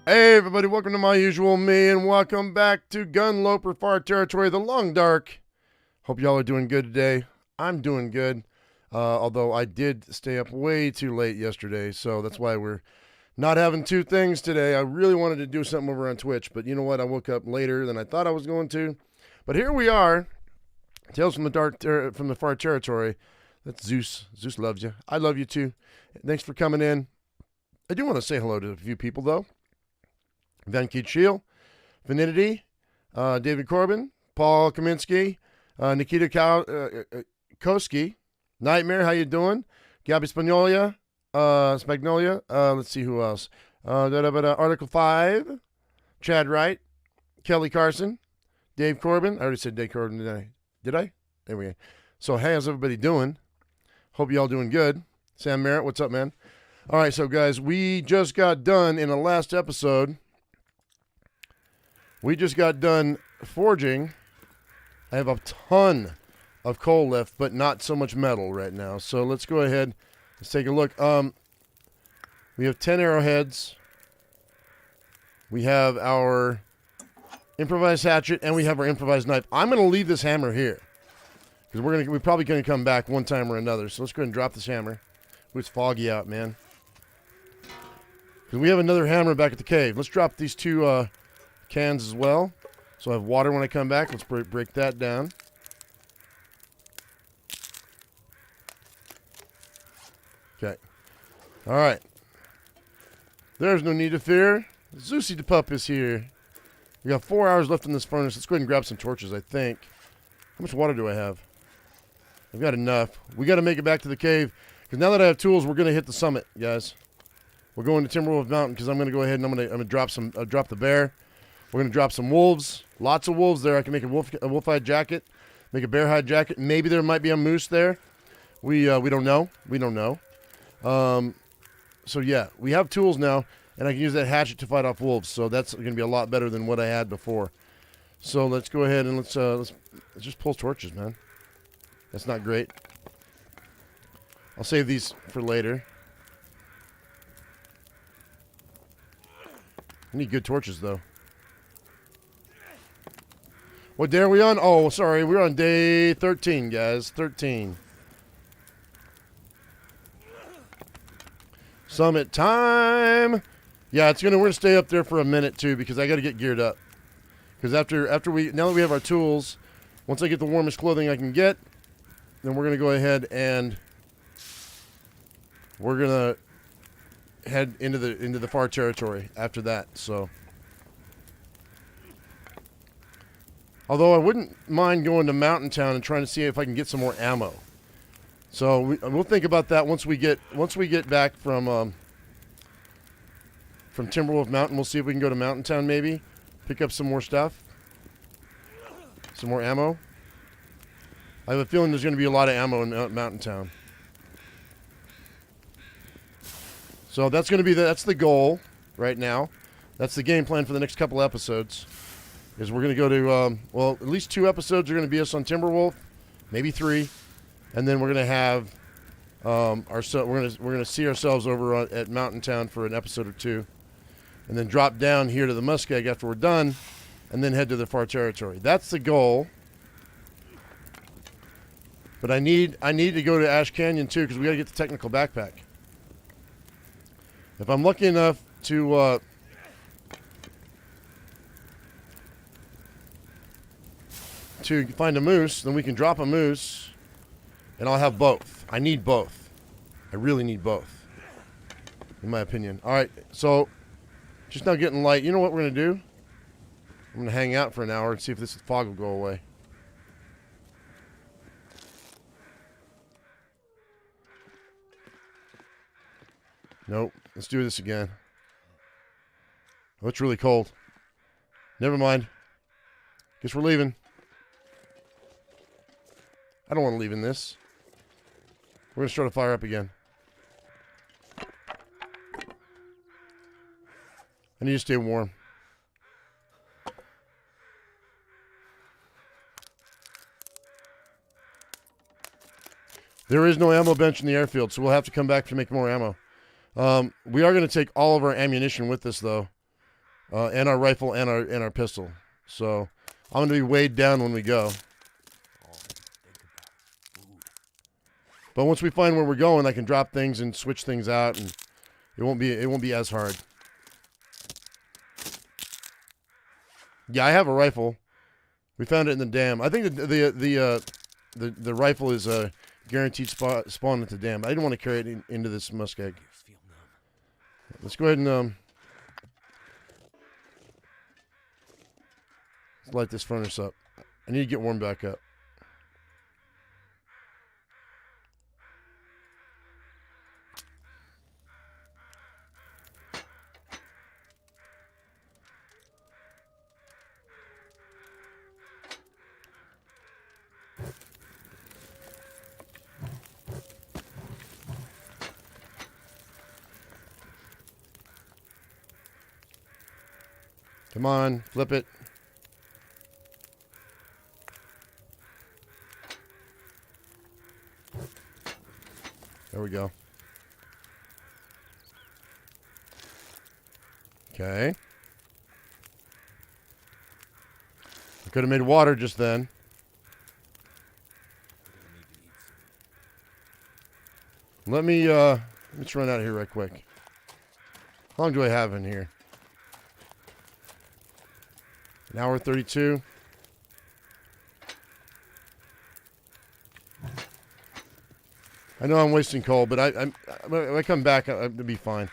Hey everybody, welcome to my usual me, and welcome back to Gunloper Far Territory, the Long Dark. Hope y'all are doing good today. I'm doing good, although I did stay up way too late yesterday, so that's why we're not having two things today. I really wanted to do something over on Twitch, but you know what? I woke up later than I thought I was going to. But here we are, Tales from the Far Territory. That's Zeus. Zeus loves you. I love you too. Thanks for coming in. I do want to say hello to a few people though. Van Keet Shield, Vanity, David Corbin, Paul Kaminsky, Nikita Koski, Nightmare, how you doing? Gabby Spagnolia, let's see who else. Article 5, Chad Wright, Kelly Carson, Dave Corbin. I already said Dave Corbin today. Did I? There we go. So, hey, how's everybody doing? Hope y'all doing good. Sam Merritt, what's up, man? All right, so guys, we just got done in the last episode. We just got done forging. I have a ton of coal left, but not so much metal right now. So let's go ahead. Let's take a look. We have 10 arrowheads. We have our improvised hatchet, and we have our improvised knife. I'm going to leave this hammer here because we're probably going to come back one time or another. So let's go ahead and drop this hammer. Ooh, it's foggy out, man. Because we have another hammer back at the cave. Let's drop these two cans as well, so I have water when I come back. Let's break that down. Okay. All right. There's no need to fear. Zeusy the pup is here. We got 4 hours left in this furnace. Let's go ahead and grab some torches, I think. How much water do I have? I've got enough. We got to make it back to the cave, because now that I have tools, we're going to hit the summit, guys. We're going to Timberwolf Mountain, because I'm going to go ahead and I'm going to drop drop the bear. We're going to drop some wolves. Lots of wolves there. I can make a wolf hide jacket, make a bear hide jacket. Maybe there might be a moose there. We don't know. We don't know. So, yeah, we have tools now, and I can use that hatchet to fight off wolves. So that's going to be a lot better than what I had before. So let's go ahead and let's just pull torches, man. That's not great. I'll save these for later. I need good torches, though. What day are we on? Oh, sorry. We're on day 13, guys. 13. Summit time. Yeah, we're gonna stay up there for a minute too, because I got to get geared up. Because now that we have our tools, once I get the warmest clothing I can get, then we're gonna go ahead and we're gonna head into the far territory after that. So. Although I wouldn't mind going to Mountain Town and trying to see if I can get some more ammo. So we'll think about that once we get back from Timberwolf Mountain. We'll see if we can go to Mountain Town maybe, pick up some more stuff, some more ammo. I have a feeling there's going to be a lot of ammo in Mountain Town. So that's the goal right now. That's the game plan for the next couple episodes. Is we're going to go to, well, at least 2 episodes are going to be us on Timberwolf, maybe 3, and then we're going to have we're going to see ourselves over at Mountain Town for an episode or 2, and then drop down here to the muskeg after we're done, and then head to the far territory. That's the goal. But I need to go to Ash Canyon too, because we got to get the technical backpack. If I'm lucky enough to find a moose, then we can drop a moose, and I'll have both. I need both. I really need both, in my opinion. All right, so just now getting light. You know what we're going to do? I'm going to hang out for an hour and see if this fog will go away. Nope. Let's do this again. Oh, it's really cold. Never mind. Guess we're leaving. I don't want to leave in this. We're going to start a fire up again. I need to stay warm. There is no ammo bench in the airfield, so we'll have to come back to make more ammo. We are going to take all of our ammunition with us, though, and our rifle and our pistol. So I'm going to be weighed down when we go. But once we find where we're going, I can drop things and switch things out, and it won't be as hard. Yeah, I have a rifle. We found it in the dam. I think the rifle is a guaranteed spawn at the dam. I didn't want to carry it into this muskeg. Let's go ahead and let's light this furnace up. I need to get warmed back up. Come on, flip it. There we go. Okay. I could have made water just then. Let's run out of here right quick. How long do I have in here? An hour 32. I know I'm wasting coal, but when I come back, I'll be fine.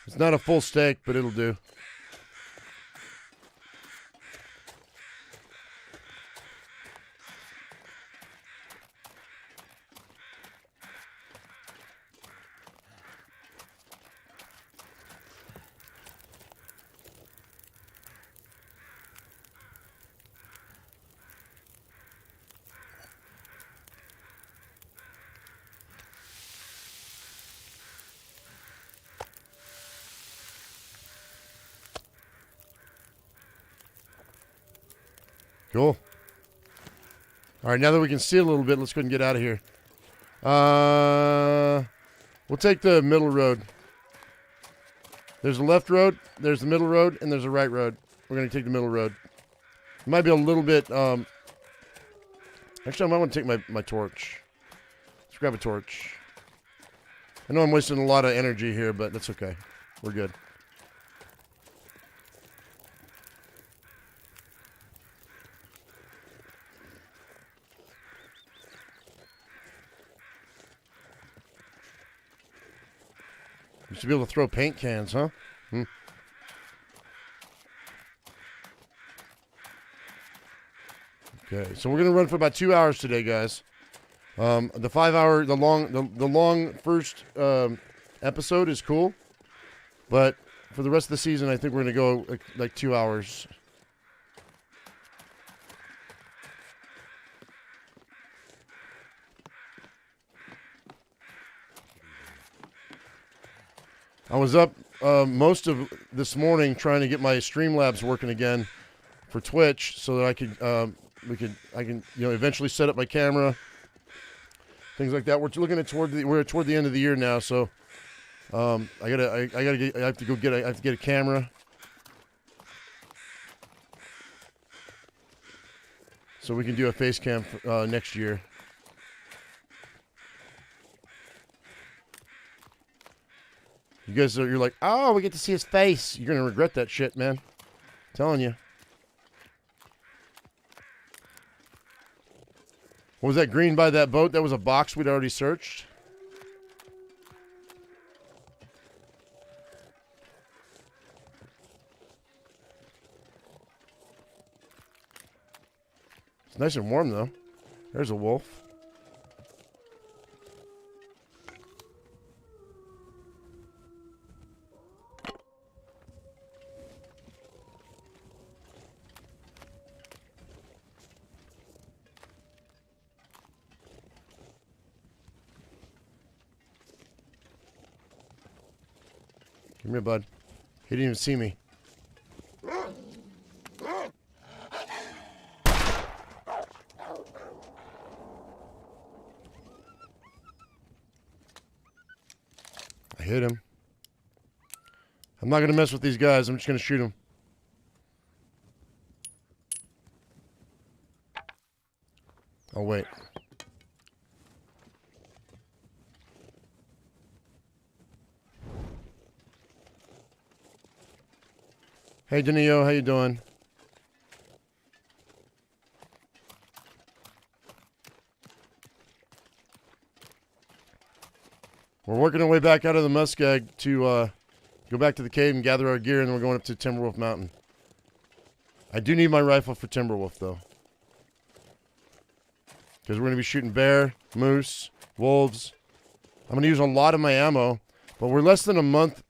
It's not a full steak, but it'll do. Cool. All right, now that we can see a little bit, let's go ahead and get out of here. We'll take the middle road. There's a left road, there's the middle road, and there's a right road. We're going to take the middle road. It might be a little bit... actually, I might want to take my torch. Let's grab a torch. I know I'm wasting a lot of energy here, but that's okay. We're good. You should be able to throw paint cans, huh? Okay, so we're gonna run for about 2 hours today, guys. The 5 hour, the long first episode is cool, but for the rest of the season, I think we're gonna go like 2 hours. I was up most of this morning trying to get my Streamlabs working again for Twitch, so that I could I can eventually set up my camera, things like that. We're looking at we're toward the end of the year now, so I have to get a camera, so we can do a face cam next year. You guys you're like, oh, we get to see his face. You're gonna regret that shit, man. I'm telling you. What was that green by that boat? That was a box we'd already searched. It's nice and warm though. There's a wolf. Come here, bud. He didn't even see me. I hit him. I'm not going to mess with these guys. I'm just going to shoot them. Oh, wait. Hey, Danilo, how you doing? We're working our way back out of the muskeg to go back to the cave and gather our gear, and then we're going up to Timberwolf Mountain. I do need my rifle for Timberwolf, though. Because we're going to be shooting bear, moose, wolves. I'm going to use a lot of my ammo, but we're less than a month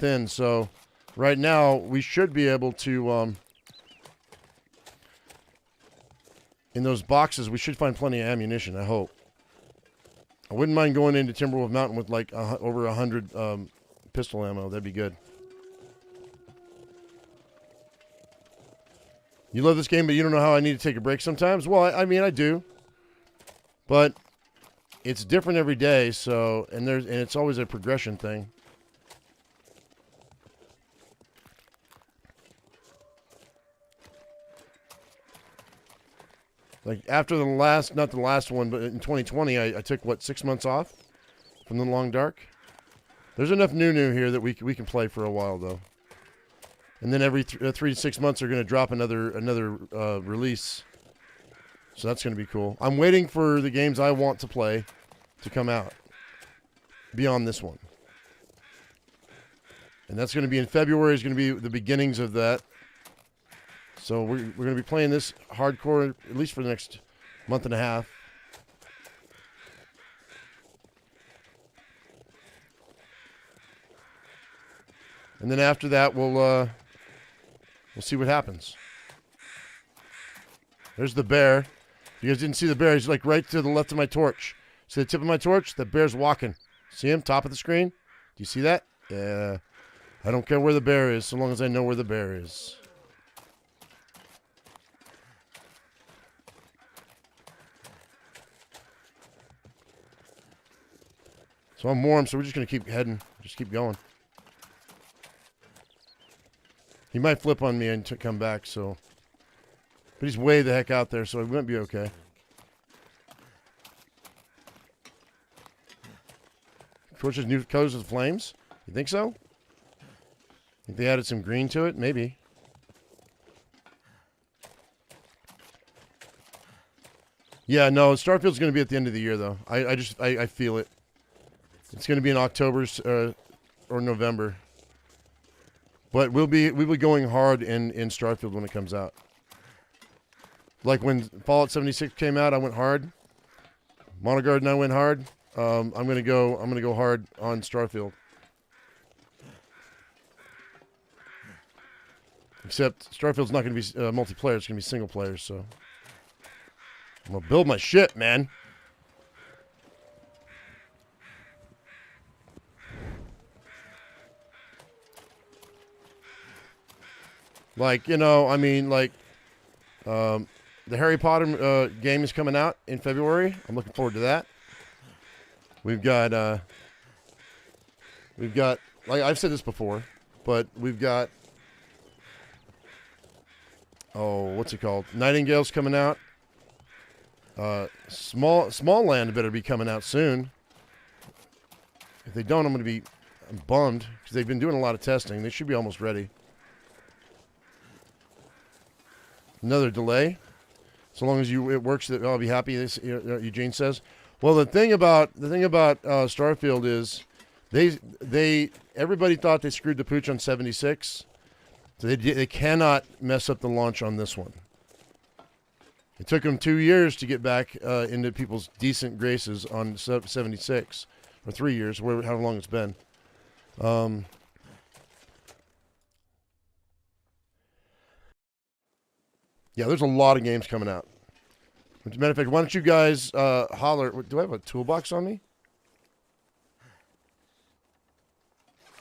in, so right now we should be able to in those boxes we should find plenty of ammunition, I hope. I wouldn't mind going into Timberwolf Mountain with like over 100 pistol ammo. That'd be good. You love this game, but you don't know how I need to take a break sometimes? Well, I mean, I do. But it's different every day, so and it's always a progression thing. Like after the last, not the last one, but in 2020, I took what, 6 months off from the Long Dark. There's enough new here that we can play for a while though. And then every 3 to 6 months, they're going to drop another release. So that's going to be cool. I'm waiting for the games I want to play to come out beyond this one. And that's going to be in February. Is going to be the beginnings of that. So we're going to be playing this hardcore at least for the next month and a half. And then after that, we'll see what happens. There's the bear. If you guys didn't see the bear, he's like right to the left of my torch. See the tip of my torch? The bear's walking. See him? Top of the screen? Do you see that? Yeah. I don't care where the bear is, so long as I know where the bear is. So I'm warm, so we're just going to keep heading. Just keep going. He might flip on me and come back, so... But he's way the heck out there, so it might be okay. Torch's new colors with flames? You think so? Think they added some green to it? Maybe. Yeah, no, Starfield's going to be at the end of the year, though. I feel it. It's going to be in October or November. But we'll be going hard in Starfield when it comes out. Like when Fallout 76 came out, I went hard. Monoguard and I went hard. I'm gonna go hard on Starfield. Except Starfield's not gonna be multiplayer; it's gonna be single player. So I'm gonna build my shit, man. Like, you know, I mean, like, the Harry Potter game is coming out in February. I'm looking forward to that. We've got, like I've said this before, but we've got, oh, what's it called? Nightingale's coming out. Small Land better be coming out soon. If they don't, I'm bummed because they've been doing a lot of testing. They should be almost ready. Another delay. So long as it works, I'll be happy. This Eugene says. Well, the thing about Starfield is, everybody thought they screwed the pooch on 76, so they cannot mess up the launch on this one. It took them 2 years to get back into people's decent graces on 76, or 3 years, however long it's been. Yeah, there's a lot of games coming out. As a matter of fact, why don't you guys holler? Do I have a toolbox on me?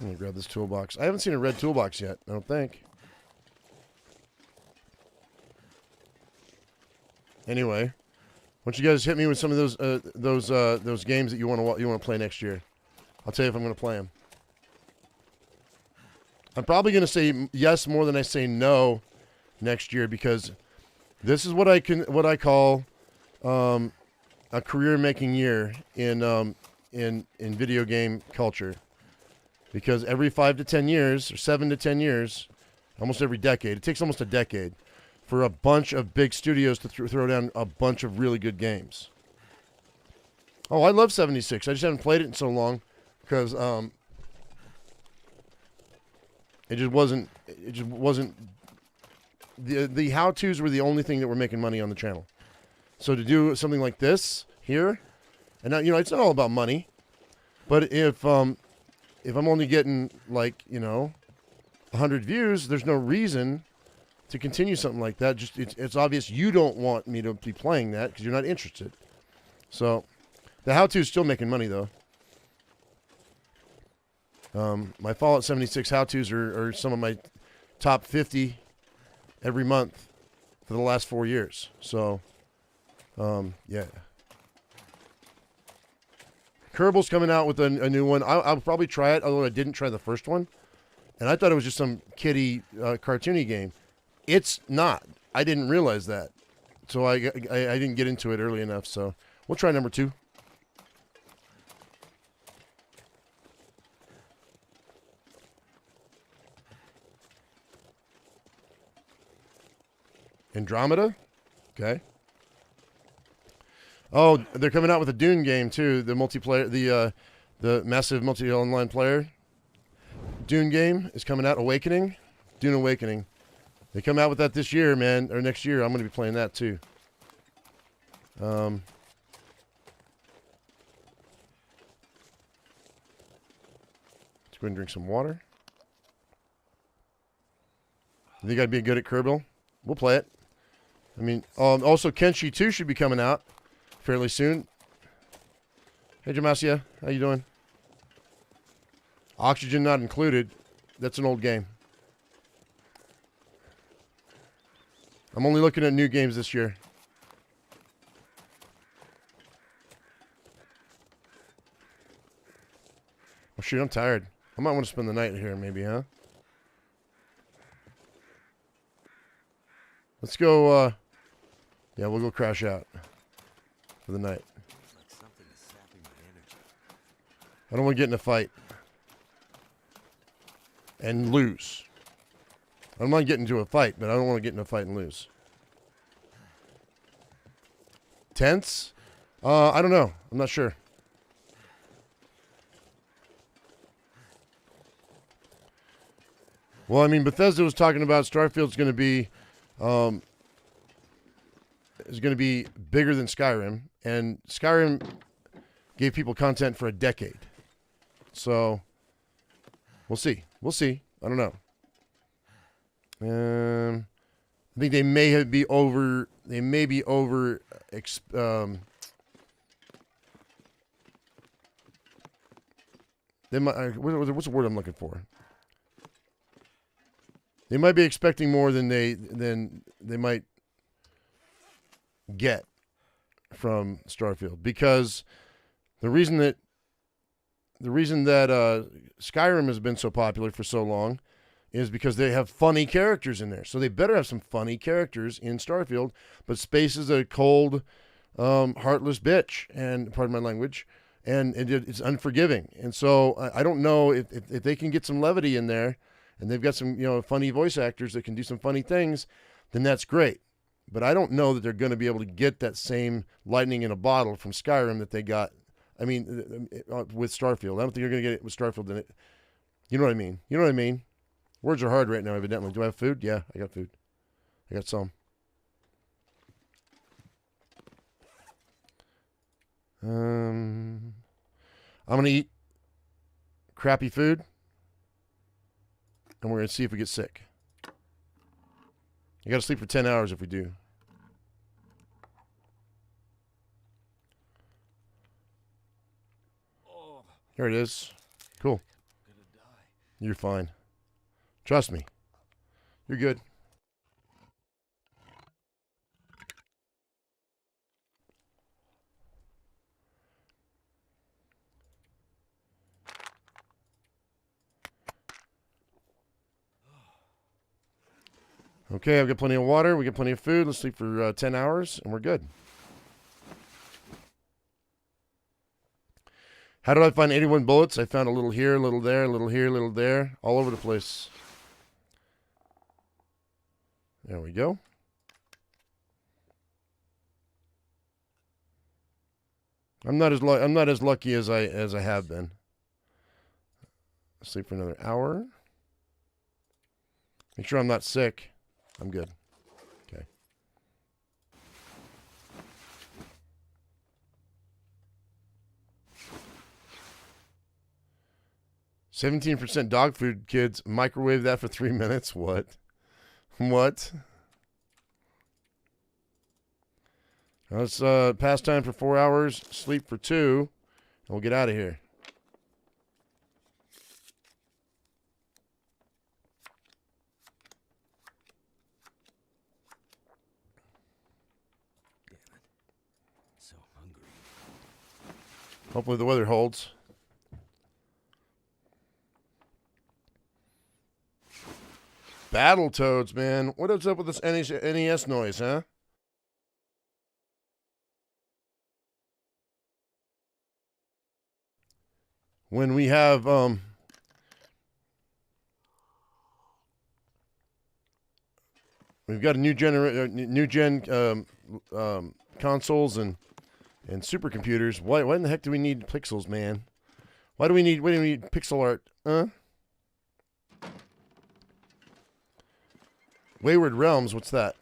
Let me grab this toolbox. I haven't seen a red toolbox yet, I don't think. Anyway, why don't you guys hit me with some of those games that you want to play next year? I'll tell you if I'm going to play them. I'm probably going to say yes more than I say no next year, because this is what I call a career-making year in video game culture. Because every 5 to 10 years, or 7 to 10 years, almost every decade, it takes almost a decade for a bunch of big studios to throw down a bunch of really good games. Oh, I love 76. I just haven't played it in so long because it just wasn't the how-tos were the only thing that were making money on the channel. So to do something like this here, and now, it's not all about money, but if I'm only getting, like, 100 views, there's no reason to continue something like that. Just it's obvious you don't want me to be playing that because you're not interested. So the how-to is still making money, though. My Fallout 76 how-tos are some of my top 50 every month for the last 4 years. So, yeah. Kerbal's coming out with a new one. I'll probably try it, although I didn't try the first one. And I thought it was just some kiddie, cartoony game. It's not. I didn't realize that. So I didn't get into it early enough. So we'll try number 2. Andromeda? Okay. Oh, they're coming out with a Dune game too. The multiplayer, the massive multi-online player Dune game is coming out. Awakening, Dune Awakening. They come out with that this year, man, or next year. I'm going to be playing that too. Let's go ahead and drink some water. You think I'd be good at Kerbal? We'll play it. I mean, also Kenshi 2 should be coming out fairly soon. Hey, Jamasia, how you doing? Oxygen not included. That's an old game. I'm only looking at new games this year. Oh, shoot, I'm tired. I might want to spend the night here, maybe, huh? Let's go, yeah, we'll go crash out for the night. I don't want to get in a fight and lose. I don't mind getting into a fight, but I don't want to get in a fight and lose. Tense? I don't know. I'm not sure. Well, I mean, Bethesda was talking about Starfield's going to be bigger than Skyrim, and Skyrim gave people content for a decade. So we'll see. We'll see. I don't know. I think they may be over. They may be over. They might. What's the word I'm looking for? They might be expecting more than they might get from Starfield, because the reason that Skyrim has been so popular for so long is because they have funny characters in there. So they better have some funny characters in Starfield. But space is a cold, heartless bitch, and pardon my language, and it's unforgiving. And so I don't know if they can get some levity in there, and they've got some funny voice actors that can do some funny things, then that's great. But I don't know that they're going to be able to get that same lightning in a bottle from Skyrim that they got. I mean, with Starfield. I don't think you're going to get it with Starfield in it. You know what I mean? You know what I mean? Words are hard right now, evidently. Do I have food? Yeah, I got food. I got some. I'm going to eat crappy food, and we're going to see if we get sick. You got to sleep for 10 hours if we do. Here it is. Cool. You're fine. Trust me. You're good. Okay, I've got plenty of water. We got plenty of food. Let's sleep for 10 hours, and we're good. How did I find 81 bullets? I found a little here, a little there, a little here, a little there, all over the place. There we go. I'm not as lucky as I have been. Sleep for another hour. Make sure I'm not sick. I'm good. Okay. %17% dog food, kids. Microwave that for 3 minutes. What? What? Let's pass time for 4 hours, sleep for 2, and we'll get out of here. So hungry. Hopefully the weather holds. Battletoads, man. What is up with this NES noise, huh? When we have we've got a new gen consoles and supercomputers. Why in the heck do we need pixels, man? Why do we need pixel art? Huh? Wayward Realms, what's that?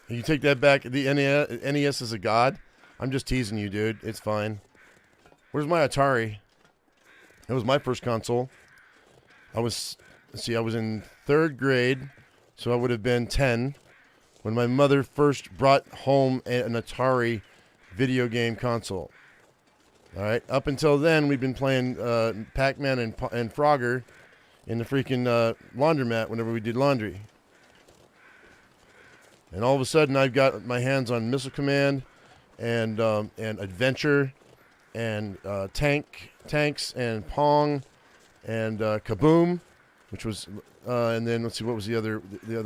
You take that back. The NES is a god. I'm just teasing you, dude. It's fine. Where's my Atari? It was my first console. I was in 3rd grade, so I would have been 10 when my mother first brought home an Atari video game console. All right. Up until then, we've been playing Pac-Man and Frogger in the freaking laundromat whenever we did laundry. And all of a sudden, I've got my hands on Missile Command and Adventure and Tanks and Pong and Kaboom, which was and then let's see, what was the other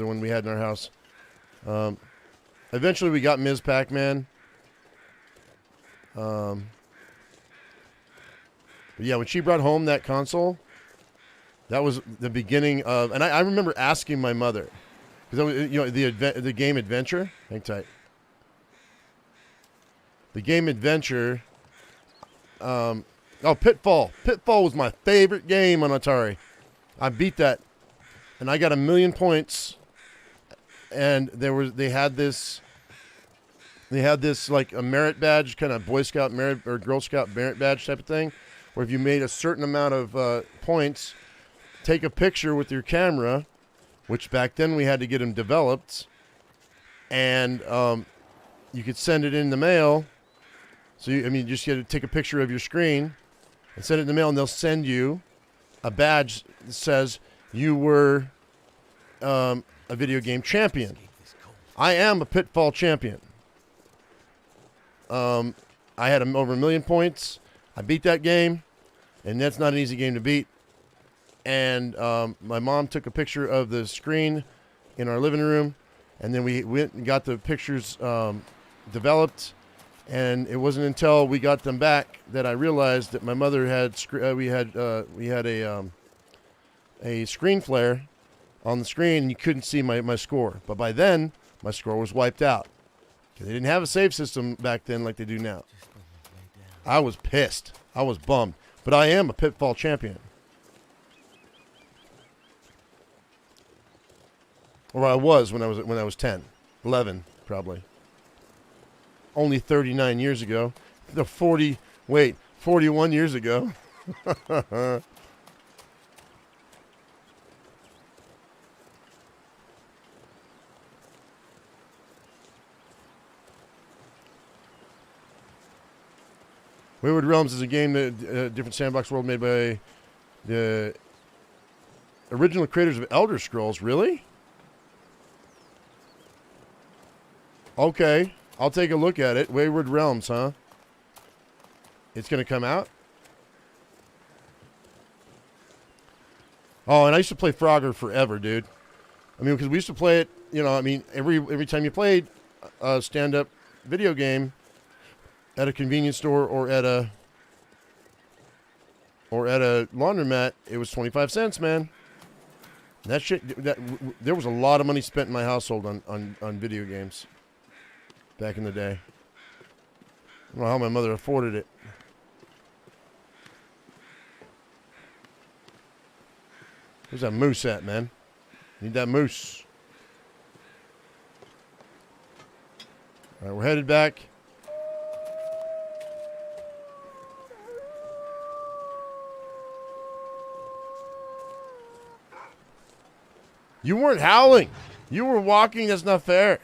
one we had in our house. Eventually, we got Ms. Pac-Man. But yeah, when she brought home that console, that was the beginning of. And I remember asking my mother. Because the game Adventure, hang tight. The game Adventure. Pitfall. Pitfall was my favorite game on Atari. I beat that, and I got 1,000,000 points. And they had this like a merit badge, kind of Boy Scout merit or Girl Scout merit badge type of thing, where if you made a certain amount of points, take a picture with your camera. Which back then we had to get them developed, and you could send it in the mail. So you just had to take a picture of your screen and send it in the mail, and they'll send you a badge that says you were a video game champion. I am a Pitfall champion. I had over 1,000,000 points. I beat that game, and that's not an easy game to beat. And my mom took a picture of the screen in our living room, and then we went and got the pictures developed. And it wasn't until we got them back that I realized that my mother had we had a screen flare on the screen, and you couldn't see my score. But by then, my score was wiped out. They didn't have a save system back then like they do now. I was pissed. I was bummed. But I am a Pitfall champion. Or I was when I was 10, 11 probably. Only 39 years ago. 41 years ago. Wayward Realms is a game that different sandbox world made by the original creators of Elder Scrolls. Really? Okay, I'll take a look at it. Wayward Realms, huh? It's going to come out? Oh, and I used to play Frogger forever, dude. I mean, because we used to play it, you know, I mean, every time you played a stand-up video game at a convenience store or at a laundromat, it was 25 cents, man. That shit, there was a lot of money spent in my household on video games back in the day. I don't know how my mother afforded it. Where's that moose at, man? Need that moose. All right, we're headed back. You weren't howling. You were walking. That's not fair.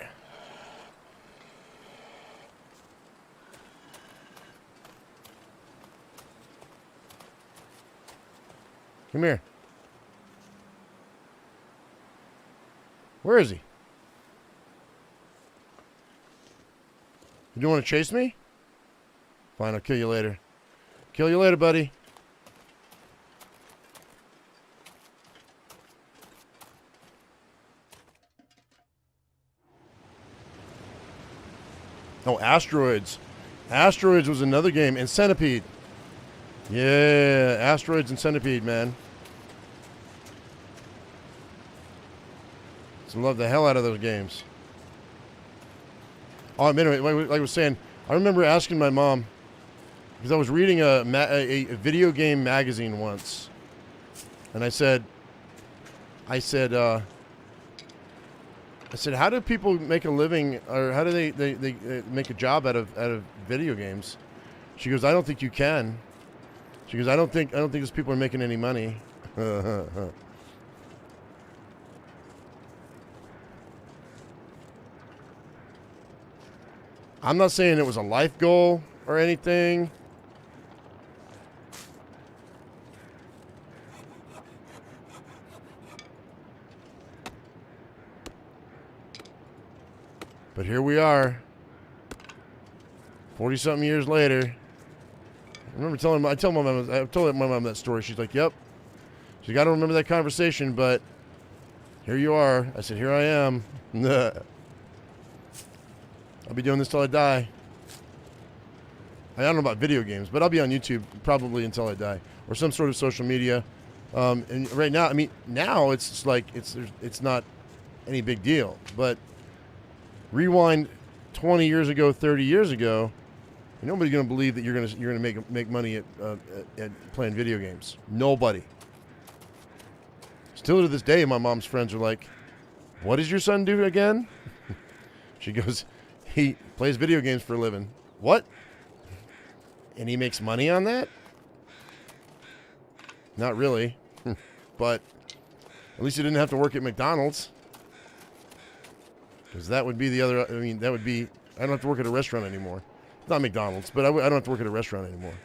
Come here. Where is he? You don't want to chase me? Fine, I'll kill you later. Kill you later, buddy. Oh, Asteroids. Asteroids was another game. And Centipede. Yeah, Asteroids and Centipede, man. Love the hell out of those games. Oh, anyway, like I was saying, I remember asking my mom, because I was reading a video game magazine once, and I said, how do people make a living, or how do they make a job out of video games? She goes, I don't think you can. She goes, I don't think those people are making any money. I'm not saying it was a life goal or anything. But here we are. 40-something years later. I remember I told my mom that story. She's like, yep. She got to remember that conversation, but here you are. I said, here I am. I'll be doing this till I die. I don't know about video games, but I'll be on YouTube probably until I die, or some sort of social media. And right now, I mean, now it's like it's not any big deal. But rewind 20 years ago, 30 years ago, nobody's gonna believe that you're gonna make money at playing video games. Nobody. Still to this day, my mom's friends are like, "What does your son do again?" She goes, he plays video games for a living. What? And he makes money on that? Not really. But at least he didn't have to work at McDonald's. Because that would be the other, I mean, that would be, I don't have to work at a restaurant anymore. Not McDonald's, but I don't have to work at a restaurant anymore.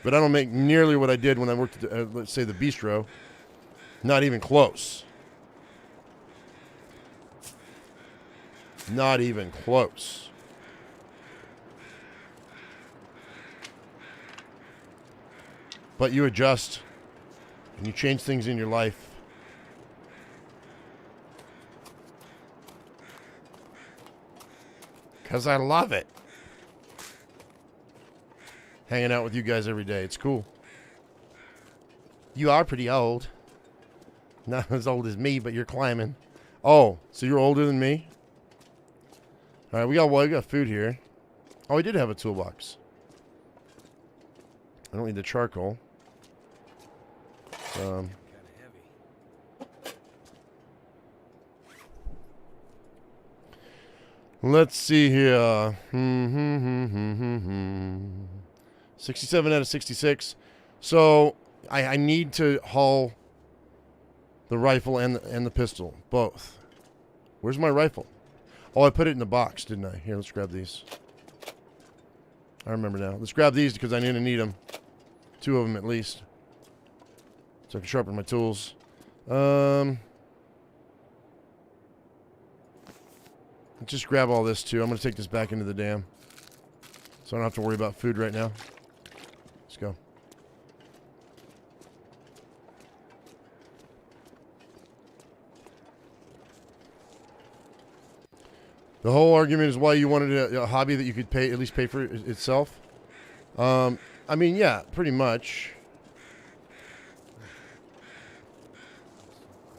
But I don't make nearly what I did when I worked at, let's say, the bistro. Not even close. Not even close. But you adjust and you change things in your life. Because I love it. Hanging out with you guys every day. It's cool. You are pretty old. Not as old as me, but you're climbing. Oh, so you're older than me? All right, we got food here. Oh, we did have a toolbox. I don't need the charcoal. Let's see here. 67 out of 66. So I need to haul the rifle and the pistol, both. Where's my rifle? Oh, I put it in the box, didn't I? Here, let's grab these. I remember now. Let's grab these because I need them. 2 of them at least. So I can sharpen my tools. Let's just grab all this too. I'm going to take this back into the dam. So I don't have to worry about food right now. Let's go. The whole argument is why you wanted a hobby that you could at least pay for itself. I mean, yeah, pretty much.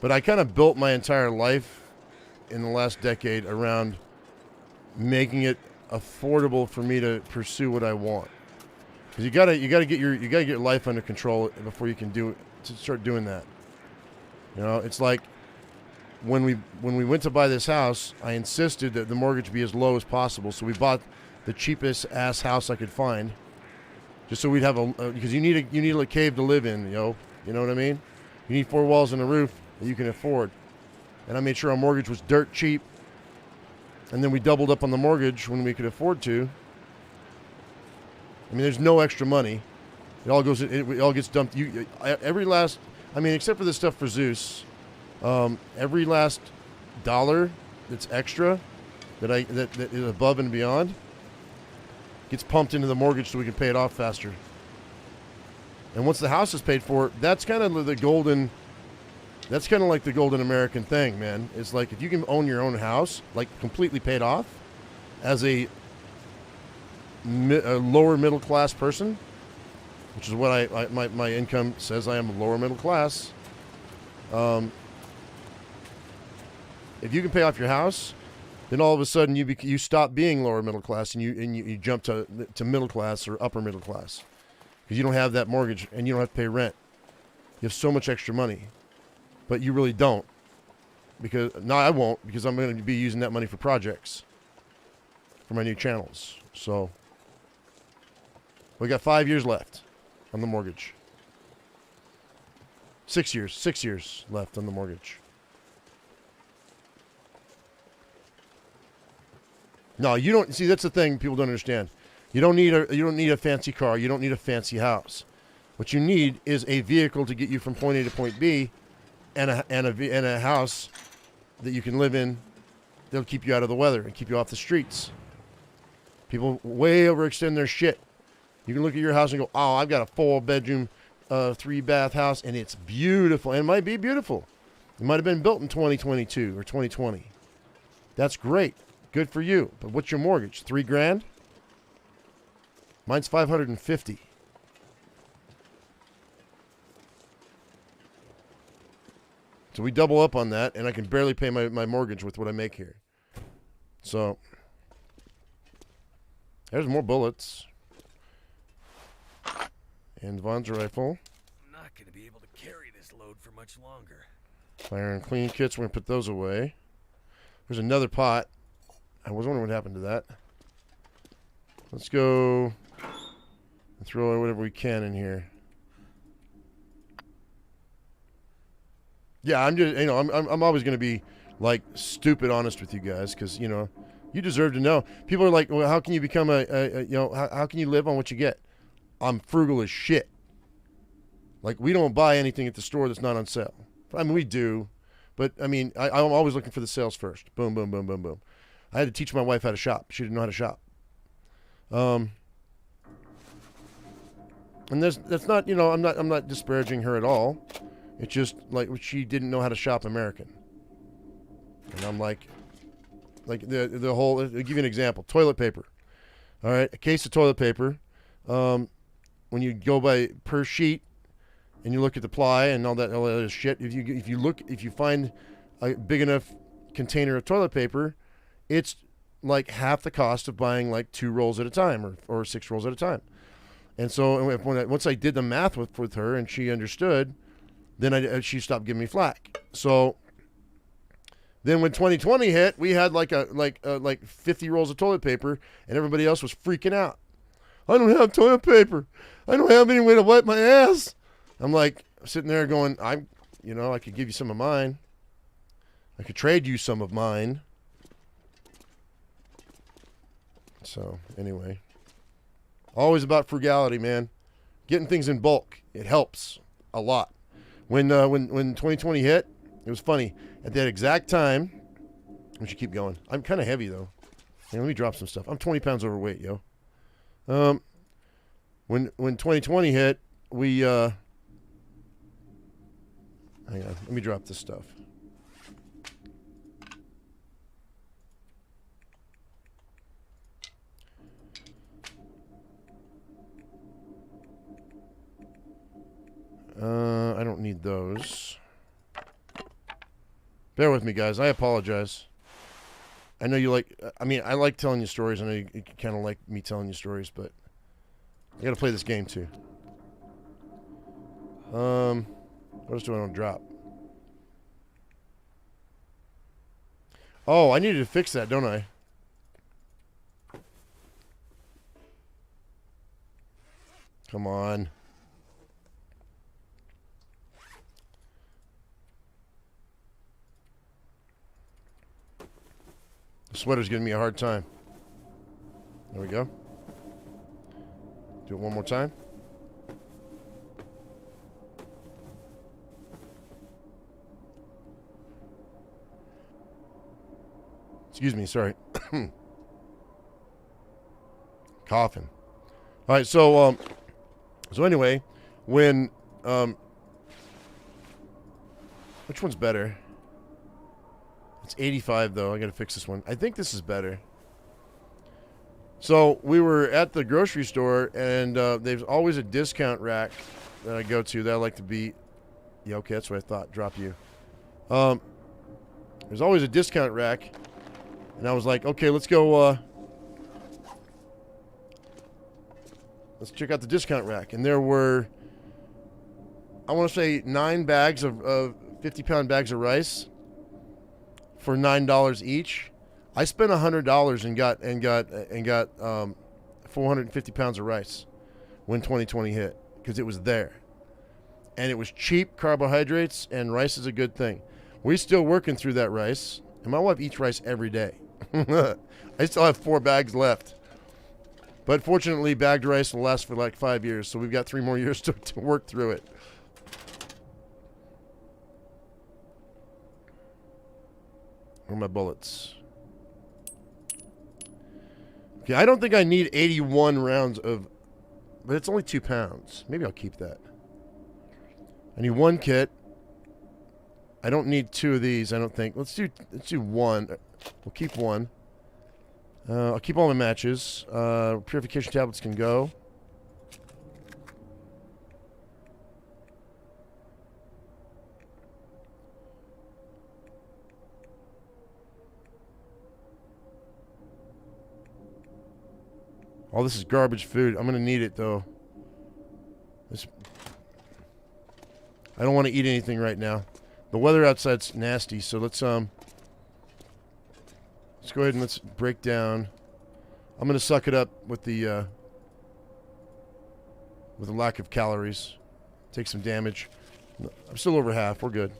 But I kind of built my entire life in the last decade around making it affordable for me to pursue what I want. Because you gotta get your life under control before you can start doing that. You know, it's like when we went to buy this house, I insisted that the mortgage be as low as possible. So we bought the cheapest ass house I could find, just so we'd have because you need a cave to live in, you know what I mean? You need 4 walls and a roof that you can afford. And I made sure our mortgage was dirt cheap. And then we doubled up on the mortgage when we could afford to. I mean, there's no extra money. It all gets dumped. Except for the stuff for Zeus, every last dollar that's extra that is above and beyond gets pumped into the mortgage so we can pay it off faster. And once the house is paid for, that's kind of like the golden American thing, man. It's like if you can own your own house, like completely paid off, as a lower middle class person, which is what my income says I am lower middle class. If you can pay off your house, then all of a sudden you stop being lower middle class and you jump to middle class or upper middle class because you don't have that mortgage and you don't have to pay rent. You have so much extra money. But you really don't. I won't, because I'm going to be using that money for projects. For my new channels. So, we got 5 years left on the mortgage. 6 years left on the mortgage. No, you don't. See, that's the thing people don't understand. You don't need a fancy car. You don't need a fancy house. What you need is a vehicle to get you from point A to point B. And a house that you can live in that'll keep you out of the weather and keep you off the streets. People way overextend their shit. You can look at your house and go, oh, I've got a 4-bedroom, 3-bath house, and it's beautiful. And it might be beautiful. It might have been built in 2022 or 2020. That's great. Good for you. But what's your mortgage? $3,000? Mine's $550. So we double up on that, and I can barely pay my mortgage with what I make here. So, there's more bullets. And Vaughn's rifle. I'm not going to be able to carry this load for much longer. Fire and clean kits, we're going to put those away. There's another pot. I was wondering what happened to that. Let's go and throw away whatever we can in here. Yeah, I'm just, I'm always going to be like stupid honest with you guys because, you deserve to know. People are like, well, how can you become how can you live on what you get? I'm frugal as shit. Like, we don't buy anything at the store that's not on sale. I mean, we do, but I mean, I'm always looking for the sales first. Boom, boom, boom, boom, boom. I had to teach my wife how to shop. She didn't know how to shop. And that's not, I'm not disparaging her at all. It's just like she didn't know how to shop American. And I'm like the whole, I'll give you an example. Toilet paper. All right, a case of toilet paper. When you go by per sheet and you look at the ply and all that other shit, if you find a big enough container of toilet paper, it's like half the cost of buying like 2 rolls at a time or 6 rolls at a time. And so once I did the math with her and she understood, then she stopped giving me flack. So Then when 2020 hit, we had like 50 rolls of toilet paper, and everybody else was freaking out. I don't have toilet paper. I don't have any way to wipe my ass. I'm like sitting there going, I could give you some of mine. I could trade you some of mine. So anyway, always about frugality, man. Getting things in bulk, it helps a lot. When 2020 hit, it was funny. At that exact time, we should keep going. I'm kind of heavy though. Hey, let me drop some stuff. I'm 20 pounds overweight, yo. When 2020 hit, we hang on. Let me drop this stuff. I don't need those. Bear with me, guys. I apologize. I know you like... I like telling you stories. I know you kind of like me telling you stories, but... I gotta play this game, too. What else do I want to drop? Oh, I needed to fix that, don't I? Come on. The sweater's giving me a hard time. There we go. Do it one more time. Excuse me, sorry. Coughing. All right, so anyway, when which one's better? It's 85 though. I got to fix this one. I think this is better. So we were at the grocery store, and there's always a discount rack that I go to that I like to be. Yeah, okay, that's what I thought. Drop you. There's always a discount rack, and I was like, okay, let's go. Let's check out the discount rack, and there were, I want to say, 9 bags of 50-pound bags of rice for $9 each. I spent $100 and got 450 pounds of rice when 2020 hit because it was there, and it was cheap carbohydrates, and rice is a good thing. We're still working through that rice, and my wife eats rice every day. I still have 4 bags left, but fortunately, bagged rice will last for like 5 years, so we've got 3 more years to work through it. Where are my bullets? Okay, I don't think I need 81 rounds of... But it's only 2 pounds. Maybe I'll keep that. I need 1 kit. I don't need 2 of these, I don't think. Let's do 1. We'll keep 1. I'll keep all my matches. Purification tablets can go. Oh, this is garbage food. I'm going to need it, though. I don't want to eat anything right now. The weather outside's nasty, so let's go ahead and let's break down. I'm going to suck it up with the lack of calories. Take some damage. I'm still over half. We're good.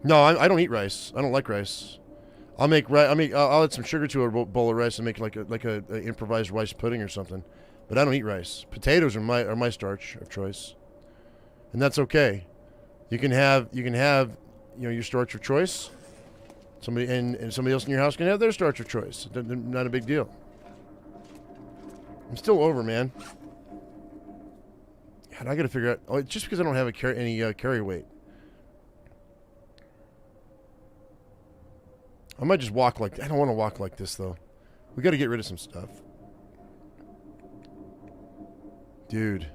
No, I don't eat rice. I don't like rice. I'll make I'll add some sugar to a bowl of rice and make like a improvised rice pudding or something. But I don't eat rice. Potatoes are my starch of choice, and that's okay. You can have your starch of choice. Somebody else in your house can have their starch of choice. Not a big deal. I'm still over, man. God, I got to figure out. Oh, it's just because I don't have any carry weight. I might just walk like... I don't want to walk like this, though. We got to get rid of some stuff. Dude.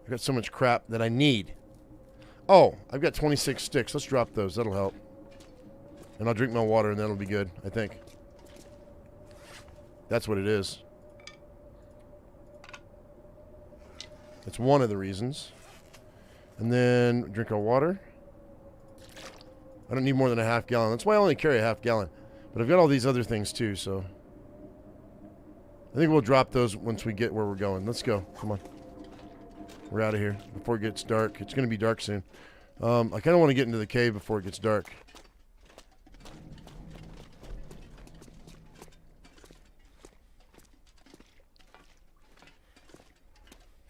I got so much crap that I need. Oh, I've got 26 sticks. Let's drop those. That'll help. And I'll drink my water, and that'll be good, I think. That's what it is. That's one of the reasons. And then drink our water. I don't need more than a half gallon. That's why I only carry a half gallon. But I've got all these other things too, so I think we'll drop those once we get where we're going. Let's go. Come on. We're out of here before it gets dark. It's going to be dark soon. I kind of want to get into the cave before it gets dark.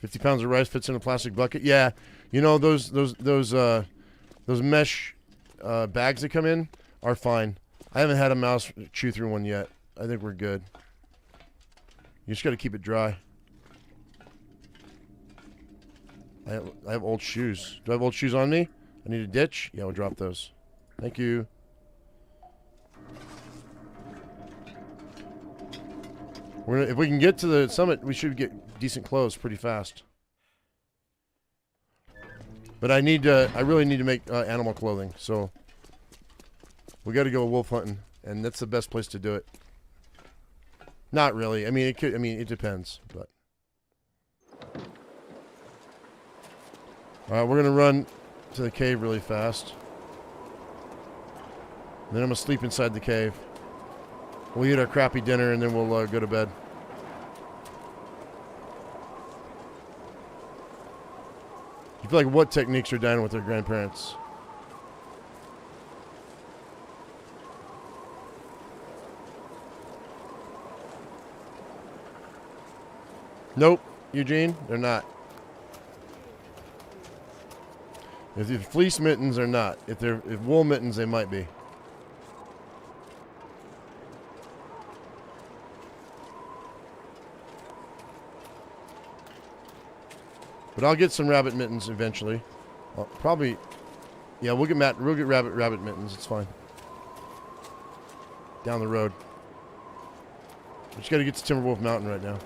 £50 of rice fits in a plastic bucket. Yeah, you know those mesh bags that come in are fine. I haven't had a mouse chew through one yet. I think we're good. You just got to keep it dry. I have old shoes. Do I have old shoes on me? I need a ditch? Yeah, we'll drop those. Thank you. If we can get to the summit, we should get decent clothes pretty fast. But I really need to make animal clothing, so we got to go wolf hunting, and that's the best place to do it. Not really. I mean, it depends, but. All right, we're gonna run to the cave really fast. Then I'm gonna sleep inside the cave. We'll eat our crappy dinner, and then we'll go to bed. You feel like what techniques are dying with their grandparents? Nope, Eugene, they're not. If they're fleece mittens, they're not. If wool mittens, they might be. But I'll get some rabbit mittens eventually. Probably, yeah. We'll get rabbit mittens. It's fine. Down the road. We just got to get to Timberwolf Mountain right now.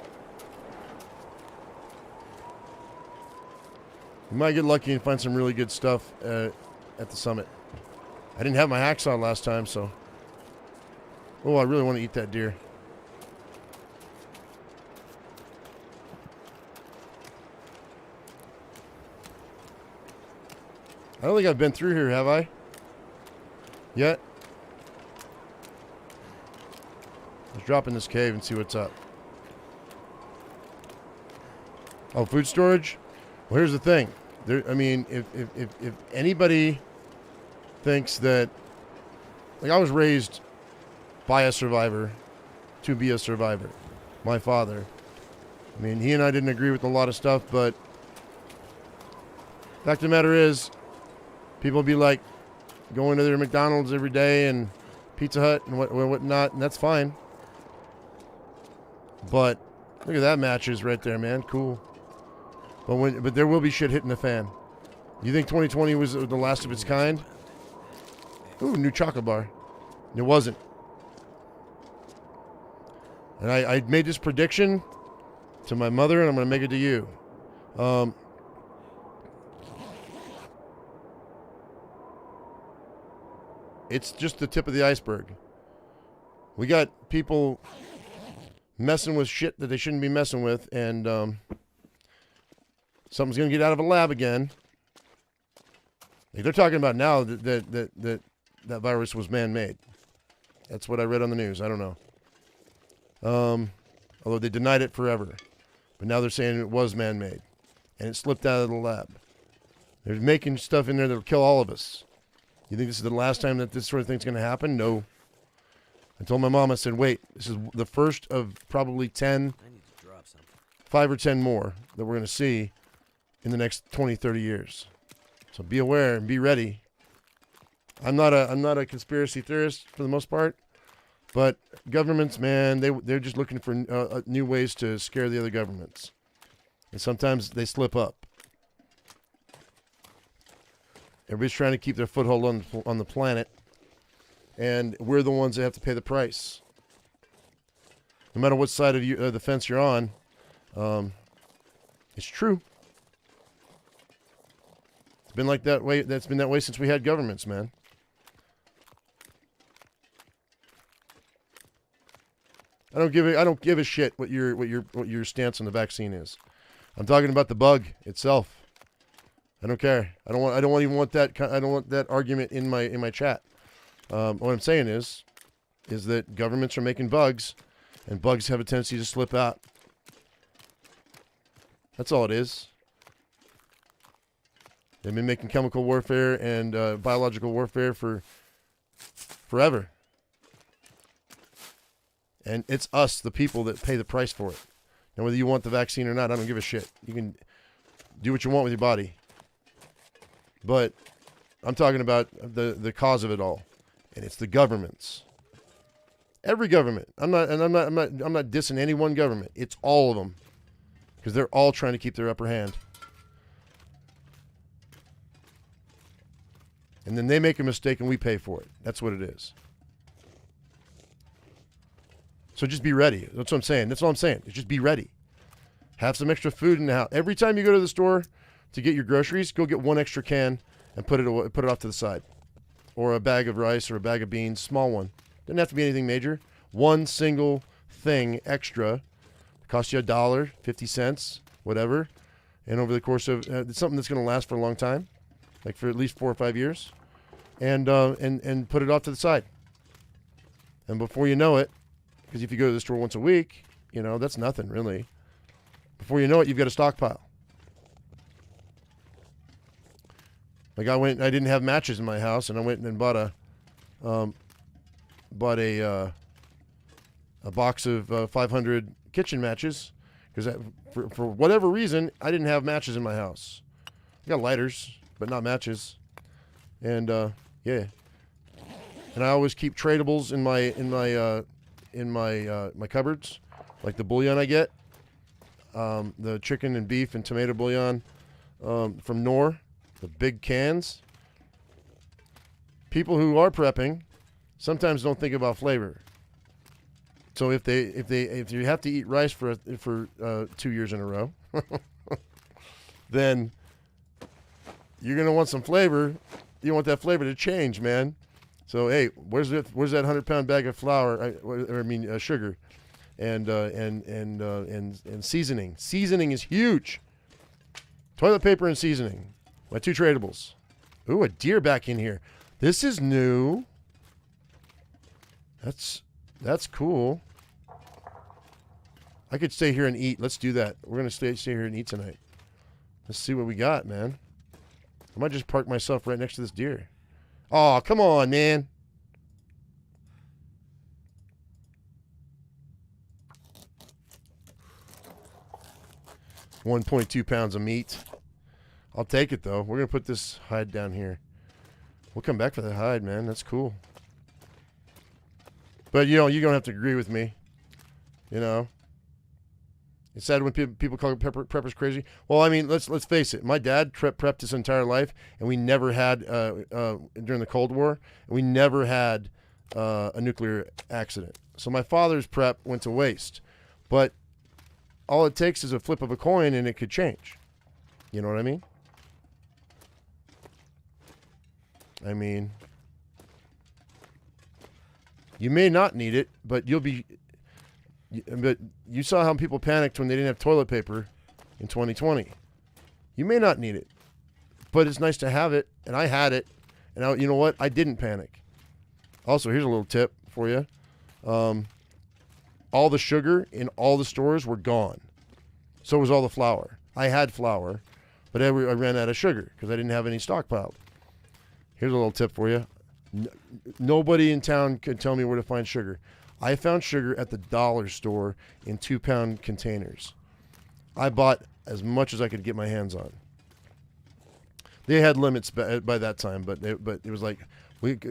We might get lucky and find some really good stuff at the summit. I didn't have my hacksaw last time, so. Oh, I really want to eat that deer. I don't think I've been through here, have I? Yet? Let's drop in this cave and see what's up. Oh, food storage? Well, here's the thing. I mean, if anybody thinks that... Like, I was raised by a survivor to be a survivor. My father. I mean, he and I didn't agree with a lot of stuff, but... Fact of the matter is... People be like going to their McDonald's every day and Pizza Hut and whatnot, and that's fine. But look at that matches right there, man. Cool. But there will be shit hitting the fan. You think 2020 was the last of its kind? Ooh, new chocolate bar. It wasn't. And I made this prediction to my mother, and I'm going to make it to you. It's just the tip of the iceberg. We got people messing with shit that they shouldn't be messing with, and something's going to get out of a lab again. Like they're talking about now that virus was man-made. That's what I read on the news. I don't know. Although they denied it forever. But now they're saying it was man-made. And it slipped out of the lab. They're making stuff in there that'll kill all of us. You think this is the last time that this sort of thing's going to happen? No. I told my mom, I said, wait, this is the first of probably 10, 5 or 10 more that we're going to see in the next 20, 30 years. So be aware and be ready. I'm not a conspiracy theorist for the most part, but governments, man, they're just looking for new ways to scare the other governments. And sometimes they slip up. Everybody's trying to keep their foothold on the planet, and we're the ones that have to pay the price. No matter what side of the fence you're on, it's true. It's been like that way. That's been that way since we had governments, man. I don't give a shit what your stance on the vaccine is. I'm talking about the bug itself. I don't care. I don't even want that. I don't want that argument in my chat. What I'm saying is that governments are making bugs, and bugs have a tendency to slip out. That's all it is. They've been making chemical warfare and biological warfare for forever. And it's us, the people, that pay the price for it. And whether you want the vaccine or not, I don't give a shit. You can do what you want with your body. But I'm talking about the cause of it all. And it's the governments. Every government. I'm not dissing any one government. It's all of them. Because they're all trying to keep their upper hand. And then they make a mistake and we pay for it. That's what it is. So just be ready. That's what I'm saying. That's all I'm saying. Just be ready. Have some extra food in the house. Every time you go to the store to get your groceries, go get one extra can and put it off to the side. Or a bag of rice or a bag of beans, small one. Doesn't have to be anything major. One single thing extra. Cost you $1, 50 cents, whatever. And over the course of it's something that's going to last for a long time, like for at least 4 or 5 years, and put it off to the side. And before you know it, because if you go to the store once a week, that's nothing really. Before you know it, you've got a stockpile. Like I didn't have matches in my house, and I went and bought a box of 500 kitchen matches because for whatever reason I didn't have matches in my house. I got lighters, but not matches. And yeah, and I always keep tradables in my cupboards, like the bouillon I get, the chicken and beef and tomato bouillon from Knorr. The big cans. People who are prepping sometimes don't think about flavor. So if you have to eat rice for 2 years in a row, then you're gonna want some flavor. You want that flavor to change, man. So hey, where's that 100-pound bag of flour? Sugar, and seasoning. Seasoning is huge. Toilet paper and seasoning. My 2 tradables. Ooh, a deer back in here. This is new. That's cool. I could stay here and eat. Let's do that. We're going to stay here and eat tonight. Let's see what we got, man. I might just park myself right next to this deer. Oh, come on, man. $1.2 pounds of meat. I'll take it, though. We're going to put this hide down here. We'll come back for that hide, man. That's cool. But, you're going to have to agree with me. It's sad when people call preppers crazy. Well, I mean, let's face it. My dad prepped his entire life, and we never had, during the Cold War, we never had a nuclear accident. So my father's prep went to waste. But all it takes is a flip of a coin, and it could change. You know what I mean? You may not need it, but but you saw how people panicked when they didn't have toilet paper in 2020. You may not need it, but it's nice to have it, and I had it, and you know what? I didn't panic. Also, here's a little tip for you. All the sugar in all the stores were gone. So was all the flour. I had flour, but I ran out of sugar because I didn't have any stockpiled. Here's a little tip for you. Nobody in town could tell me where to find sugar. I found sugar at the dollar store in 2-pound containers. I bought as much as I could get my hands on. They had limits by that time, but it was like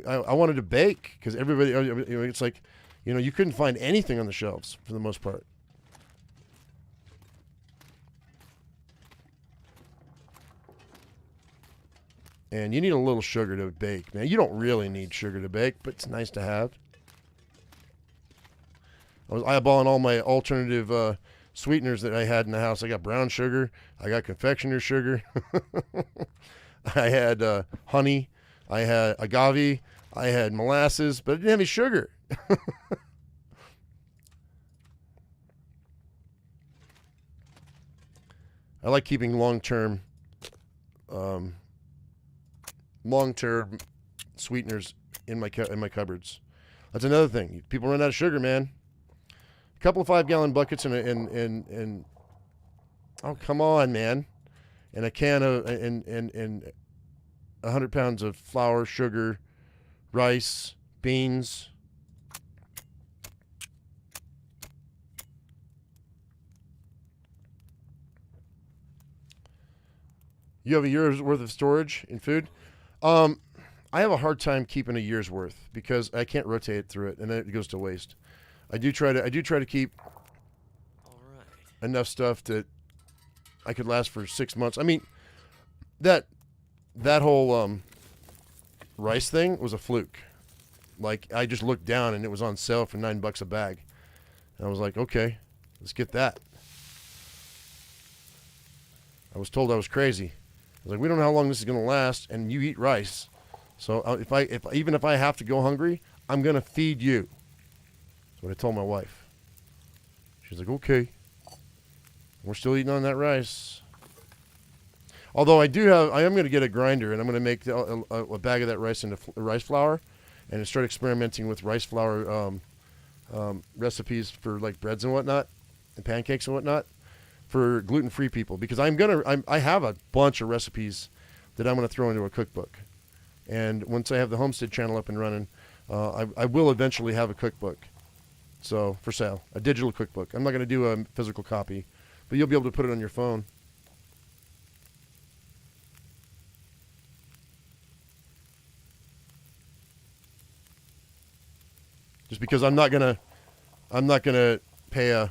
I wanted to bake because everybody. It's like, you couldn't find anything on the shelves for the most part. And you need a little sugar to bake, man. You don't really need sugar to bake, but it's nice to have. I was eyeballing all my alternative sweeteners that I had in the house. I got brown sugar. I got confectioner's sugar. I had honey. I had agave. I had molasses, but I didn't have any sugar. I like keeping long-term long-term sweeteners in my cupboards. That's another thing. People run out of sugar, man. A couple of 5-gallon buckets and oh, come on, man. And a can of and 100 pounds of flour, sugar, rice, beans. You have a year's worth of storage in food. I have a hard time keeping a year's worth because I can't rotate it through it, and then it goes to waste. I do try to keep enough stuff that I could last for 6 months. I mean, that whole rice thing was a fluke. Like, I just looked down and it was on sale for $9 a bag, and I was like, okay, let's get that. I was told I was crazy. I was like, we don't know how long this is going to last, and you eat rice. So even if I have to go hungry, I'm going to feed you. That's what I told my wife. She's like, okay. We're still eating on that rice. Although I am going to get a grinder, and I'm going to make a bag of that rice into rice flour and start experimenting with rice flour recipes for like breads and whatnot and pancakes and whatnot for gluten-free people, because I have a bunch of recipes that I'm going to throw into a cookbook. And once I have the Homestead channel up and running, I will eventually have a cookbook. So, for sale, a digital cookbook. I'm not going to do a physical copy, but you'll be able to put it on your phone. Just because I'm not gonna pay a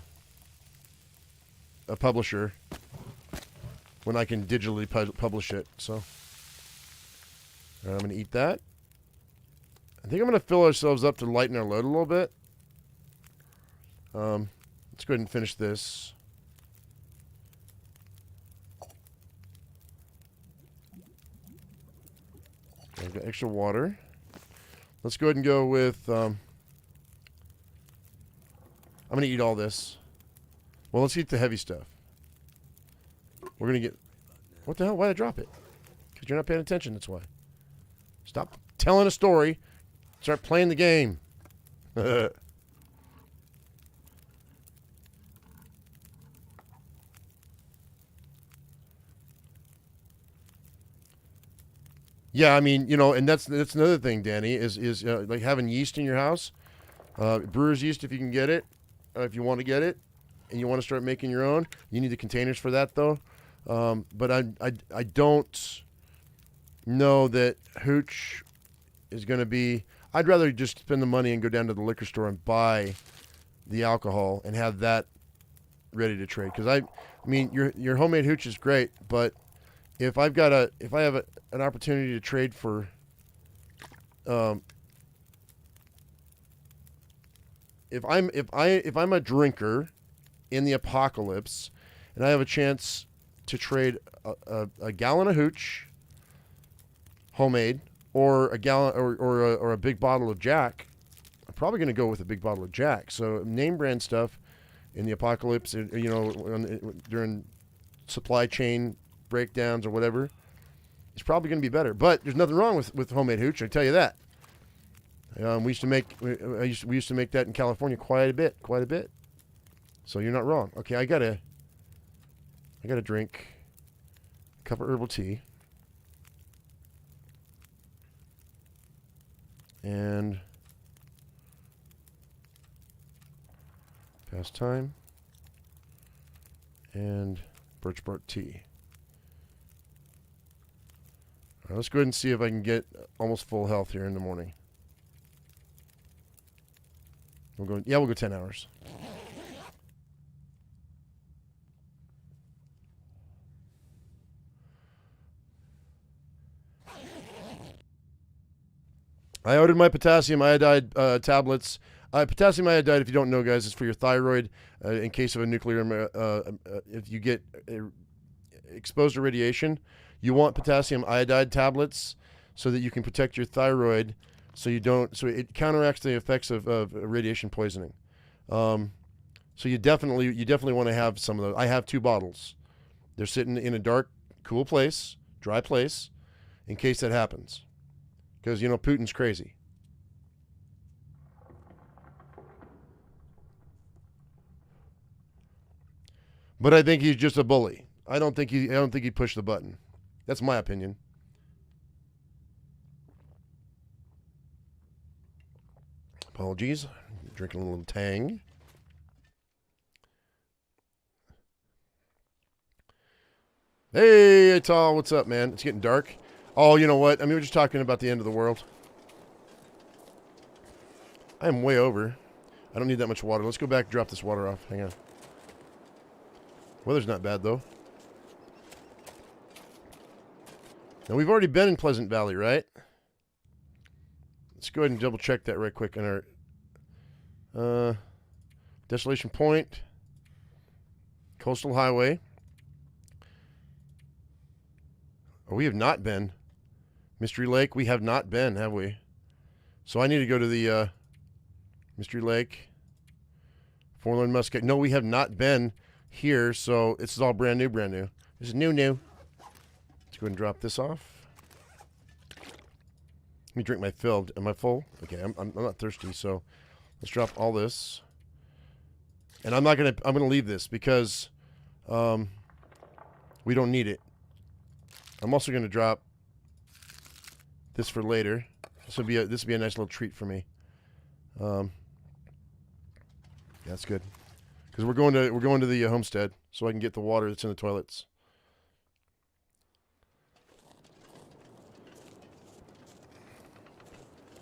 publisher when I can digitally publish it. So, all right, I'm gonna eat that. I think I'm gonna fill ourselves up to lighten our load a little bit. Let's go ahead and finish this. I've got extra water. Let's go ahead and go with. I'm gonna eat all this. Well, let's eat the heavy stuff. We're gonna get. What the hell? Why'd I drop it? Because you're not paying attention. That's why. Stop telling a story. Start playing the game. Yeah, I mean, and that's another thing, Danny, is like having yeast in your house, brewer's yeast if you can get it, if you want to get it, and you want to start making your own. You need the containers for that, though. But I don't know that hooch is going to be. I'd rather just spend the money and go down to the liquor store and buy the alcohol and have that ready to trade. Because I mean, your homemade hooch is great, but if I have an opportunity to trade for, if I'm a drinker in the apocalypse, and I have a chance to trade a gallon of hooch, homemade, or a gallon or a big bottle of Jack, I'm probably going to go with a big bottle of Jack. So name brand stuff in the apocalypse, during supply chain breakdowns or whatever, it's probably going to be better. But there's nothing wrong with homemade hooch, I tell you that. We used to make that in California quite a bit. So you're not wrong. Okay, I gotta drink a cup of herbal tea and past time and birch bark tea. All right, let's go ahead and see if I can get almost full health here in the morning. We'll go 10 hours. I ordered my potassium iodide tablets. Potassium iodide, if you don't know, guys, is for your thyroid in case of a nuclear. If you get exposed to radiation, you want potassium iodide tablets so that you can protect your thyroid, so it counteracts the effects of radiation poisoning. So you definitely want to have some of those. I have 2 bottles. They're sitting in a dark, cool place, dry place, in case that happens. Because, you know, Putin's crazy. But I think he's just a bully. I don't think he pushed the button. That's my opinion. Apologies. Drinking a little Tang. Hey, Tal, what's up, man? It's getting dark. Oh, you know what? I mean, we're just talking about the end of the world. I am way over. I don't need that much water. Let's go back and drop this water off. Hang on. Weather's not bad, though. Now, we've already been in Pleasant Valley, right? Let's go ahead and double check that right quick on our Desolation Point, Coastal Highway. Oh, we have not been. Mystery Lake, we have not been, have we? So I need to go to the Mystery Lake, Forlorn Muskeg. No, we have not been here, so this is all brand new, brand new. This is new. Let's go ahead and drop this off. Let me drink my fill. Am I full? Okay, I'm not thirsty, so let's drop all this. And I'm gonna leave this because we don't need it. I'm also gonna drop this for later. This will be a nice little treat for me. Yeah, that's good. Because we're going to the Homestead, so I can get the water that's in the toilets.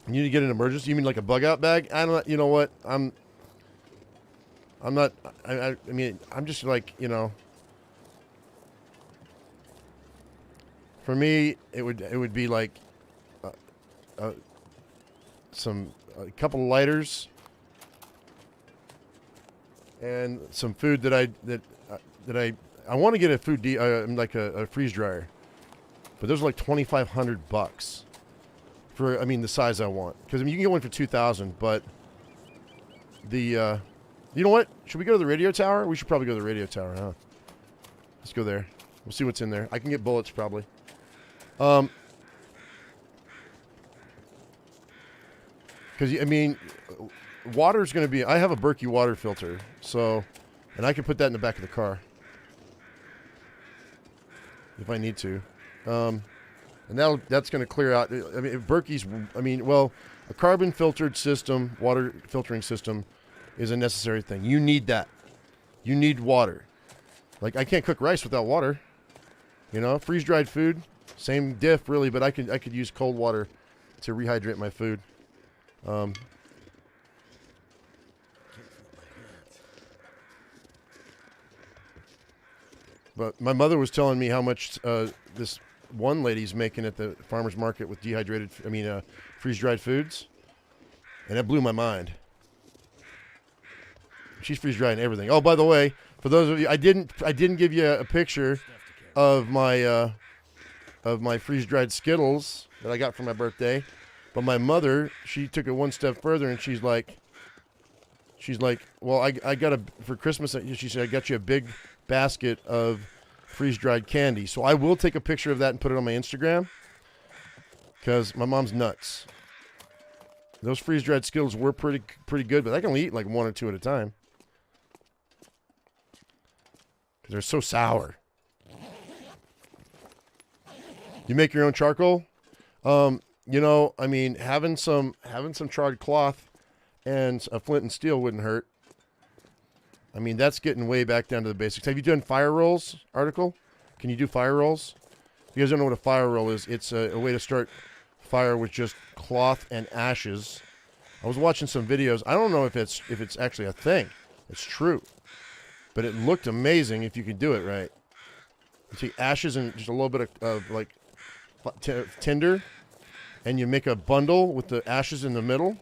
You need to get an emergency. You mean like a bug out bag? I don't. You know what? I'm not. I mean, I'm just like, you know. For me, it would be like a couple of lighters and some food that I want to get a food like a freeze dryer, but those are like $2,500 for, I mean, the size I want, because I mean you can get one for $2,000, but the you know what? Should we go to the radio tower? We should probably go to the radio tower, huh? Let's go there. We'll see what's in there. I can get bullets probably. Because I mean, water's going to be. I have a Berkey water filter, so, and I can put that in the back of the car if I need to, and that's going to clear out. I mean, Berkey's. I mean, well, a carbon filtered system, water filtering system, is a necessary thing. You need that. You need water. Like, I can't cook rice without water. You know, freeze dried food, same diff really, but I could use cold water to rehydrate my food. But my mother was telling me how much this one lady's making at the farmer's market with freeze-dried foods, and that blew my mind. She's freeze-drying everything. Oh, by the way, for those of you, I didn't give you a picture of my freeze-dried Skittles that I got for my birthday. But my mother, she took it one step further, and she's like, well, I got for Christmas, she said, I got you a big basket of freeze-dried candy. So I will take a picture of that and put it on my Instagram, because my mom's nuts. Those freeze-dried Skittles were pretty good, but I can only eat like one or two at a time, because they're so sour. You make your own charcoal? You know, I mean, having some charred cloth and a flint and steel wouldn't hurt. I mean, that's getting way back down to the basics. Have you done fire rolls, article? Can you do fire rolls? If you guys don't know what a fire roll is, it's a way to start fire with just cloth and ashes. I was watching some videos. I don't know if it's actually a thing. It's true. But it looked amazing if you could do it right. You take ashes and just a little bit of like tinder, and you make a bundle with the ashes in the middle,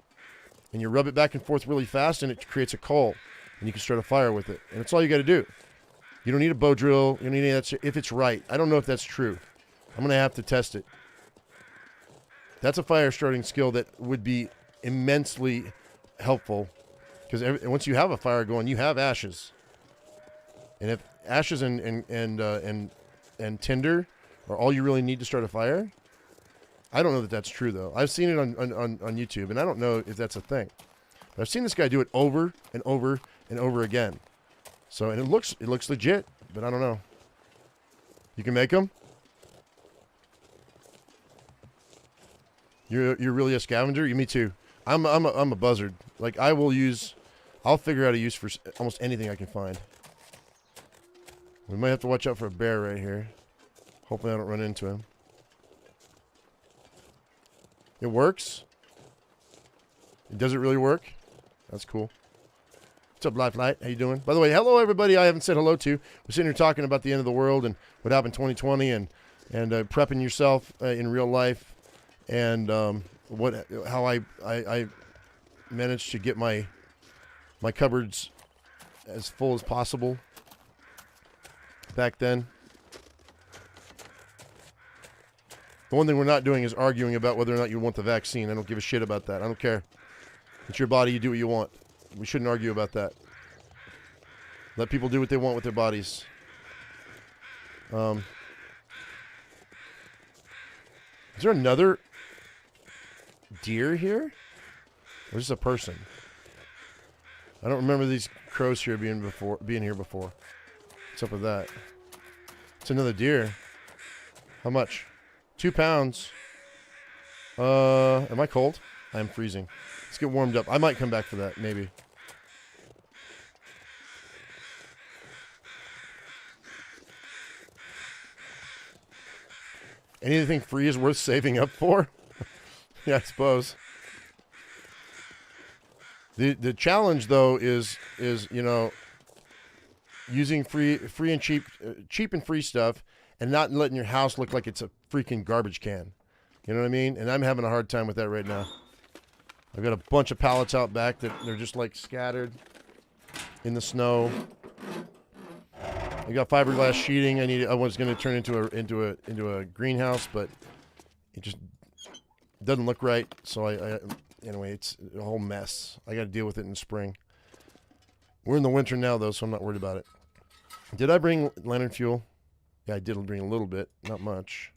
and you rub it back and forth really fast, and it creates a coal, and you can start a fire with it. And that's all you got to do. You don't need a bow drill. You don't need any of that shit, if it's right. I don't know if that's true. I'm going to have to test it. That's a fire starting skill that would be immensely helpful, because once you have a fire going, you have ashes. And if ashes and tinder are all you really need to start a fire. I don't know that that's true, though. I've seen it on YouTube, and I don't know if that's a thing. But I've seen this guy do it over and over and over again. So, and it looks legit, but I don't know. You can make them? You're really a scavenger? Me too. I'm a buzzard. Like, I'll figure out a use for almost anything I can find. We might have to watch out for a bear right here. Hopefully I don't run into him. It works? Does it really work? That's cool. What's up, Lifelite? How you doing? By the way, hello, everybody I haven't said hello to. We're sitting here talking about the end of the world and what happened in 2020 and prepping yourself in real life and how I managed to get my cupboards as full as possible back then. The one thing we're not doing is arguing about whether or not you want the vaccine. I don't give a shit about that. I don't care. It's your body. You do what you want. We shouldn't argue about that. Let people do what they want with their bodies. Is there another deer here? Or is this a person? I don't remember these crows here being here before. What's up with that? It's another deer. How much? 2 pounds. Am I cold? I'm freezing. Let's get warmed up. I might come back for that, maybe. Anything free is worth saving up for? Yeah, I suppose. The challenge though is using free and cheap and free stuff and not letting your house look like it's a freaking garbage can. You know what I mean? And I'm having a hard time with that right now. I've got a bunch of pallets out back that they're just like scattered in the snow. I got fiberglass sheeting. I was going to turn into a greenhouse, but it just doesn't look right. So anyway, it's a whole mess. I got to deal with it in the spring. We're in the winter now though, so I'm not worried about it. Did I bring lantern fuel? Yeah, I did bring a little bit, not much.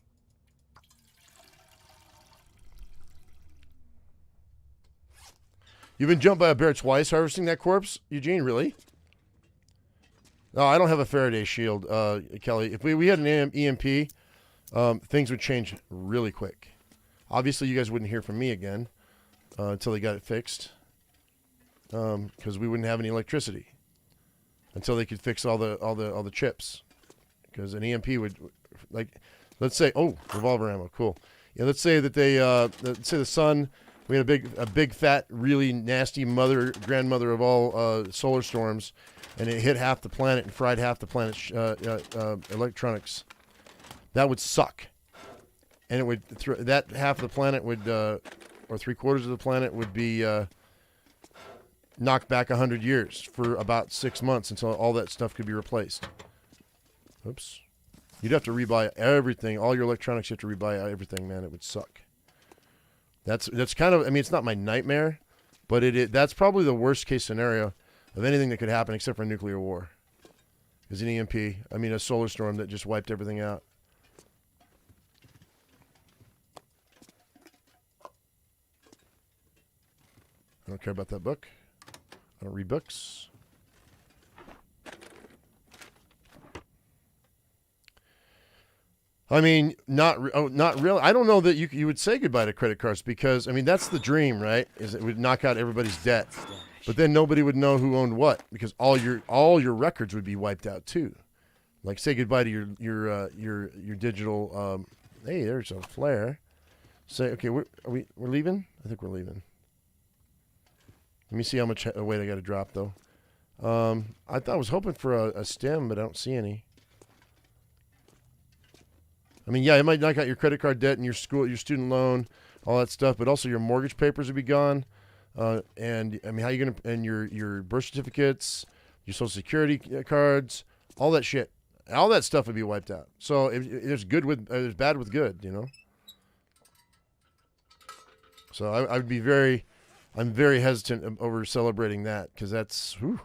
You've been jumped by a bear twice harvesting that corpse, Eugene? Really? No, I don't have a Faraday shield, Kelly. If we had an EMP, things would change really quick. Obviously, you guys wouldn't hear from me again until they got it fixed, because we wouldn't have any electricity until they could fix all the chips. Because an EMP would, like, let's say, oh, revolver ammo, cool. Yeah, let's say that let's say the sun. We had a big, fat, really nasty grandmother of all solar storms, and it hit half the planet and fried half the planet's electronics. That would suck. And it would that half of the planet would, or 3/4 of the planet would be knocked back 100 years for about 6 months until all that stuff could be replaced. Oops. You'd have to rebuy everything. All your electronics, you have to rebuy everything, man. It would suck. That's kind of, I mean, it's not my nightmare, but that's probably the worst case scenario of anything that could happen except for a nuclear war. Is an EMP. I mean, a solar storm that just wiped everything out. I don't care about that book. I don't read books. I mean, not really. I don't know that you would say goodbye to credit cards because, I mean, that's the dream, right? Is it would knock out everybody's debt, but then nobody would know who owned what because all your records would be wiped out too. Like say goodbye to your digital. Hey, there's a flare. Say okay, we're leaving. I think we're leaving. Let me see how much weight I got to drop though. I was hoping for a stem, but I don't see any. I mean, yeah, it might knock out your credit card debt and your student loan, all that stuff, but also your mortgage papers would be gone. And I mean, how are you gonna and your birth certificates, your social security cards, all that shit, all that stuff would be wiped out. So there's bad with good, you know. So I'm very hesitant over celebrating that because it'd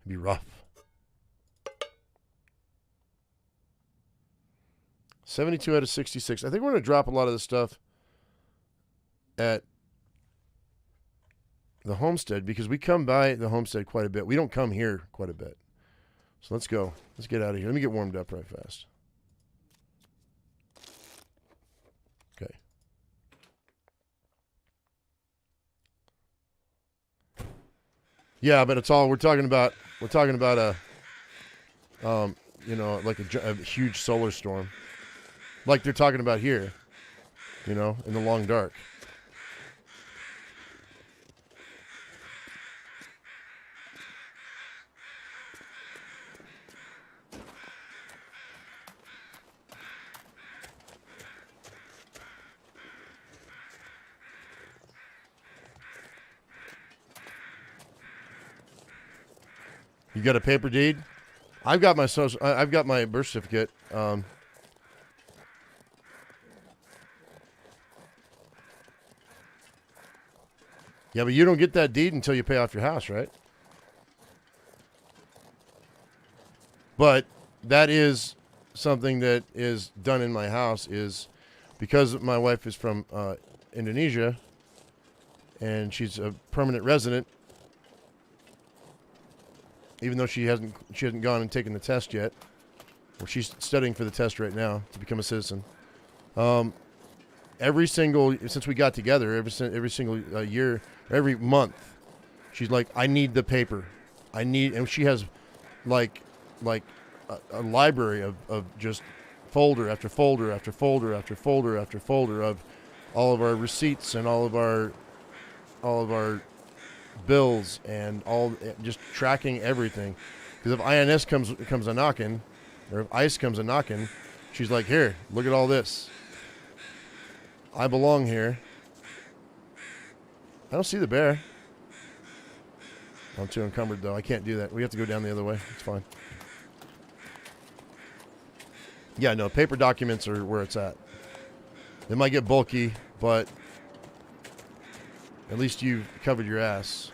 be rough. 72 out of 66. I think we're going to drop a lot of this stuff at the Homestead because we come by the Homestead quite a bit. We don't come here quite a bit. So let's go. Let's get out of here. Let me get warmed up right fast. Okay. Yeah, but it's all we're talking about a you know, like a huge solar storm. Like they're talking about here, you know, in the long dark. You got a paper deed? I've got my I've got my birth certificate. Yeah, but you don't get that deed until you pay off your house, right? But that is something that is done in my house is because my wife is from Indonesia and she's a permanent resident, even though she hasn't gone and taken the test yet. Well, she's studying for the test right now to become a citizen. Since we got together, every single year, every month, she's like, I need the paper. And she has like a library of just folder after folder after folder after folder after folder of all of our receipts and all of our bills and just tracking everything. Because if INS comes a knocking, or if ICE comes a knocking, she's like, here, look at all this. I belong here. I don't see the bear. I'm too encumbered, though. I can't do that. We have to go down the other way. It's fine. Yeah, no, paper documents are where it's at. They might get bulky, but at least you've covered your ass.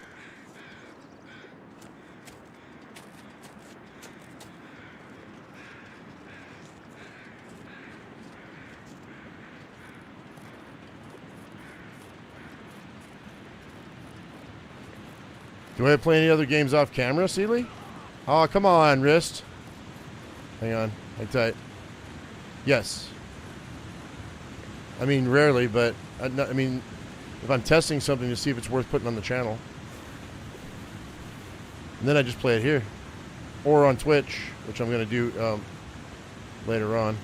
Do I play any other games off camera, Seeley? Oh, come on, wrist. Hang on. Hang tight. Yes. I mean, rarely, but I mean, if I'm testing something to see if it's worth putting on the channel. And then I just play it here. Or on Twitch, which I'm going to do later on.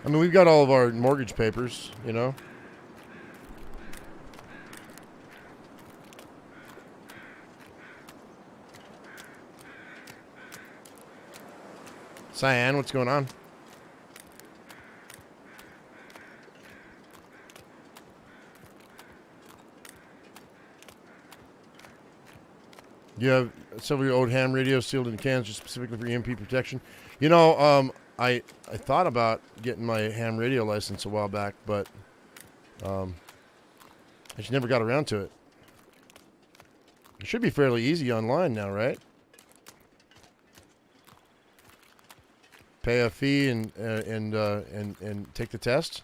I mean, we've got all of our mortgage papers, you know. Cyan, what's going on? You have several of your old ham radios sealed in cans just specifically for EMP protection. You know, I thought about getting my ham radio license a while back, but I just never got around to it. It should be fairly easy online now, right? Pay a fee and take the test.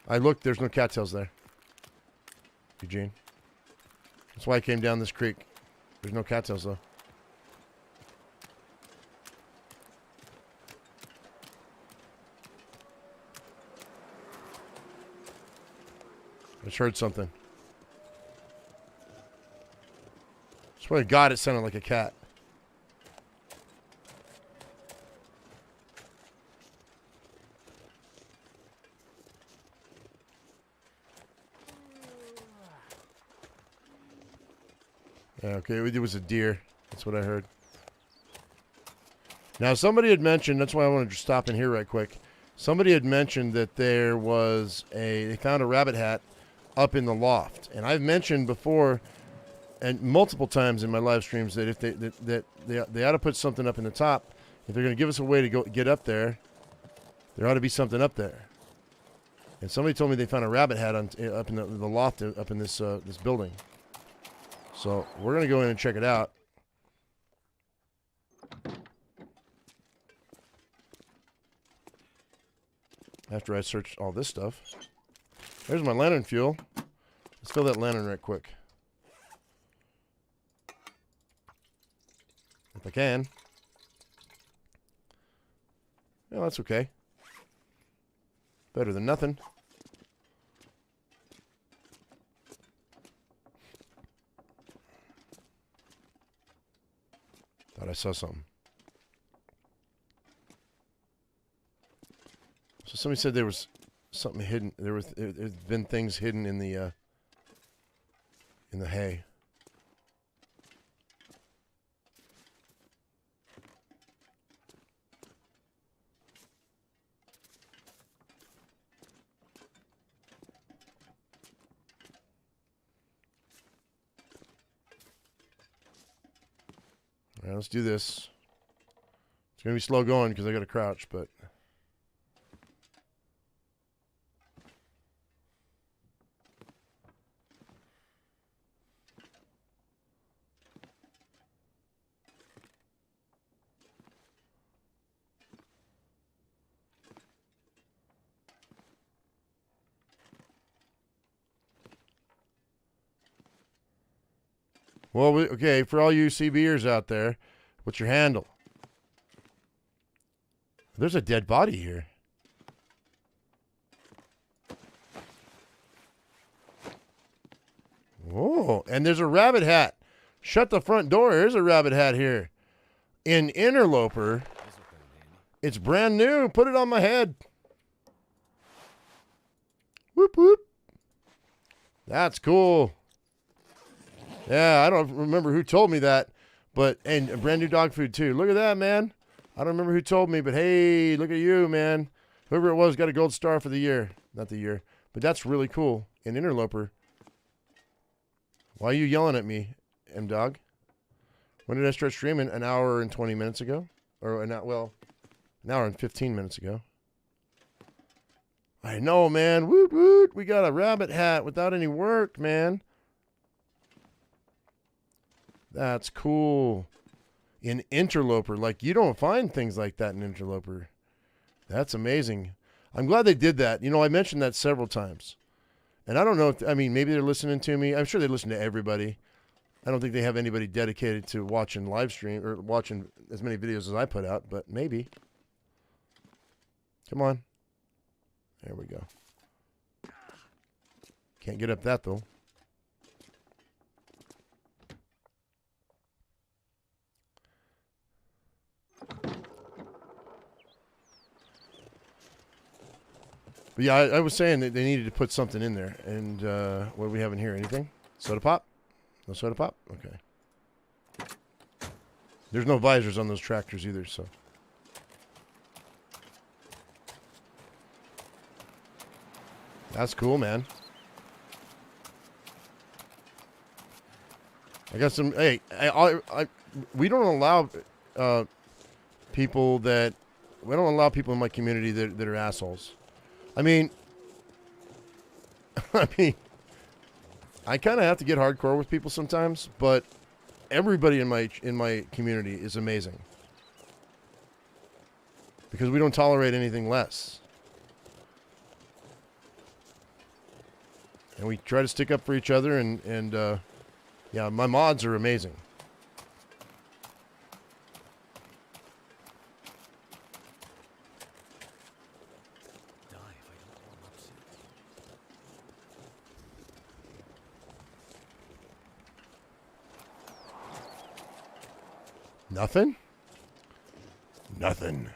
I looked. There's no cattails there, Eugene. That's why I came down this creek. There's no cattails though. I just heard something. I swear to God, it sounded like a cat. Yeah, okay, it was a deer. That's what I heard. Now, somebody had mentioned, that's why I wanted to stop in here right quick. Somebody had mentioned that there was they found a rabbit hat up in the loft. And I've mentioned before, and multiple times in my live streams, that if they ought to put something up in the top. If they're going to give us a way to go get up there, there ought to be something up there. And somebody told me they found a rabbit hat up in the loft up in this this building. So we're going to go in and check it out. After I searched all this stuff. There's my lantern fuel. Let's fill that lantern right quick. If I can. Yeah, that's okay. Better than nothing. Thought I saw something. So somebody said there was something hidden. There's been things hidden in the hay. All right, let's do this. It's going to be slow going because I got to crouch, but... Well, okay, for all you CBers out there, what's your handle? There's a dead body here. Whoa, and there's a rabbit hat. Shut the front door. There's a rabbit hat here. In Interloper. It's brand new. Put it on my head. Whoop, whoop. That's cool. Yeah, I don't remember who told me that, and brand new dog food too. Look at that, man. I don't remember who told me, but hey, look at you, man. Whoever it was got a gold star for the year. Not the year, but that's really cool. An Interloper. Why are you yelling at me, M-Dog? When did I start streaming? An hour and 20 minutes ago? Or, an hour and 15 minutes ago. I know, man. Woot, woot. We got a rabbit hat without any work, man. That's cool. In Interloper. Like, you don't find things like that in Interloper. That's amazing. I'm glad they did that. You know, I mentioned that several times. And I don't know if, I mean, maybe they're listening to me. I'm sure they listen to everybody. I don't think they have anybody dedicated to watching live stream or watching as many videos as I put out, but maybe. Come on. There we go. Can't get up that, though. But yeah, I was saying that they needed to put something in there. And what do we have in here? Anything? Soda pop? No soda pop? Okay. There's no visors on those tractors either, so. That's cool, man. I got some. Hey, we don't allow people that. We don't allow people in my community that are assholes. I mean, I kind of have to get hardcore with people sometimes, but everybody in my community is amazing because we don't tolerate anything less, and we try to stick up for each other. And yeah, my mods are amazing. Nothing? Nothing.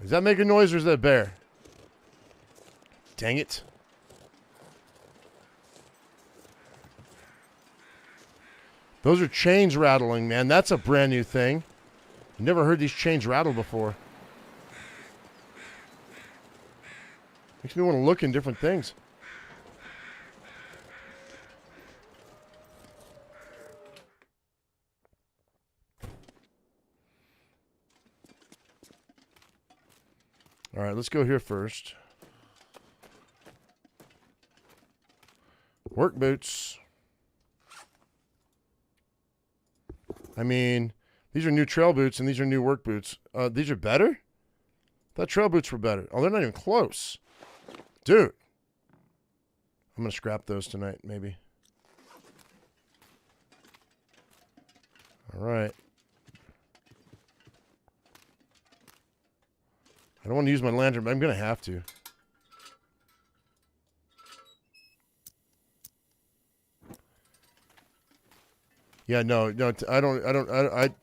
Is that making noise or is that bear? Dang it. Those are chains rattling, man. That's a brand new thing. Never heard these chains rattle before. Makes me want to look in different things. All right, let's go here first. Work boots. I mean, these are new trail boots and these are new work boots. These are better? I thought trail boots were better. Oh, they're not even close. Dude. I'm going to scrap those tonight, maybe. All right. I don't want to use my lantern, but I'm going to have to. Yeah, no,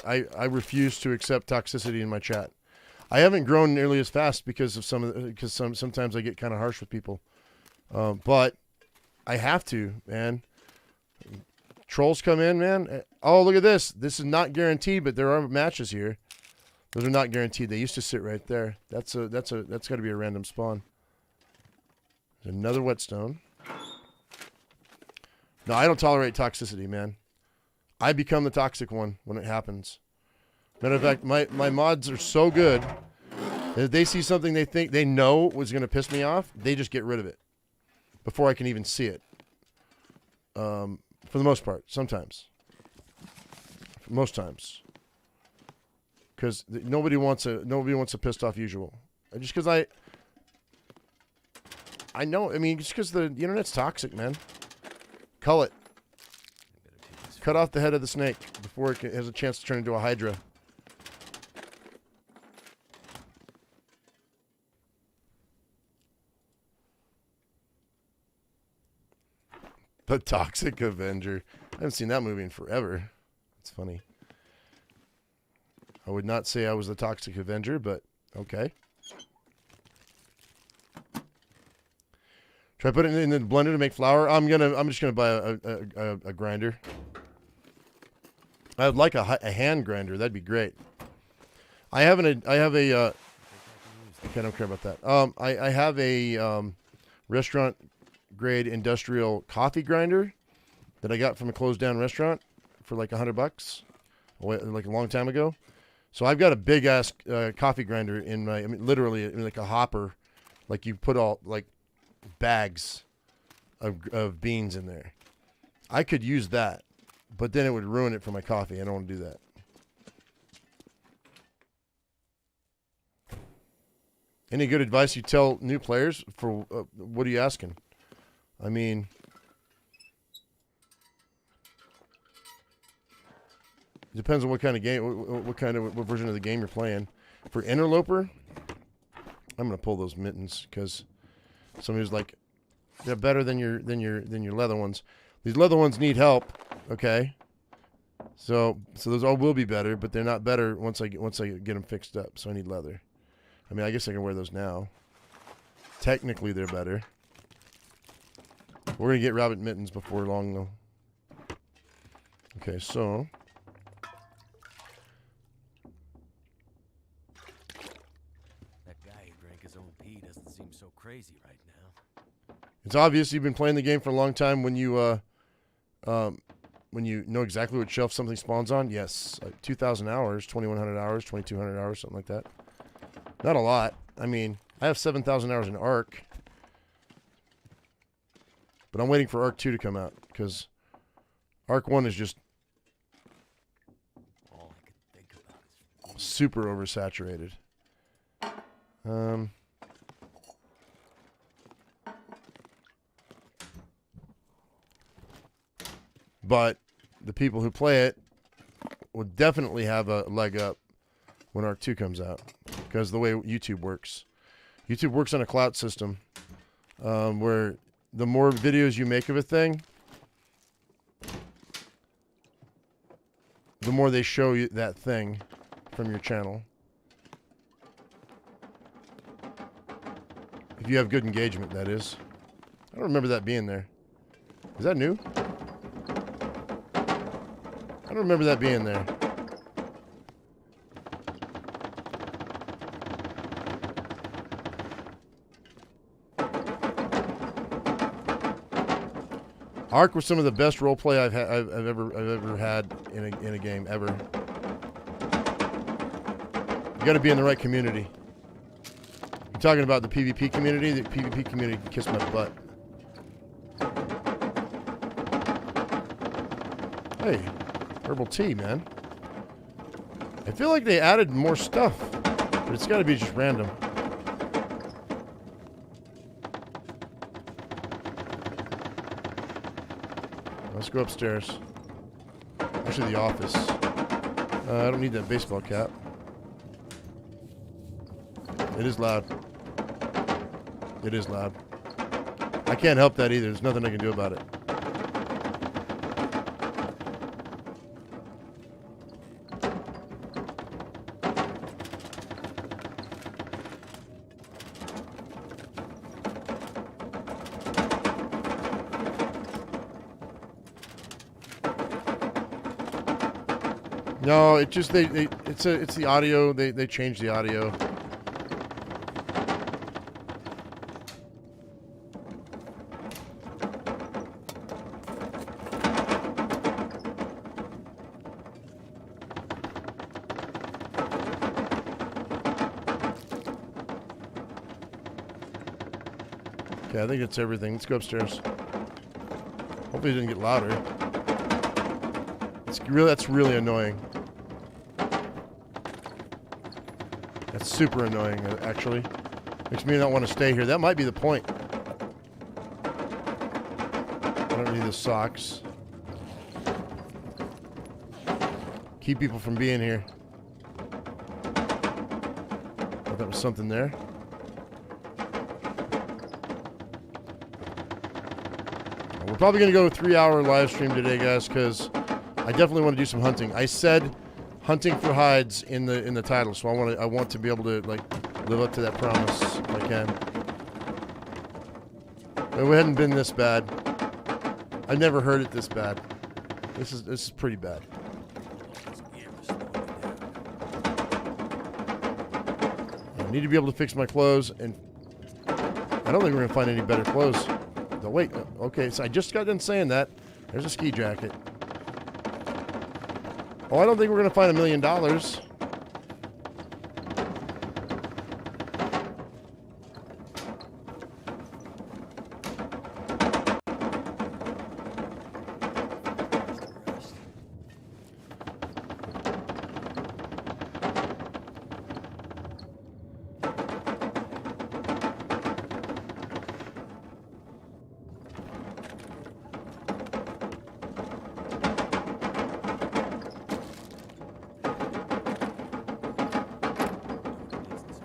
I refuse to accept toxicity in my chat. I haven't grown nearly as fast because of sometimes I get kind of harsh with people. But I have to, man. Trolls come in, man. Oh, look at this. This is not guaranteed, but there are matches here. Those are not guaranteed. They used to sit right there. That's got to be a random spawn. There's another whetstone. No, I don't tolerate toxicity, man. I become the toxic one when it happens. Matter of fact, my mods are so good that if they see something they think they know was going to piss me off, they just get rid of it before I can even see it. For the most part, sometimes. Most times. Because nobody wants a pissed off usual. Just because I know. I mean, just because the internet's toxic, man. Cull it. Cut off the head of the snake before it has a chance to turn into a hydra. The Toxic Avenger. I haven't seen that movie in forever. It's funny. I would not say I was the Toxic Avenger, but okay. Try put it in the blender to make flour. I'm just gonna buy a grinder. I would like a hand grinder. That'd be great. I have a. Okay, I don't care about that. I have a restaurant grade industrial coffee grinder that I got from a closed down restaurant for like $100, like a long time ago. So I've got a big ass coffee grinder in my. I mean, literally like a hopper, like you put all like bags of beans in there. I could use that. But then it would ruin it for my coffee. I don't want to do that. Any good advice you tell new players? For what are you asking? I mean, it depends on what kind of game, what version of the game you're playing. For interloper, I'm gonna pull those mittens because somebody's like, they're better than your leather ones. These leather ones need help. Okay, so those all will be better, but they're not better once I get them fixed up. So I need leather. I mean, I guess I can wear those now. Technically, they're better. We're gonna get rabbit mittens before long, though. Okay, so that guy who drank his own pee doesn't seem so crazy right now. It's obvious you've been playing the game for a long time when you know exactly what shelf something spawns on. Yes, 2,000 hours, 2,100 hours, 2,200 hours, something like that. Not a lot. I mean, I have 7,000 hours in Ark. But I'm waiting for Ark 2 to come out, because Ark 1 is just all I could think about is super oversaturated. But the people who play it will definitely have a leg up when Ark 2 comes out, because the way YouTube works. YouTube works on a clout system where the more videos you make of a thing, the more they show you that thing from your channel. If you have good engagement, that is. I don't remember that being there. Is that new? I don't remember that being there. Ark was some of the best roleplay I've ever had in a game ever. You got to be in the right community. You're talking about the PvP community. The PvP community can kiss my butt. Hey, herbal tea, man. I feel like they added more stuff, but it's got to be just random. Let's go upstairs. Actually, the office. I don't need that baseball cap. It is loud. It is loud. I can't help that either. There's nothing I can do about it. No, it just it's the audio. They changed the audio. Okay, I think it's everything. Let's go upstairs. Hopefully it didn't get louder. That's really annoying. That's super annoying, actually. Makes me not want to stay here. That might be the point. I don't need the socks. Keep people from being here. Thought that was something there. We're probably going to go a 3-hour live stream today, guys, because I definitely want to do some hunting. I said hunting for hides in the title, so I want to be able to like live up to that promise if I can. It hadn't been this bad. I've never heard it this bad. This is pretty bad. I need to be able to fix my clothes, and I don't think we're gonna find any better clothes. No, wait. Okay, so I just got done saying that. There's a ski jacket. Oh, I don't think we're going to find $1 million.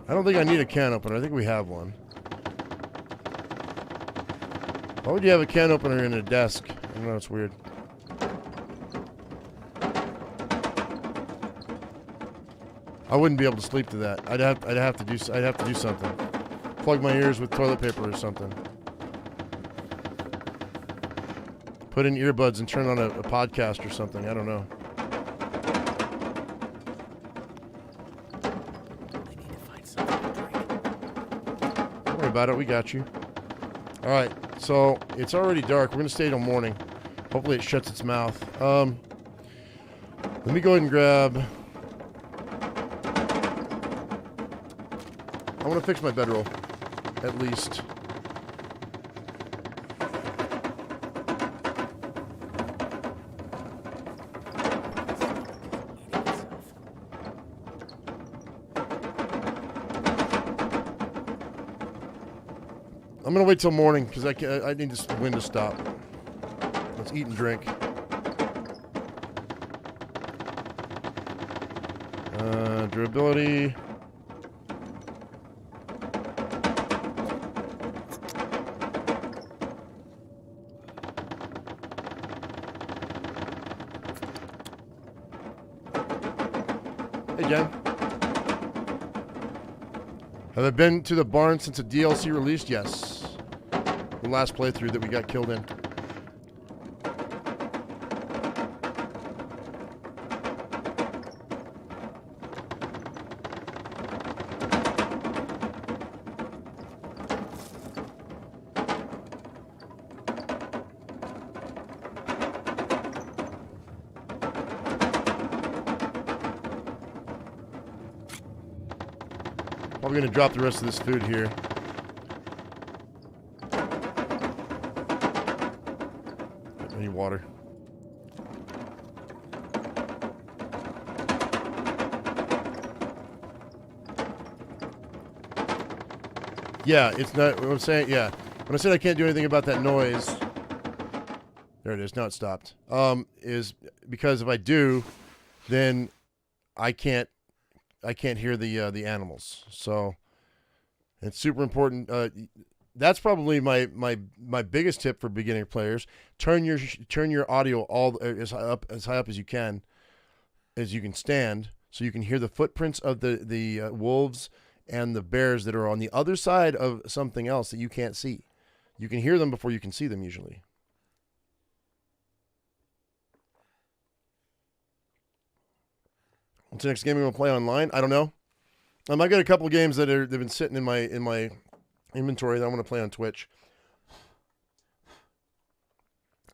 I don't think I need a can opener. I think we have one. Why would you have a can opener in a desk? I don't know, it's weird. I wouldn't be able to sleep to that. I'd have to do something. Plug my ears with toilet paper or something. Put in earbuds and turn on a podcast or something. I don't know. About it, we got you. All right, so it's already dark. We're gonna stay till morning. Hopefully it shuts its mouth. Let me go ahead and grab. I want to fix my bedroll, at least. I'm gonna wait till morning because I need this wind to stop. Let's eat and drink. Durability. Hey, Jen. Have I been to the barn since the DLC released? Yes. The last playthrough that we got killed in. Probably going to drop the rest of this food here. I need water. Yeah, it's not what I'm saying. Yeah, when I said I can't do anything about that noise, there it is. Now it stopped. Is because if I do, then I can't hear the animals. So it's super important. That's probably my biggest tip for beginner players. Turn your audio all as high up as you can stand, so you can hear the footprints of the wolves and the bears that are on the other side of something else that you can't see. You can hear them before you can see them usually. What's the next game I'm gonna play online? I don't know. I got a couple of games they've been sitting in my inventory that I want to play on Twitch.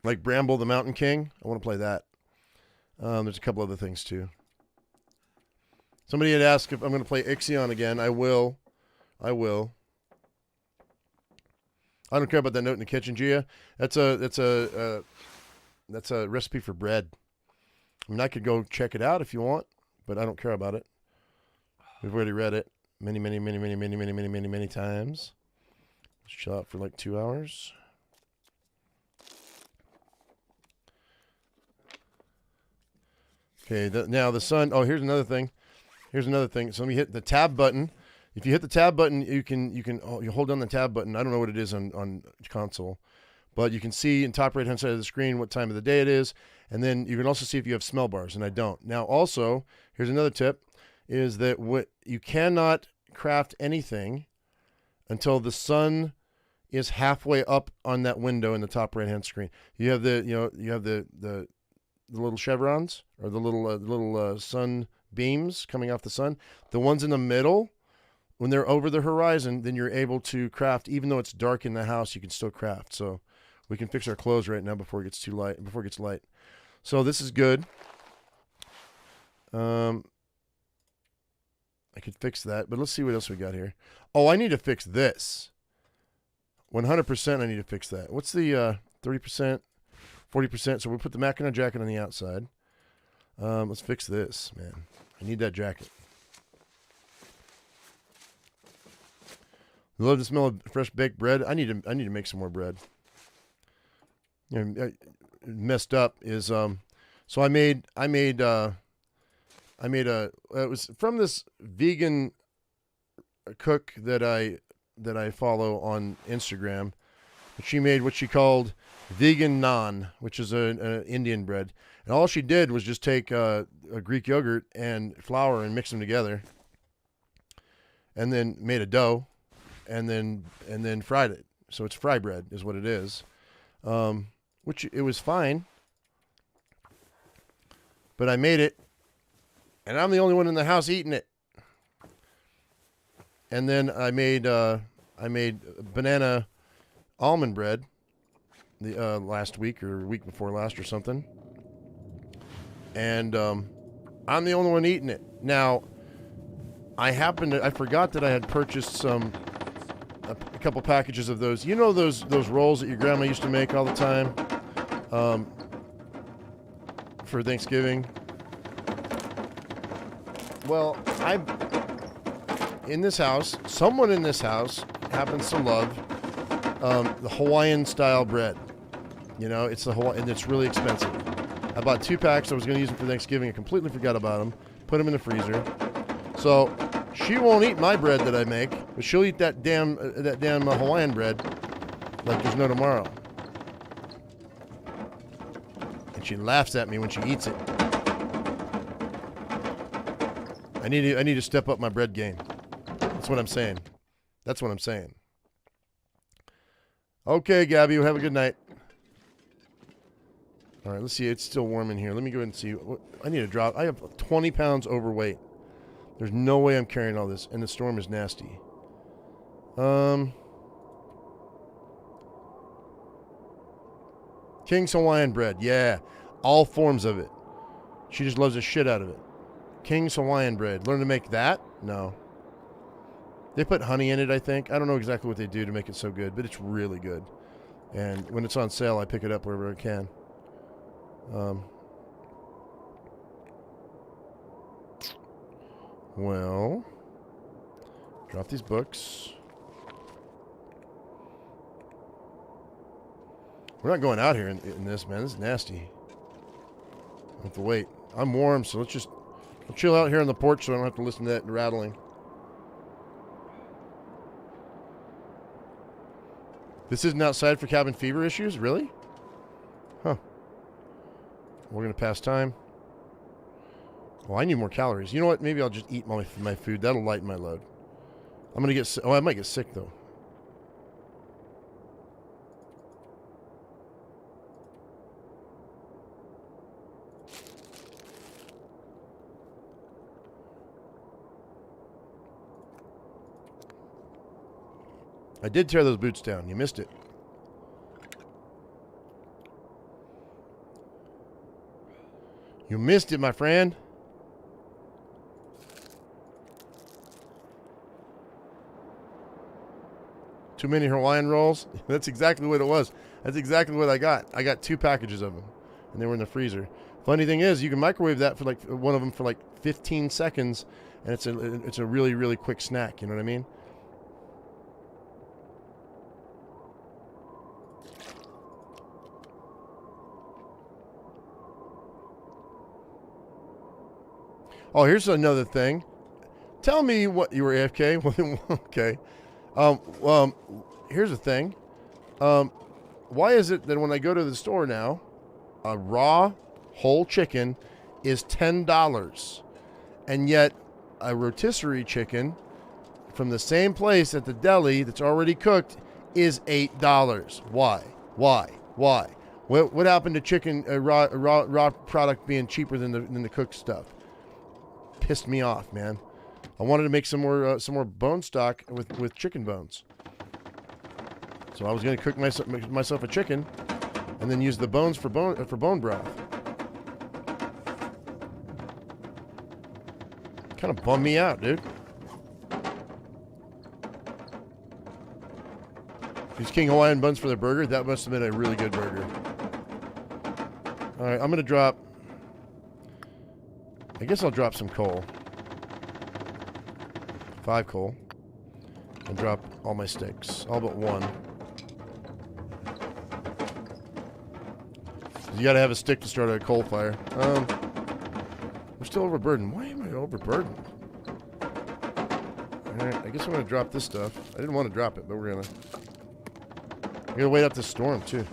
Like Bramble the Mountain King. I want to play that. There's a couple other things too. Somebody had asked if I'm going to play Ixion again. I will. I don't care about that note in the kitchen, Gia. That's a recipe for bread. I mean, I could go check it out if you want, but I don't care about it. We've already read it many times. Let's chill out for like 2 hours. Okay, now the sun. Oh, here's another thing. So let me hit the tab button. If you hit the tab button, you hold down the tab button. I don't know what it is on console, but you can see in top right hand side of the screen what time of the day it is, and then you can also see if you have smell bars, and I don't. Now also, here's another tip, is that you cannot craft anything until the sun is halfway up on that window in the top right hand screen. You have the little chevrons, or the little sun beams coming off the sun. The ones in the middle, when they're over the horizon, then you're able to craft. Even though it's dark in the house, you can still craft. So we can fix our clothes right now before it gets too light. Before it gets light. So this is good. I could fix that, but let's see what else we got here. Oh, I need to fix this. 100% I need to fix that. What's the 30%, 40%? So we'll put the Mackinac jacket on the outside. Let's fix this, man. I need that jacket. I love the smell of fresh baked bread. I need to make some more bread. You know, messed up is so I made it was from this vegan cook that I follow on Instagram. She made what she called vegan naan, which is an Indian bread. And all she did was just take a Greek yogurt and flour and mix them together, and then made a dough, and then fried it. So it's fry bread is what it is, which it was fine. But I made it, and I'm the only one in the house eating it. And then I made banana almond bread the last week or week before last or something. And I'm the only one eating it. Now, I forgot that I had purchased a couple packages of those. You know those rolls that your grandma used to make all the time for Thanksgiving? Well, someone in this house happens to love the Hawaiian style bread. You know, it's and it's really expensive. I bought 2 packs. I was going to use them for Thanksgiving. I completely forgot about them. Put them in the freezer. So she won't eat my bread that I make, but she'll eat that damn Hawaiian bread like there's no tomorrow. And she laughs at me when she eats it. I need to step up my bread game. That's what I'm saying. Okay, Gabby, have a good night. All right, let's see. It's still warm in here. Let me go ahead and see. I need to drop. I have 20 pounds overweight. There's no way I'm carrying all this, and the storm is nasty. King's Hawaiian bread. Yeah, all forms of it. She just loves the shit out of it. King's Hawaiian bread. Learn to make that? No. They put honey in it, I think. I don't know exactly what they do to make it so good, but it's really good. And when it's on sale, I pick it up wherever I can. Well, drop these books. We're not going out here in this, man. This is nasty. I have to wait. I'm warm, so let's I'll chill out here on the porch so I don't have to listen to that rattling. This isn't outside for cabin fever issues? Really? Huh. We're going to pass time. Well, I need more calories. You know what? Maybe I'll just eat my food. That'll lighten my load. I'm going to get... Oh, I might get sick, though. I did tear those boots down. You missed it. You missed it, my friend. Too many Hawaiian rolls? That's exactly what it was. That's exactly what I got. I got 2 packages of them, and they were in the freezer. Funny thing is, you can microwave that for like one of them for like 15 seconds, and it's a really, really quick snack. You know what I mean? Oh, here's another thing. Tell me what you were AFK. Okay. Here's the thing. Why is it that when I go to the store now, a raw whole chicken is $10, and yet a rotisserie chicken from the same place at the deli that's already cooked is $8? Why? What happened to chicken raw product being cheaper than the cooked stuff? Pissed me off, man. I wanted to make some more bone stock with chicken bones. So I was going to cook myself a chicken, and then use the bones for bone broth. Kind of bummed me out, dude. These King Hawaiian buns for the burger. That must have been a really good burger. All right, I'm going to drop. I guess I'll drop some coal. 5 coal. And drop all my sticks. All but 1. You gotta have a stick to start a coal fire. We're still overburdened. Why am I overburdened? Alright, I guess I'm gonna drop this stuff. I didn't want to drop it, but we're gonna wait out this storm too.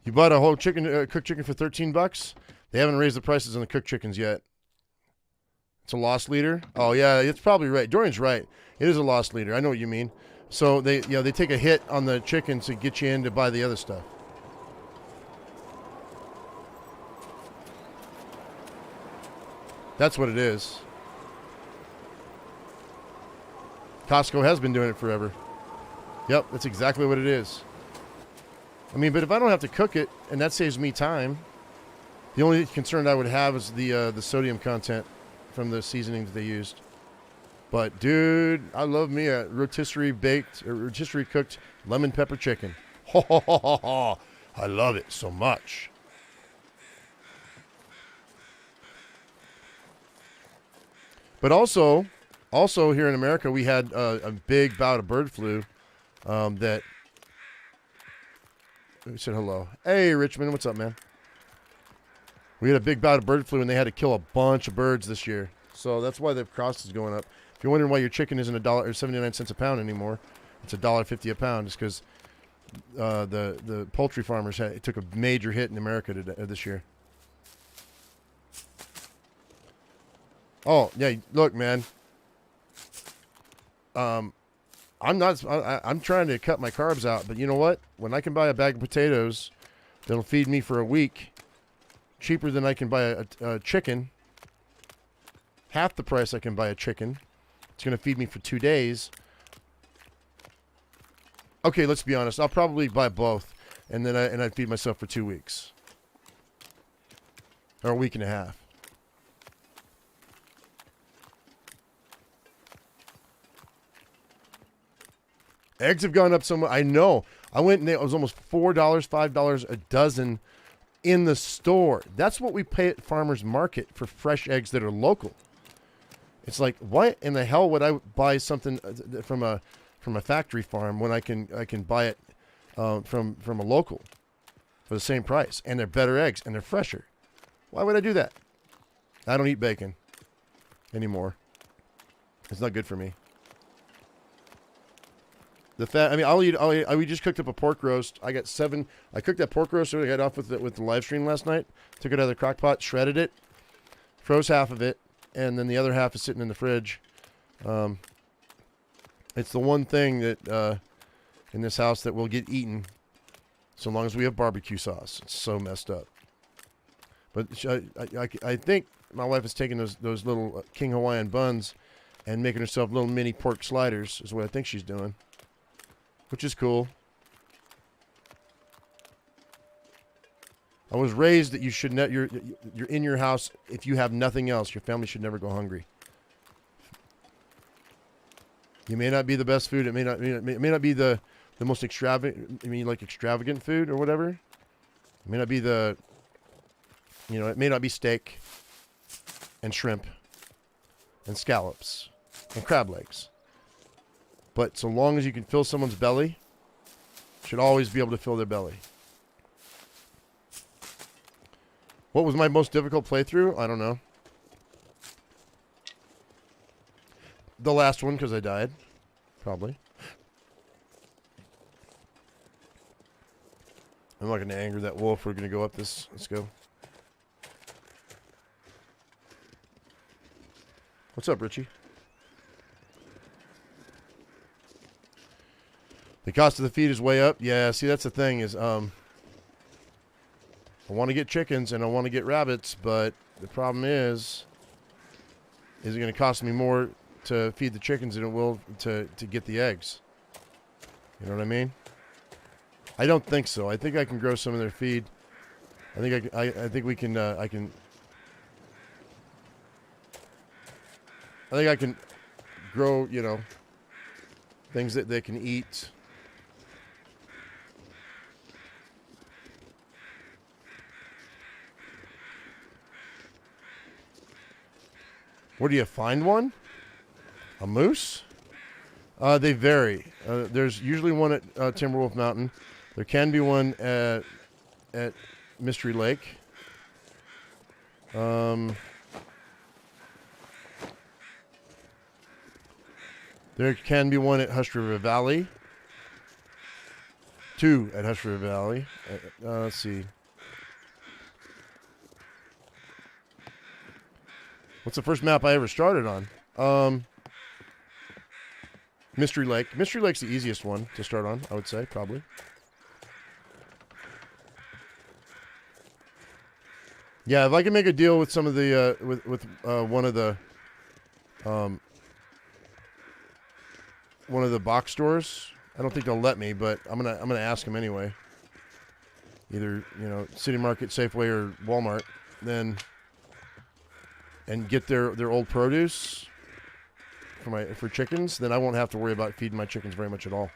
You bought a whole chicken, cooked chicken for $13? They haven't raised the prices on the cooked chickens yet. It's a loss leader. Oh yeah, it's probably right. Dorian's right. It is a loss leader. I know what you mean. So they take a hit on the chicken to get you in to buy the other stuff. That's what it is. Costco has been doing it forever. Yep, that's exactly what it is. I mean, but if I don't have to cook it, and that saves me time, the only concern I would have is the sodium content from the seasoning that they used. But dude, I love me a rotisserie baked or rotisserie cooked lemon pepper chicken. Ho ho ho ho ho! I love it so much. But also here in America, we had a big bout of bird flu that. We said hello. Hey, Richmond, what's up, man? We had a big bout of bird flu, and they had to kill a bunch of birds this year. So that's why the cost is going up. If you're wondering why your chicken isn't $1.79 a pound anymore, it's $1.50 a pound. It's because the poultry farmers took a major hit in America this year. Oh yeah, look, man. I'm trying to cut my carbs out, but you know what? When I can buy a bag of potatoes that'll feed me for a week, cheaper than I can buy a chicken, half the price I can buy a chicken, it's going to feed me for 2 days. Okay, let's be honest. I'll probably buy both. and then I'd feed myself for 2 weeks. Or a week and a half. Eggs have gone up so much. I know. I went and it was almost $4, $5 a dozen in the store. That's what we pay at farmers market for fresh eggs that are local. It's like, why in the hell would I buy something from a factory farm when I can buy it from a local for the same price, and they're better eggs and they're fresher? Why would I do that? I don't eat bacon anymore. It's not good for me. The fat. I mean, we just cooked up a pork roast. I got 7. I cooked that pork roast. I got off with the live stream last night. Took it out of the crock pot, shredded it, froze half of it, and then the other half is sitting in the fridge. It's the one thing that in this house that will get eaten, so long as we have barbecue sauce. It's so messed up. But I think my wife is taking those little King Hawaiian buns and making herself little mini pork sliders. Is what I think she's doing. Which is cool. I was raised that you should you're in your house if you have nothing else. Your family should never go hungry. You may not be the best food. It may not be the most extravagant. I mean, like extravagant food or whatever. It may not be it may not be steak and shrimp and scallops and crab legs. But so long as you can fill someone's belly, you should always be able to fill their belly. What was my most difficult playthrough? I don't know. The last one, because I died. Probably. I'm not going to anger that wolf. We're going to go up this. Let's go. What's up, Richie? The cost of the feed is way up. Yeah, see, that's the thing is, I want to get chickens and I want to get rabbits, but the problem is it going to cost me more to feed the chickens than it will to get the eggs? You know what I mean? I don't think so. I think I can grow some of their feed. I think we can. I think I can grow, things that they can eat. Where do you find one? A moose? They vary. There's usually one at Timberwolf Mountain. There can be one at Mystery Lake. There can be one at Hush River Valley. 2 at Hush River Valley. Let's see. What's the first map I ever started on? Mystery Lake. Mystery Lake's the easiest one to start on, I would say, probably. Yeah, if I can make a deal with some of the with one of the box stores, I don't think they'll let me, but I'm gonna ask them anyway. Either City Market, Safeway, or Walmart, and get their old produce for chickens, then I won't have to worry about feeding my chickens very much at all.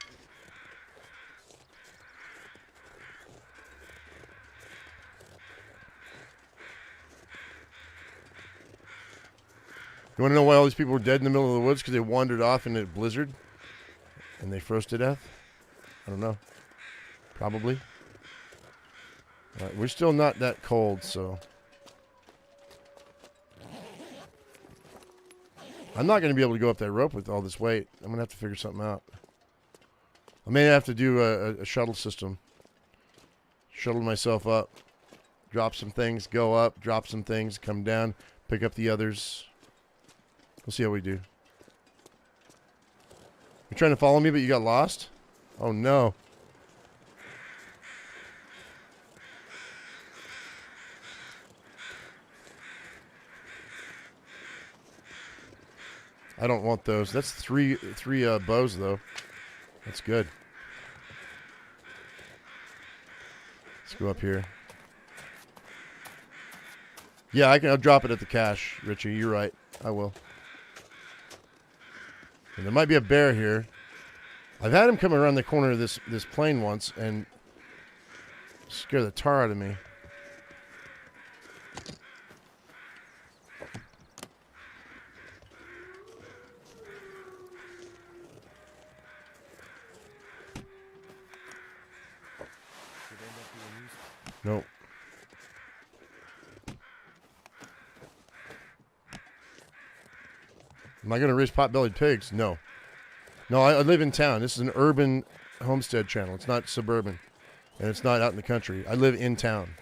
You want to know why all these people were dead in the middle of the woods? Because they wandered off in a blizzard and they froze to death? I don't know. Probably. All right, we're still not that cold, so I'm not going to be able to go up that rope with all this weight. I'm going to have to figure something out. I may have to do a shuttle system. Shuttle myself up. Drop some things, go up, drop some things, come down, pick up the others. We'll see how we do. You're trying to follow me, but you got lost? Oh, no. I don't want those. That's three bows, though. That's good. Let's go up here. Yeah, I'll drop it at the cache, Richie. You're right. I will. And there might be a bear here. I've had him come around the corner of this plane once and scare the tar out of me. Nope. Am I going to raise pot-bellied pigs? No. No, I live in town. This is an urban homestead channel. It's not suburban. And it's not out in the country. I live in town.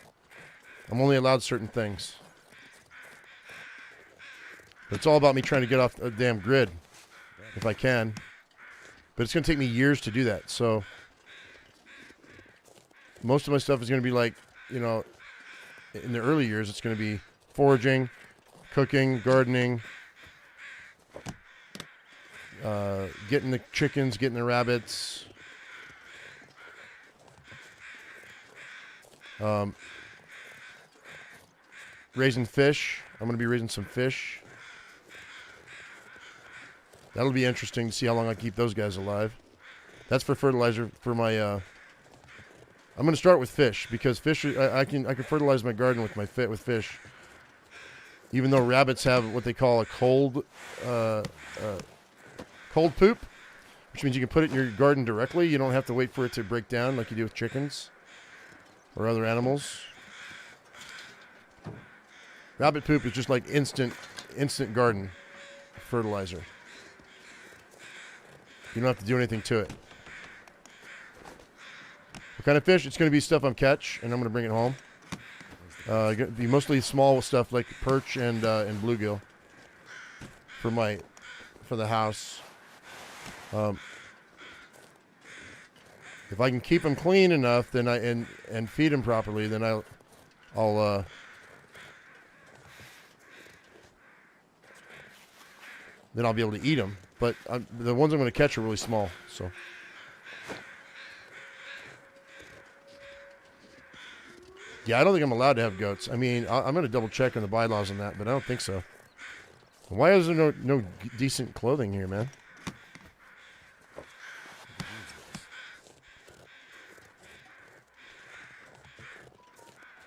I'm only allowed certain things. But it's all about me trying to get off a damn grid, if I can. But it's going to take me years to do that. So most of my stuff is going to be like, you know, in the early years, it's going to be foraging, cooking, gardening, getting the chickens, getting the rabbits, raising fish. I'm going to be raising some fish. That'll be interesting to see how long I keep those guys alive. That's for fertilizer for my. I'm going to start with fish because fish. I can fertilize my garden with with fish. Even though rabbits have what they call a cold poop, which means you can put it in your garden directly. You don't have to wait for it to break down like you do with chickens or other animals. Rabbit poop is just like instant garden fertilizer. You don't have to do anything to it. What kind of fish? It's going to be stuff I'm catch, and I'm going to bring it home. Going to be mostly small stuff like perch and bluegill for the house. If I can keep them clean enough, then and feed them properly, then I'll be able to eat them. But the ones I'm going to catch are really small, so. Yeah, I don't think I'm allowed to have goats. I mean, I'm going to double check on the bylaws on that, but I don't think so. Why is there no decent clothing here, man?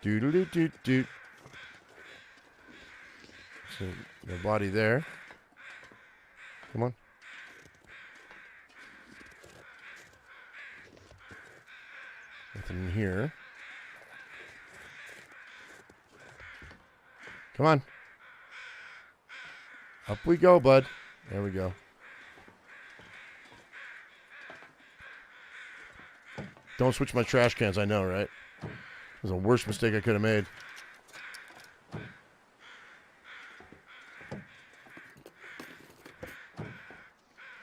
Doodle-doo-doo-doo. So, the body there. Come on. Nothing in here. Come on. Up we go, bud. There we go. Don't switch my trash cans, I know, right? It was the worst mistake I could have made.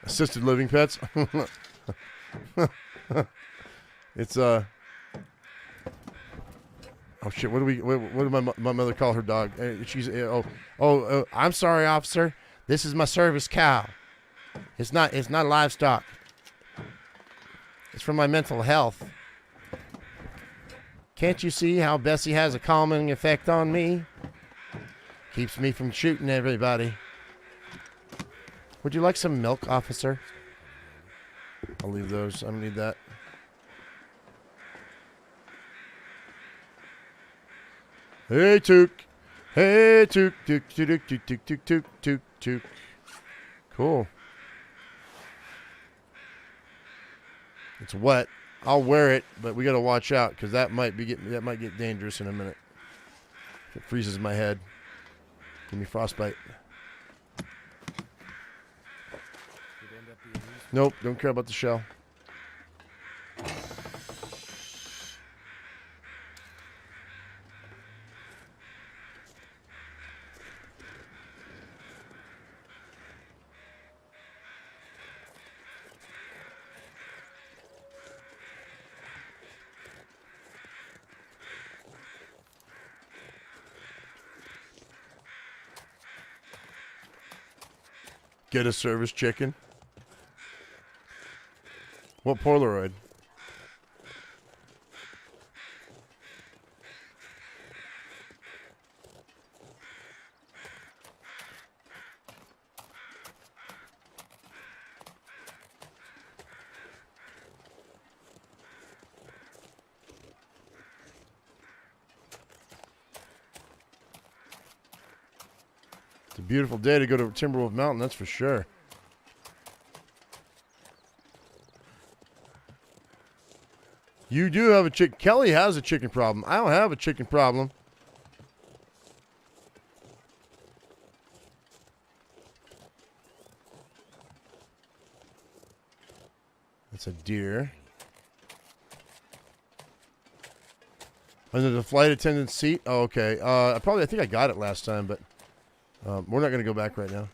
Assisted living pets. It's oh shit! What did my mother call her dog? She's I'm sorry, officer. This is my service cow. It's not livestock. It's for my mental health. Can't you see how Bessie has a calming effect on me? Keeps me from shooting everybody. Would you like some milk, officer? I'll leave those. I don't need that. Hey, Took. Hey, Took. Took, took, took, took, took, took, took, took. Cool. It's wet. I'll wear it, but we got to watch out because that might get dangerous in a minute. If it freezes my head. Give me frostbite. Nope, don't care about the shell. Get a service chicken. What Polaroid? It's a beautiful day to go to Timberwolf Mountain, that's for sure. You do have a chicken. Kelly has a chicken problem. I don't have a chicken problem. That's a deer. Under the flight attendant seat. Oh, okay. I think I got it last time, but we're not going to go back right now.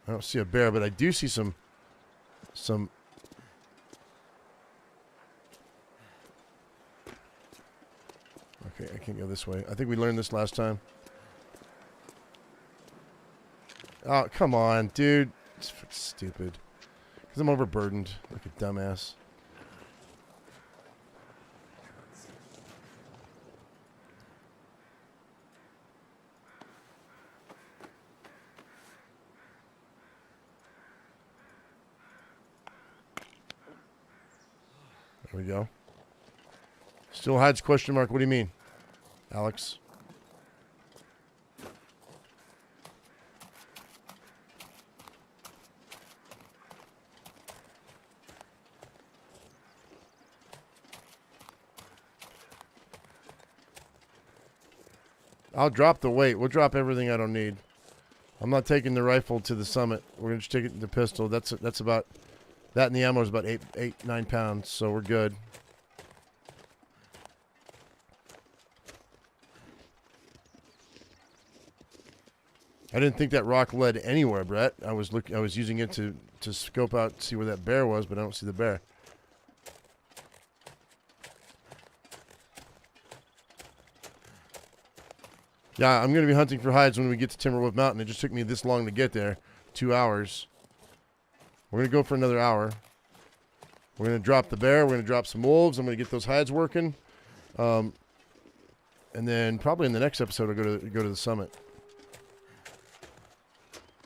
I don't see a bear, but I do see some. Okay, I can't go this way. I think we learned this last time. Oh, come on, dude. It's stupid. Because I'm overburdened like a dumbass. There we go. Still hides question mark. What do you mean, Alex? I'll drop the weight. We'll drop everything I don't need. I'm not taking the rifle to the summit. We're going to take it the pistol. That's about... That and the ammo is about 9 pounds, so we're good. I didn't think that rock led anywhere, Brett. I was using it to scope out, see where that bear was, but I don't see the bear. Yeah, I'm going to be hunting for hides when we get to Timberwolf Mountain. It just took me this long to get there. 2 hours. We're going to go for another hour. We're going to drop the bear. We're going to drop some wolves. I'm going to get those hides working. And then probably in the next episode, I'll go to the summit.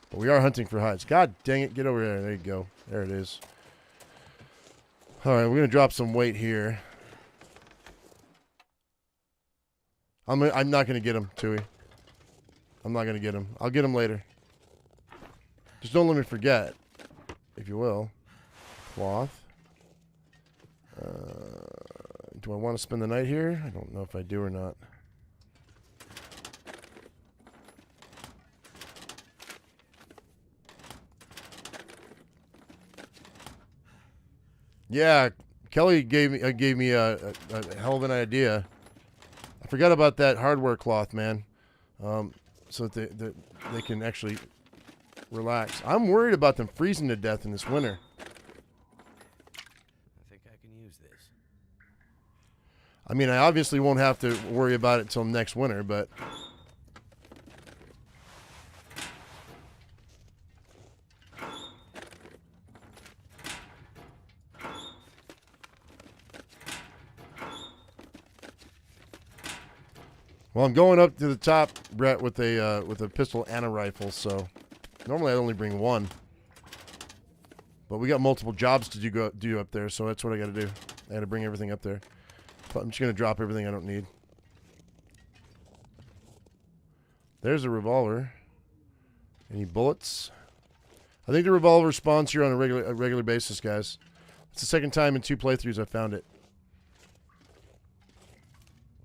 But we are hunting for hides. God dang it. Get over there. There you go. There it is. All right, we're going to drop some weight here. I'm not going to get him, Tui. I'm not going to get him. I'll get him later. Just don't let me forget, if you will. Cloth. Do I want to spend the night here? I don't know if I do or not. Yeah, Kelly gave me a hell of an idea. I forgot about that hardware cloth, man. So that they can actually relax. I'm worried about them freezing to death in this winter. I think I can use this. I mean, I obviously won't have to worry about it till next winter, but... Well, I'm going up to the top, Brett, with a pistol and a rifle, so normally I only bring one. But we got multiple jobs to do up there, so that's what I got to do. I got to bring everything up there. But I'm just going to drop everything I don't need. There's a revolver. Any bullets? I think the revolver spawns here on a regular basis, guys. It's the second time in 2 playthroughs I found it.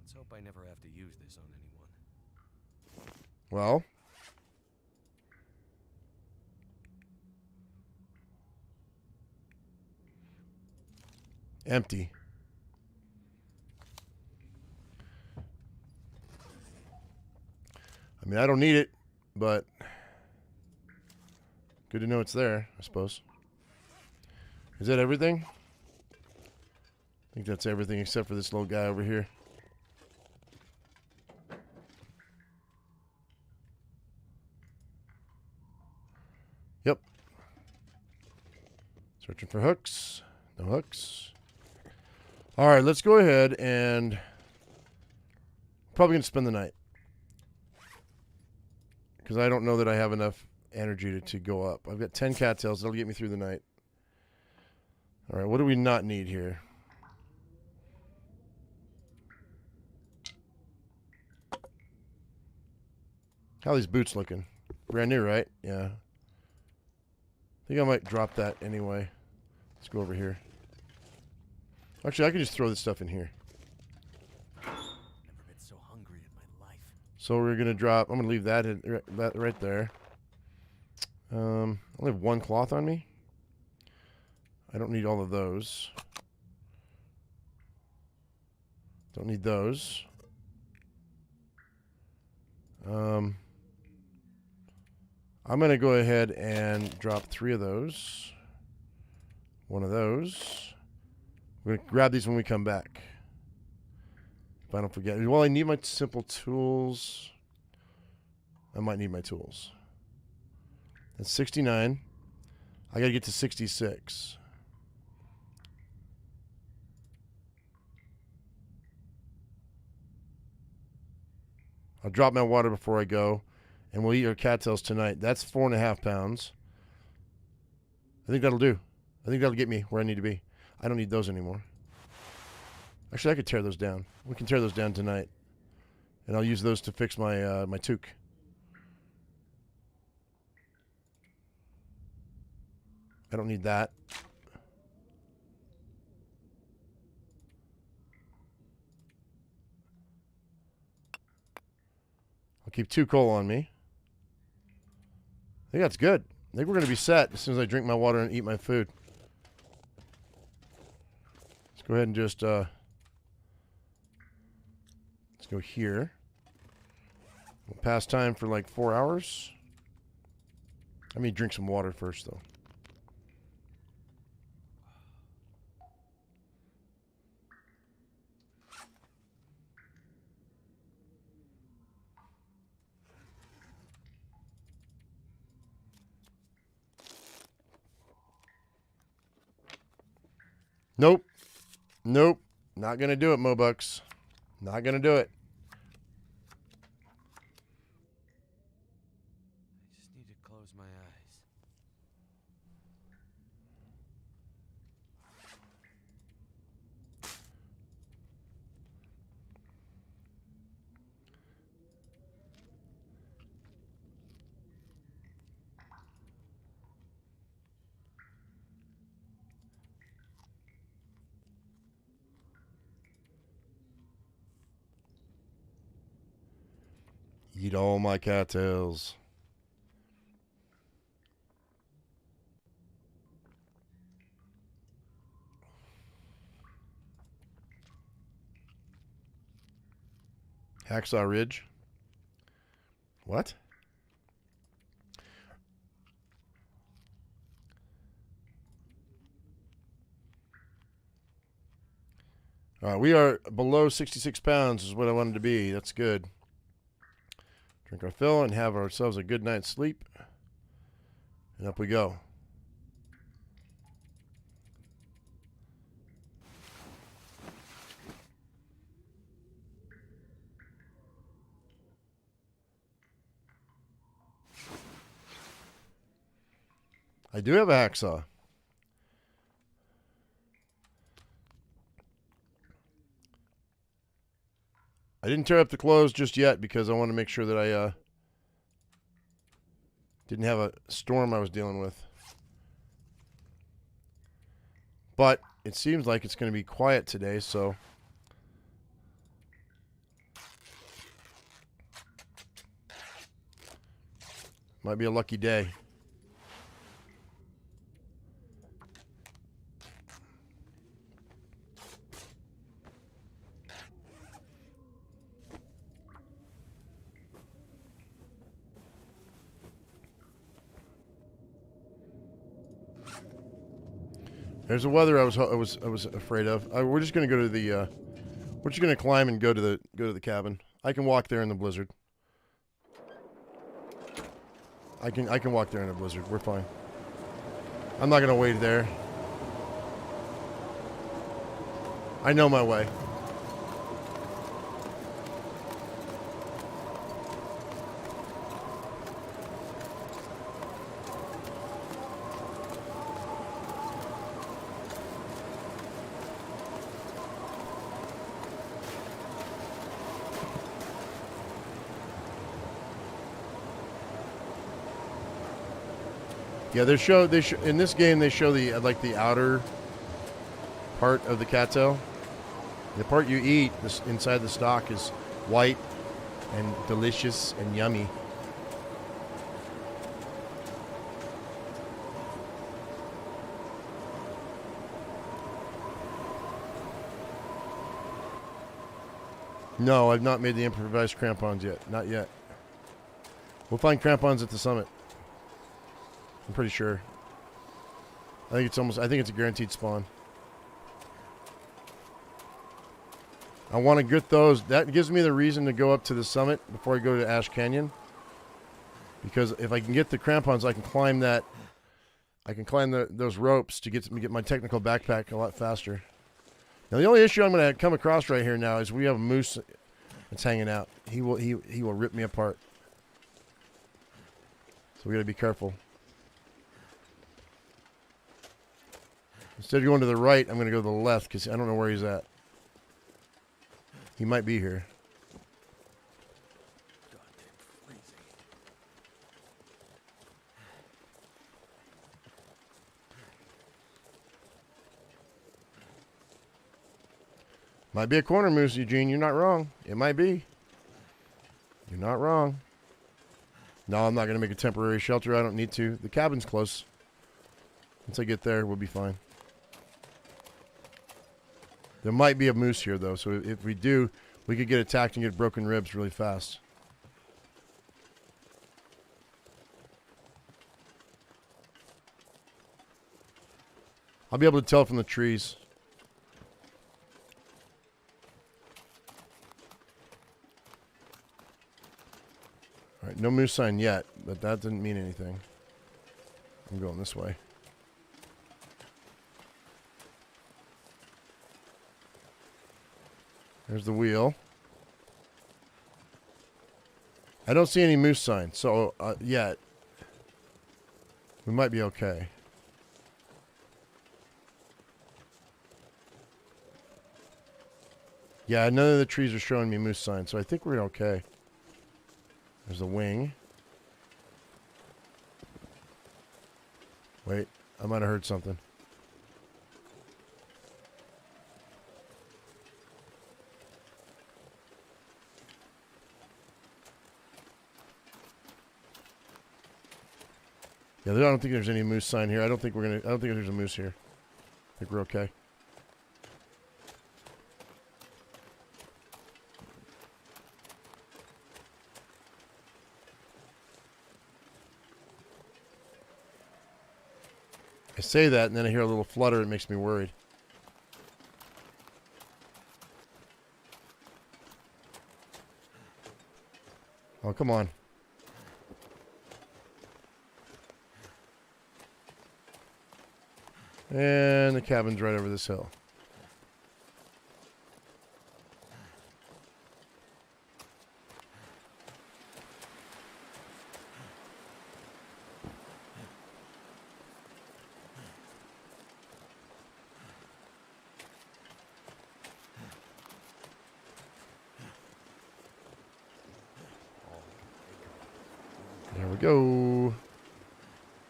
Let's hope I never have to use this on anyone. Well... Empty. I mean, I don't need it, but good to know it's there, I suppose. Is that everything? I think that's everything except for this little guy over here. Yep. Searching for hooks. No hooks. All right, let's go ahead and probably going to spend the night. Because I don't know that I have enough energy to go up. I've got 10 cattails. That'll get me through the night. All right, what do we not need here? How are these boots looking? Brand new, right? Yeah. I think I might drop that anyway. Let's go over here. Actually, I could just throw this stuff in here. Never been so hungry in my life. So we're gonna drop. I'm gonna leave that right there. I only have one cloth on me. I don't need all of those. Don't need those. I'm gonna go ahead and drop 3 of those. 1 of those. We're gonna grab these when we come back. If I don't forget. Well, I need my simple tools. I might need my tools. That's 69. I gotta get to 66. I'll drop my water before I go, and we'll eat our cattails tonight. That's 4.5 pounds. I think that'll do. I think that'll get me where I need to be. I don't need those anymore. Actually, I could tear those down. We can tear those down tonight, and I'll use those to fix my my toque. I don't need that. I'll keep 2 coal on me. I think that's good. I think we're going to be set as soon as I drink my water and eat my food. Let's go ahead and just let's go here. We'll pass time for like 4 hours. Let me drink some water first, though. Nope. Nope. Not going to do it, Mobucks. Not going to do it. I just need to close my eyes. Eat all my cattails. Hacksaw Ridge. What? All right, we are below 66 pounds is what I wanted to be. That's good. Drink our fill and have ourselves a good night's sleep. And up we go. I do have a hacksaw. I didn't tear up the clothes just yet because I want to make sure that I didn't have a storm I was dealing with. But it seems like it's going to be quiet today, so might be a lucky day. There's the weather I was afraid of. We're just gonna go to the. We're just gonna climb and go to the cabin. I can walk there in the blizzard. I can walk there in a blizzard. We're fine. I'm not gonna wait there. I know my way. Yeah, they show in this game they show the like the outer part of the cattail. The part you eat inside the stalk is white and delicious and yummy. No, I've not made the improvised crampons yet. Not yet. We'll find crampons at the summit. I'm pretty sure. I think it's a guaranteed spawn. I want to get those. That gives me the reason to go up to the summit before I go to Ash Canyon. Because if I can get the crampons, I can climb that. I can climb those ropes to get my technical backpack a lot faster. Now the only issue I'm going to come across right here now is we have a moose that's hanging out. He will rip me apart. So we got to be careful. Instead of going to the right, I'm going to go to the left because I don't know where he's at. He might be here. Might be a corner moose, Eugene. You're not wrong. It might be. You're not wrong. No, I'm not going to make a temporary shelter. I don't need to. The cabin's close. Once I get there, we'll be fine. There might be a moose here, though. So if we do, we could get attacked and get broken ribs really fast. I'll be able to tell from the trees. All right, no moose sign yet, but that didn't mean anything. I'm going this way. There's the wheel. I don't see any moose sign, so yet we might be okay. Yeah, none of the trees are showing me moose sign, so I think we're okay. There's the wing. Wait, I might have heard something. Yeah, I don't think there's any moose sign here. I don't think there's a moose here. I think we're okay. I say that, and then I hear a little flutter. It makes me worried. Oh, come on. And the cabin's right over this hill. There we go.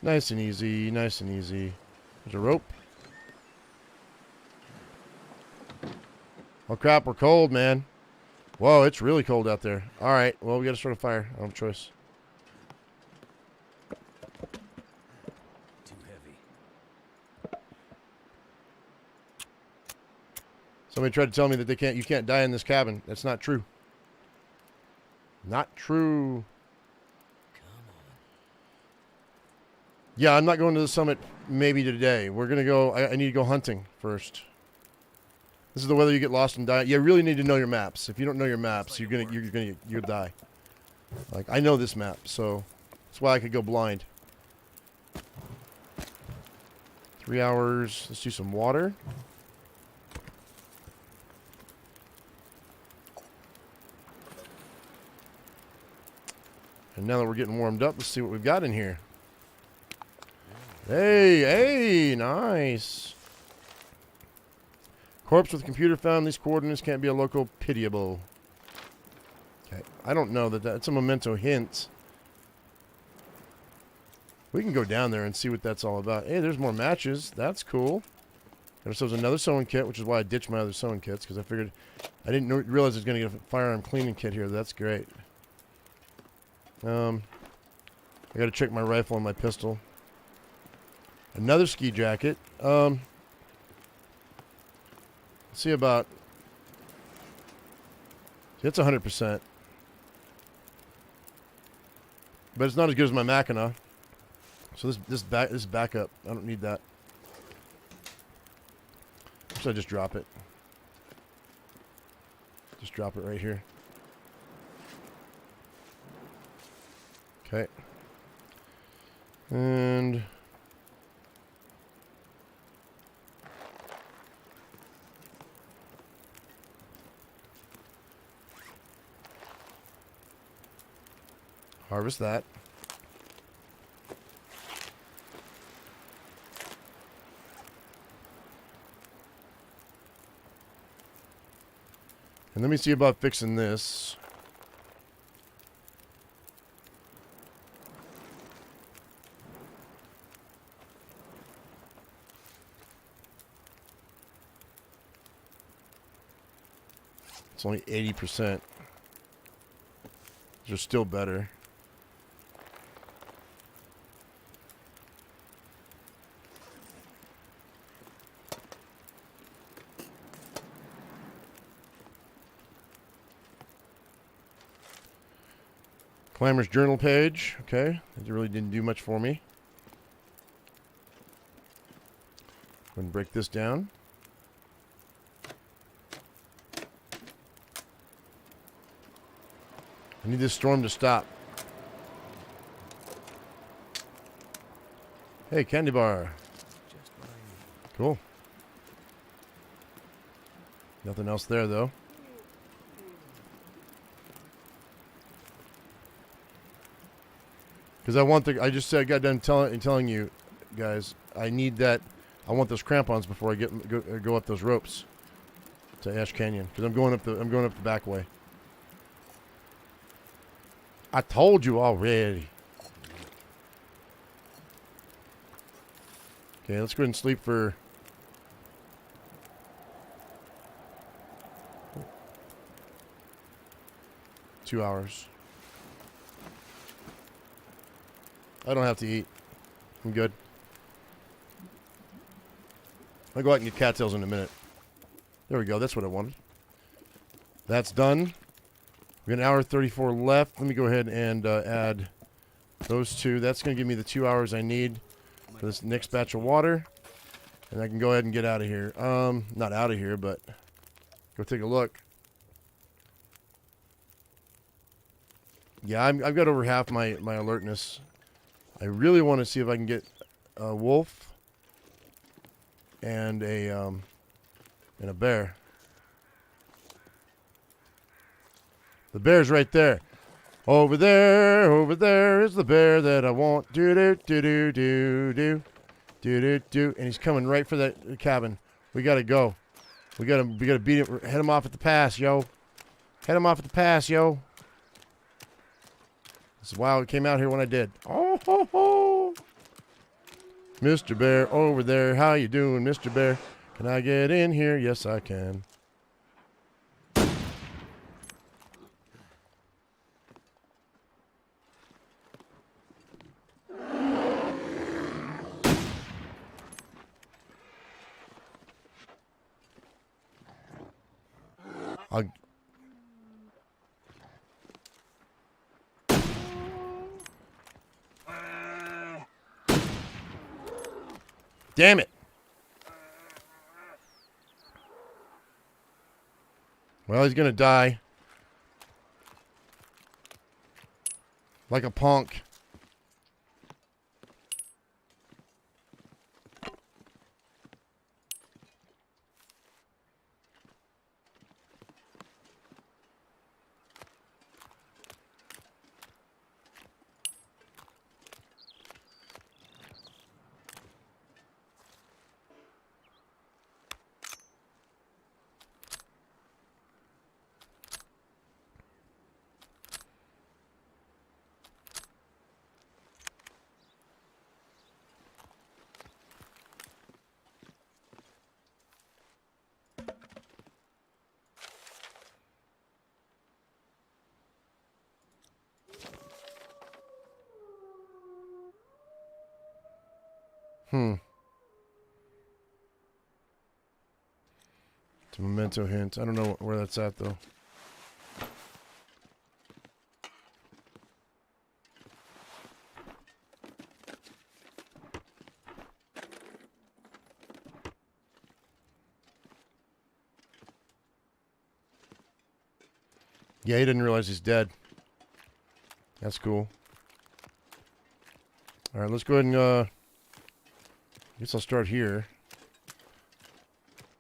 Nice and easy, nice and easy. There's a rope. Oh crap, we're cold, man. Whoa, it's really cold out there. Alright, well, we gotta start a fire. I don't have a choice. Too heavy. Somebody tried to tell me that you can't die in this cabin. That's not true. Not true. Yeah, I'm not going to the summit maybe today. We're going to go, I need to go hunting first. This is the weather you get lost and die. You really need to know your maps. If you don't know your maps, you'll die. Like, I know this map, so that's why I could go blind. 3 hours. Let's do some water. And now that we're getting warmed up, let's see what we've got in here. Hey, nice. Corpse with computer found. These coordinates can't be a local pitiable. Okay, I don't know that's a memento hint. We can go down there and see what that's all about. Hey, there's more matches. That's cool. Got ourselves another sewing kit, which is why I ditched my other sewing kits, because I figured I didn't realize I was going to get a firearm cleaning kit here. That's great. I got to check my rifle and my pistol. Another ski jacket. Let's see about. It's 100%, but it's not as good as my Mackinac. So this is backup. I don't need that. So I just drop it. Just drop it right here. Okay. And harvest that. And let me see about fixing this. It's only 80%. They're still better. Climber's journal page. Okay. It really didn't do much for me. Go ahead and break this down. I need this storm to stop. Hey, candy bar. Cool. Nothing else there, though. Because I just said, I got done telling you guys, I need that. I want those crampons before I go up those ropes to Ash Canyon. Because I'm going up the back way. I told you already. Okay, let's go ahead and sleep for 2 hours. I don't have to eat. I'm good. I'll go out and get cattails in a minute. There we go. That's what I wanted. That's done. We got an hour 34 left. Let me go ahead and add those two. That's going to give me the 2 hours I need for this next batch of water. And I can go ahead and get out of here. Not out of here, but go take a look. Yeah, I've got over half my alertness. I really want to see if I can get a wolf and a bear. The bear's right there. Over there is the bear that I want. Do do do do do do do do do. And he's coming right for that cabin. We gotta go. We gotta beat him. Head him off at the pass, yo. Head him off at the pass, yo. This is why I came out here when I did. Oh ho ho. Mr. Bear over there. How you doing, Mr. Bear? Can I get in here? Yes, I can. Damn it. Well, he's going to die. Like a punk. It's a memento hint. I don't know where that's at, though. Yeah, he didn't realize he's dead. That's cool. All right, let's go ahead and, I guess I'll start here.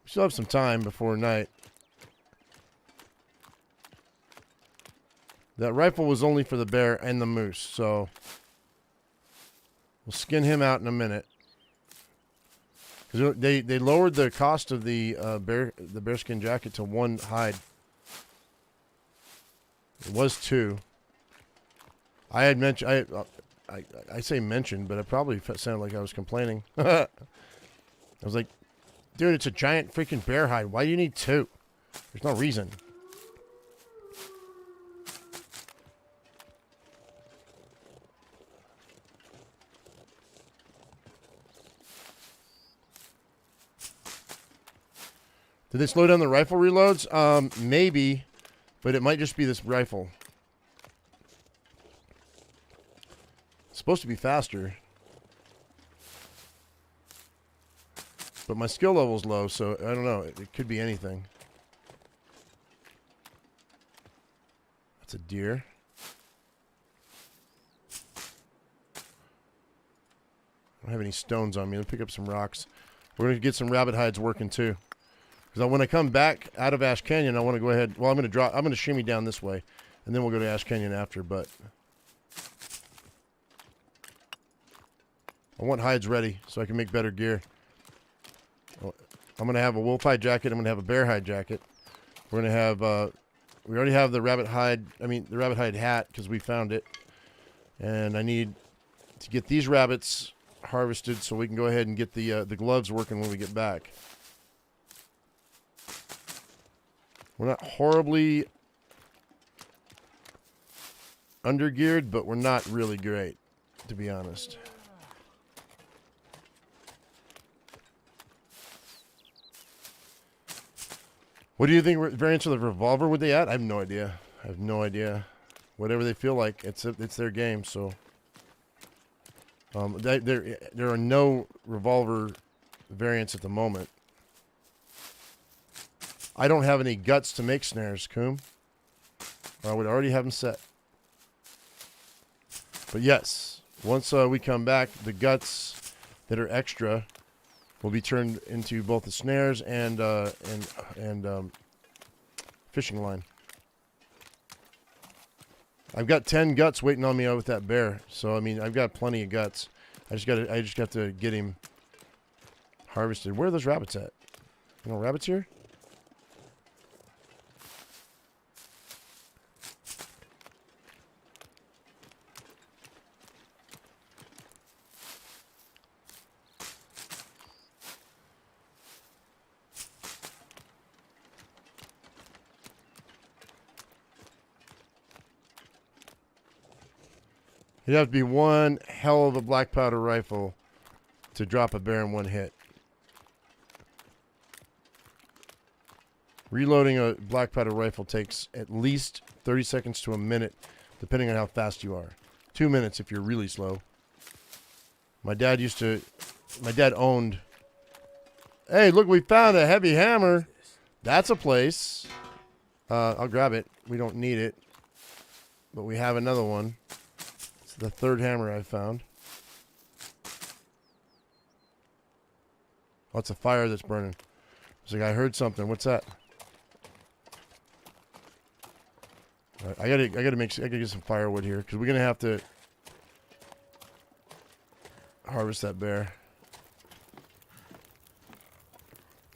We still have some time before night. That rifle was only for the bear and the moose, so we'll skin him out in a minute. Because they lowered the cost of the bearskin jacket to 1 hide. It was 2. I had mentioned, I say mentioned, but it probably sounded like I was complaining. I was like, dude, it's a giant freaking bear hide. Why do you need 2? There's no reason. Did they slow down the rifle reloads? Maybe, but it might just be this rifle. It's supposed to be faster. But my skill level's low, so I don't know. It could be anything. That's a deer. I don't have any stones on me. Let me pick up some rocks. We're going to get some rabbit hides working too. Because when I come back out of Ash Canyon, I want to go ahead. Well, I'm going to shimmy down this way, and then we'll go to Ash Canyon after. But I want hides ready so I can make better gear. I'm going to have a wolf hide jacket. I'm going to have a bear hide jacket. We're going to have. We already have the rabbit hide. The rabbit hide hat because we found it, and I need to get these rabbits harvested so we can go ahead and get the gloves working when we get back. We're not horribly undergeared, but we're not really great, to be honest. What do you think variants of the revolver would they add? I have no idea. I have no idea. Whatever they feel like, it's their game. So there are no revolver variants at the moment. I don't have any guts to make snares, Coom. Or I would already have them set. But yes, once we come back, the guts that are extra will be turned into both the snares and fishing line. I've got 10 guts waiting on me with that bear, so I've got plenty of guts. I just got to get him harvested. Where are those rabbits at? No rabbits here? You'd have to be one hell of a black powder rifle to drop a bear in one hit. Reloading a black powder rifle takes at least 30 seconds to a minute, depending on how fast you are. 2 minutes if you're really slow. My dad owned... Hey, look, we found a heavy hammer. That's a place. I'll grab it. We don't need it. But we have another one. It's the 3rd hammer I found. Oh, it's a fire that's burning. It's like I heard something. What's that? All right, I gotta get some firewood here because we're gonna have to harvest that bear.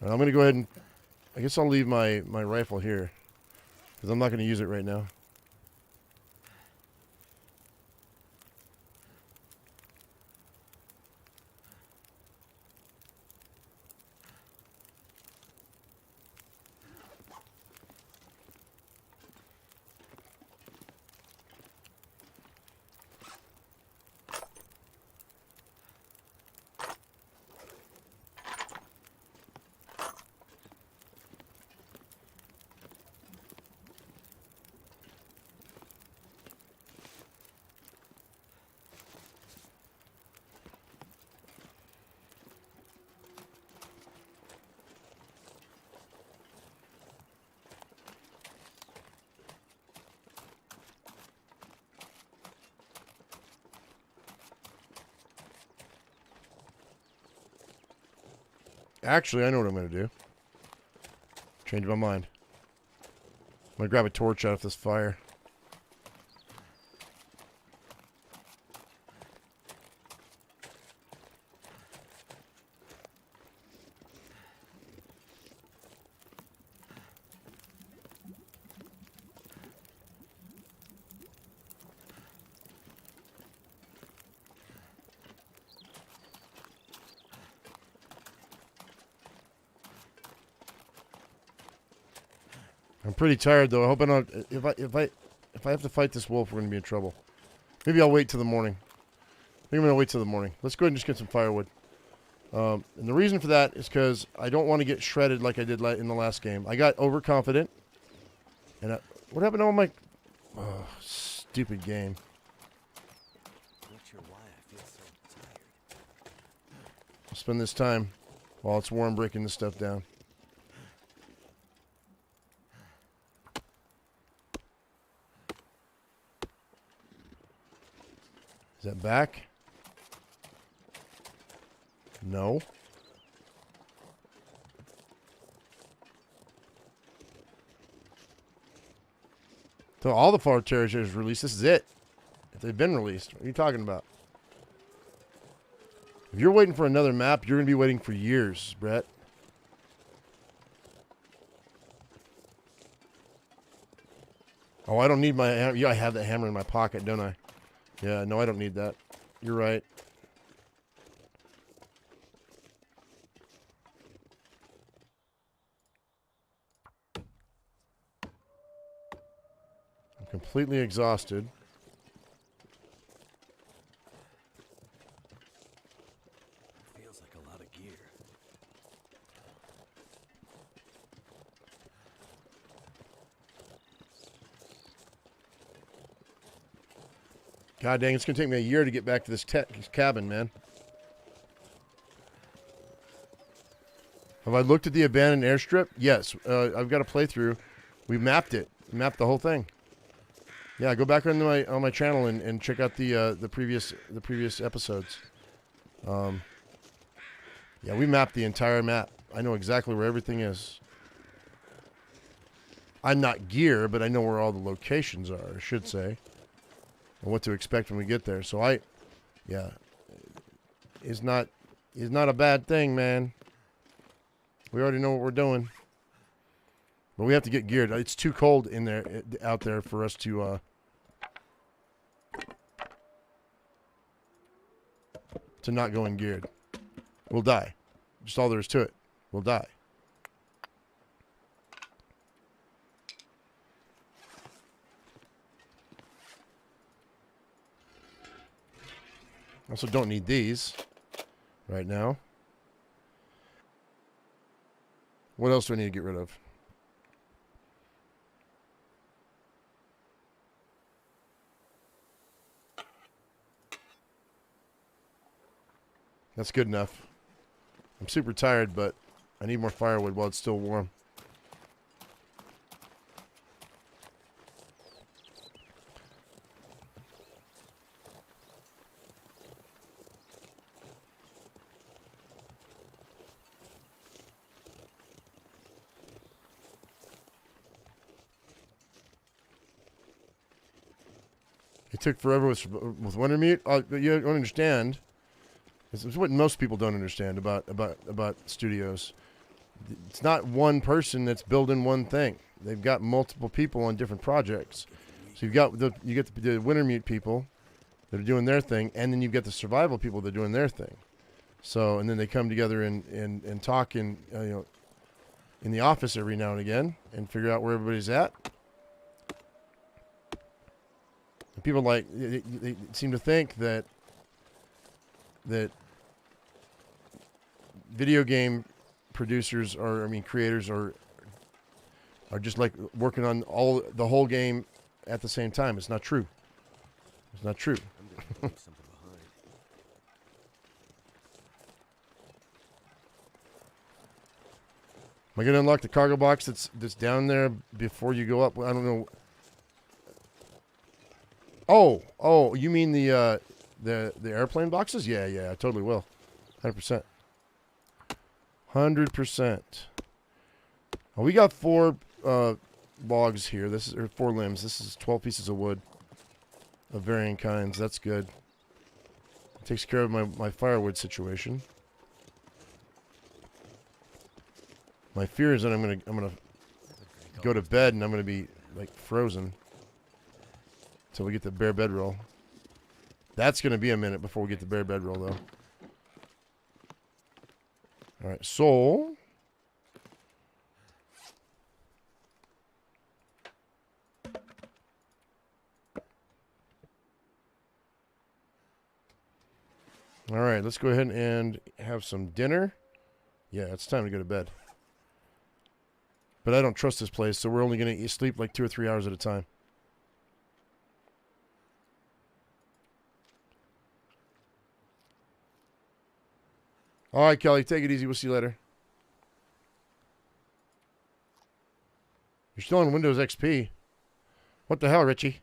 And I'm gonna go ahead and I guess I'll leave my rifle here because I'm not gonna use it right now. Actually, I know what I'm going to do. Change my mind. I'm going to grab a torch out of this fire. I'm pretty tired though. I hope I don't. If I have to fight this wolf, we're gonna be in trouble. Maybe I'll wait till the morning. I think I'm gonna wait till the morning. Let's go ahead and just get some firewood. And the reason for that is because I don't want to get shredded like I did in the last game. I got overconfident, and what happened to all my stupid game? Not sure why I feel so tired. I'll spend this time while it's warm breaking this stuff down. Is that back? No. So all the far territories released. This is it. If they've been released, what are you talking about? If you're waiting for another map, you're going to be waiting for years, Brett. Oh, I don't need my hammer. Yeah, I have that hammer in my pocket, don't I? Yeah, no, I don't need that. You're right. I'm completely exhausted. Feels like a lot of gear. God dang, it's going to take me a year to get back to this cabin, man. Have I looked at the abandoned airstrip? Yes. I've got a playthrough. We mapped it. We mapped the whole thing. Yeah, go back on my channel and check out the previous episodes. Yeah, we mapped the entire map. I know exactly where everything is. I'm not gear, but I know where all the locations are, I should say. And what to expect when we get there. So yeah, it's not a bad thing, man. We already know what we're doing, but we have to get geared. It's too cold in there, out there, for us to not go in geared. We'll die. Just all there is to it. We'll die. Also don't need these right now. What else do I need to get rid of? That's good enough. I'm super tired, but I need more firewood while it's still warm. It took forever with Wintermute. You don't understand. It's what most people don't understand about studios. It's not one person that's building one thing. They've got multiple people on different projects. So you get the Wintermute people that are doing their thing, and then you've got the survival people that are doing their thing. So, and then they come together and talk in the office every now and again and figure out where everybody's at. And people they seem to think that video game producers creators are just like working on the whole game at the same time. It's not true. It's not true. I'm gonna leave something behind. Am I gonna unlock the cargo box that's down there before you go up? I don't know. Oh, you mean the airplane boxes? Yeah, I totally will. 100%. 100%. Oh, we got 4 logs here. This is or 4 limbs. This is 12 pieces of wood of varying kinds. That's good. Takes care of my firewood situation. My fear is that I'm gonna go to bed and I'm gonna be like frozen until we get the bare bedroll. That's gonna be a minute before we get the bare bedroll though. All right, so all right, let's go ahead and have some dinner. Yeah, it's time to go to bed. But I don't trust this place, so we're only going to sleep like 2 or 3 hours at a time. All right, Kelly, take it easy. We'll see you later. You're still on Windows XP. What the hell, Richie?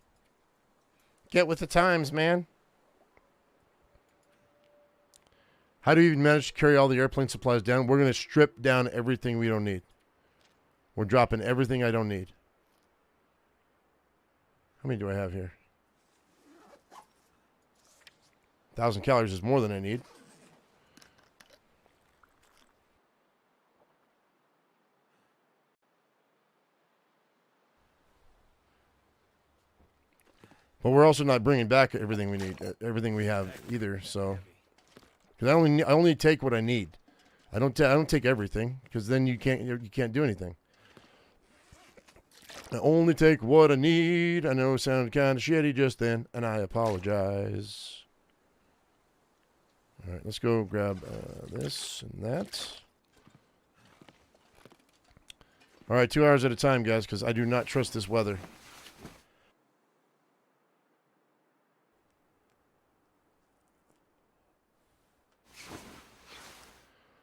Get with the times, man. How do you even manage to carry all the airplane supplies down? We're going to strip down everything we don't need. We're dropping everything I don't need. How many do I have here? 1,000 calories is more than I need. But we're also not bringing back everything we need, everything we have either. So, because I only take what I need. I don't take everything because then you can't do anything. I only take what I need. I know it sounded kind of shitty just then, and I apologize. All right, let's go grab this and that. All right, 2 hours at a time, guys, because I do not trust this weather.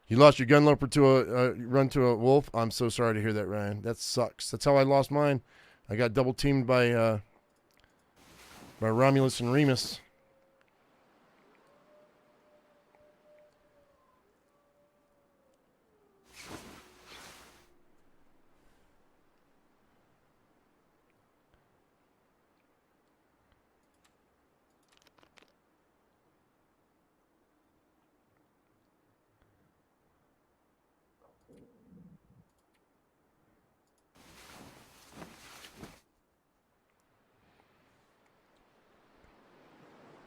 You lost your gunloper to a run to a wolf. I'm so sorry to hear that, Ryan. That sucks. That's how I lost mine. I got double teamed by Romulus and Remus.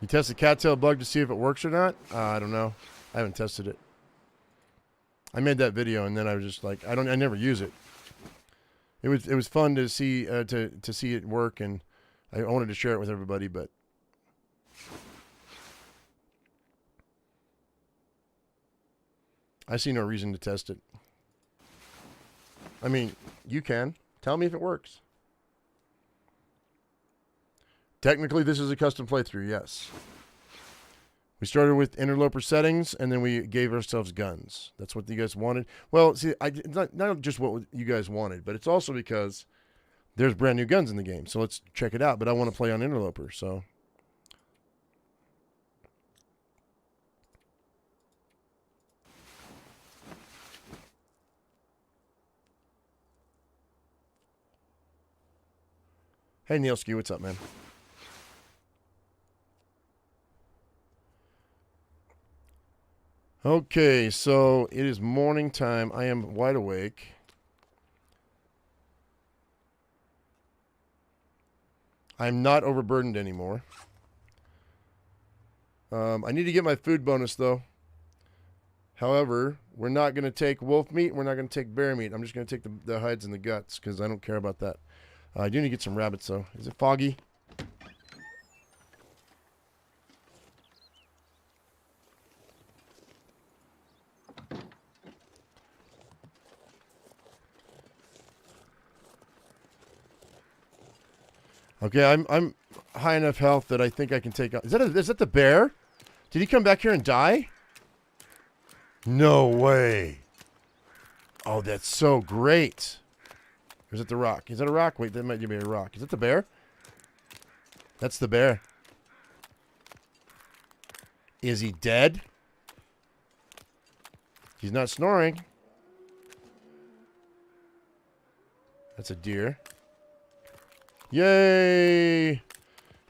You test the cattail bug to see if it works or not? I don't know. I haven't tested it. I made that video and then I was just like, I never use it. It was fun to see see it work, and I wanted to share it with everybody, but I see no reason to test it. I mean, you can. Tell me if it works. Technically, this is a custom playthrough, yes. We started with interloper settings, and then we gave ourselves guns. That's what you guys wanted. Well, see, it's not just what you guys wanted, but it's also because there's brand new guns in the game. So let's check it out. But I want to play on interloper, so. Hey, Neilski, what's up, man? Okay, so it is morning time. I am wide awake. I'm not overburdened anymore. I need to get my food bonus, though. However, we're not going to take wolf meat. We're not going to take bear meat. I'm just going to take the hides and the guts because I don't care about that. I do need to get some rabbits, though. Is it foggy? Okay, I'm high enough health that I think I can take out. Is that the bear? Did he come back here and die? No way. Oh, that's so great. Or is it the rock? Is that a rock? Wait, that might be a rock. Is that the bear? That's the bear. Is he dead? He's not snoring. That's a deer. Yay!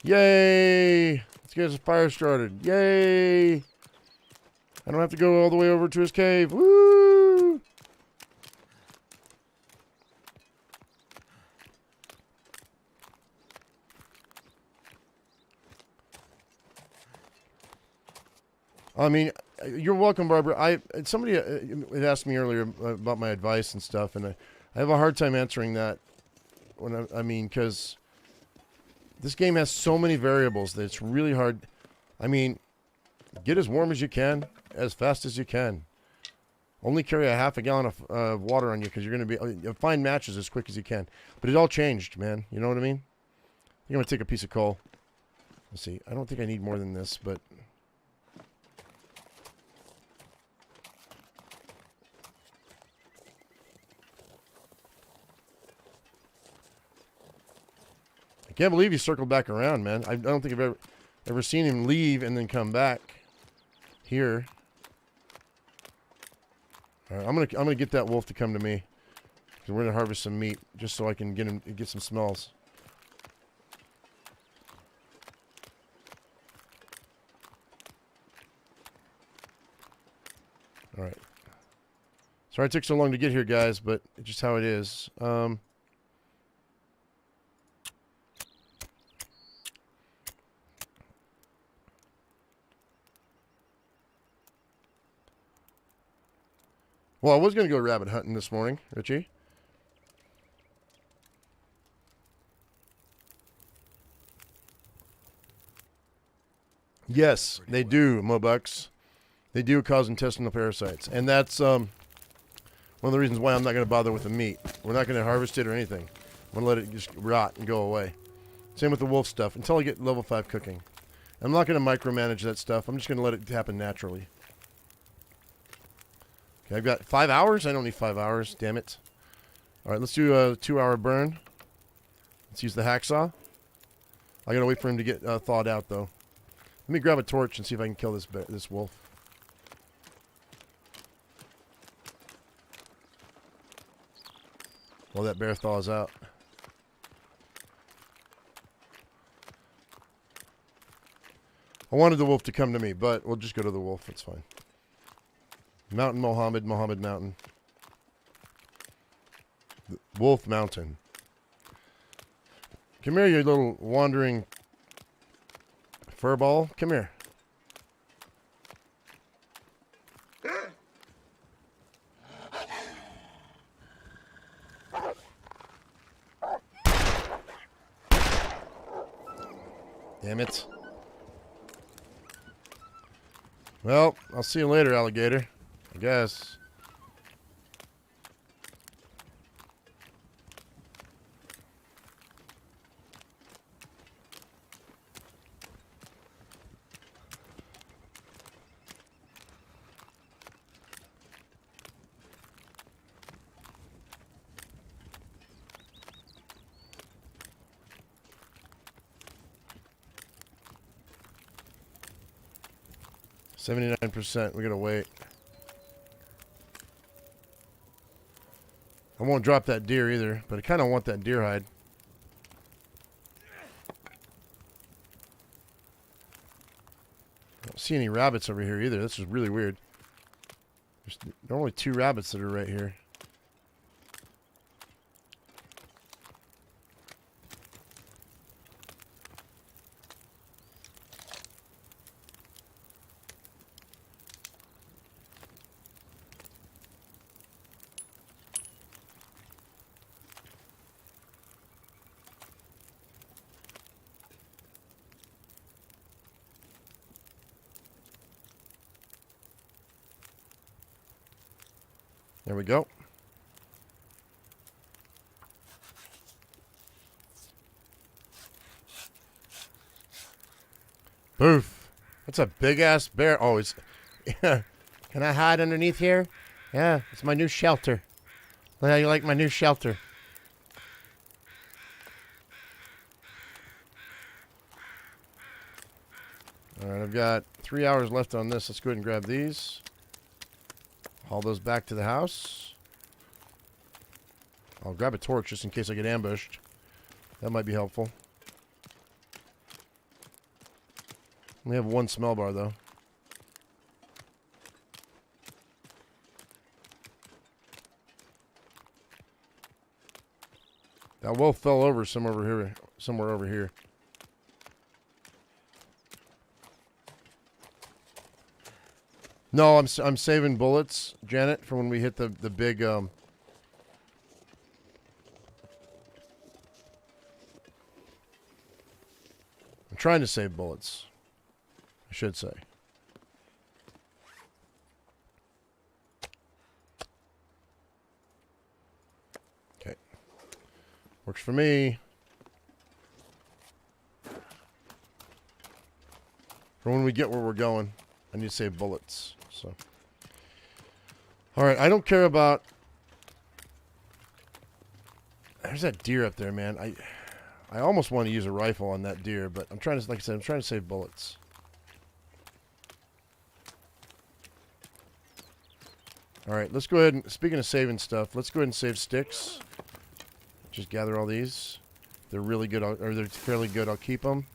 Yay! Let's get his fire started. Yay! I don't have to go all the way over to his cave. Woo! I mean, you're welcome, Barbara. Somebody had asked me earlier about my advice and stuff, and I have a hard time answering that. I mean, because this game has so many variables that it's really hard. I mean, get as warm as you can, as fast as you can. Only carry a half a gallon of water on you because you're going to be find matches as quick as you can. But it all changed, man. You know what I mean? I'm going to take a piece of coal. Let's see. I don't think I need more than this, but I can't believe he circled back around, man. I don't think I've ever seen him leave and then come back here. All right, I'm gonna get that wolf to come to me. We're gonna harvest some meat just so I can get some smells. All right. Sorry it took so long to get here, guys, but it's just how it is. Well, I was going to go rabbit hunting this morning, Richie. Yes, they do, Mobucks. They do cause intestinal parasites. And that's one of the reasons why I'm not going to bother with the meat. We're not going to harvest it or anything. I'm going to let it just rot and go away. Same with the wolf stuff until I get level 5 cooking. I'm not going to micromanage that stuff. I'm just going to let it happen naturally. Okay, I've got 5 hours. I don't need 5 hours. Damn it. All right, let's do a 2-hour burn. Let's use the hacksaw. I got to wait for him to get thawed out, though. Let me grab a torch and see if I can kill this wolf. While that bear thaws out. I wanted the wolf to come to me, but we'll just go to the wolf. It's fine. Mountain Mohammed Mountain. Wolf Mountain. Come here, you little wandering furball. Come here. Damn it. Well, I'll see you later, alligator. I guess. %. We gotta wait. I won't drop that deer either, but I kind of want that deer hide. I don't see any rabbits over here either. This is really weird. There are only 2 rabbits that are right here. There we go. Boof. That's a big ass bear. Oh, it's. Yeah. Can I hide underneath here? Yeah, it's my new shelter. Look how you like my new shelter. Alright, I've got 3 hours left on this. Let's go ahead and grab these. Haul those back to the house. I'll grab a torch just in case I get ambushed. That might be helpful. We have one smell bar, though. That wolf fell over somewhere over here. No, I'm saving bullets, Janet, for when we hit the big I'm trying to save bullets, I should say. Okay. Works for me. For when we get where we're going, I need to save bullets. So, all right. I don't care about. There's that deer up there, man. I almost want to use a rifle on that deer, but I'm trying to, like I said, I'm trying to save bullets. All right. Let's go ahead and, speaking of saving stuff, let's go ahead and save sticks. Just gather all these. They're really good, or they're fairly good. I'll keep them.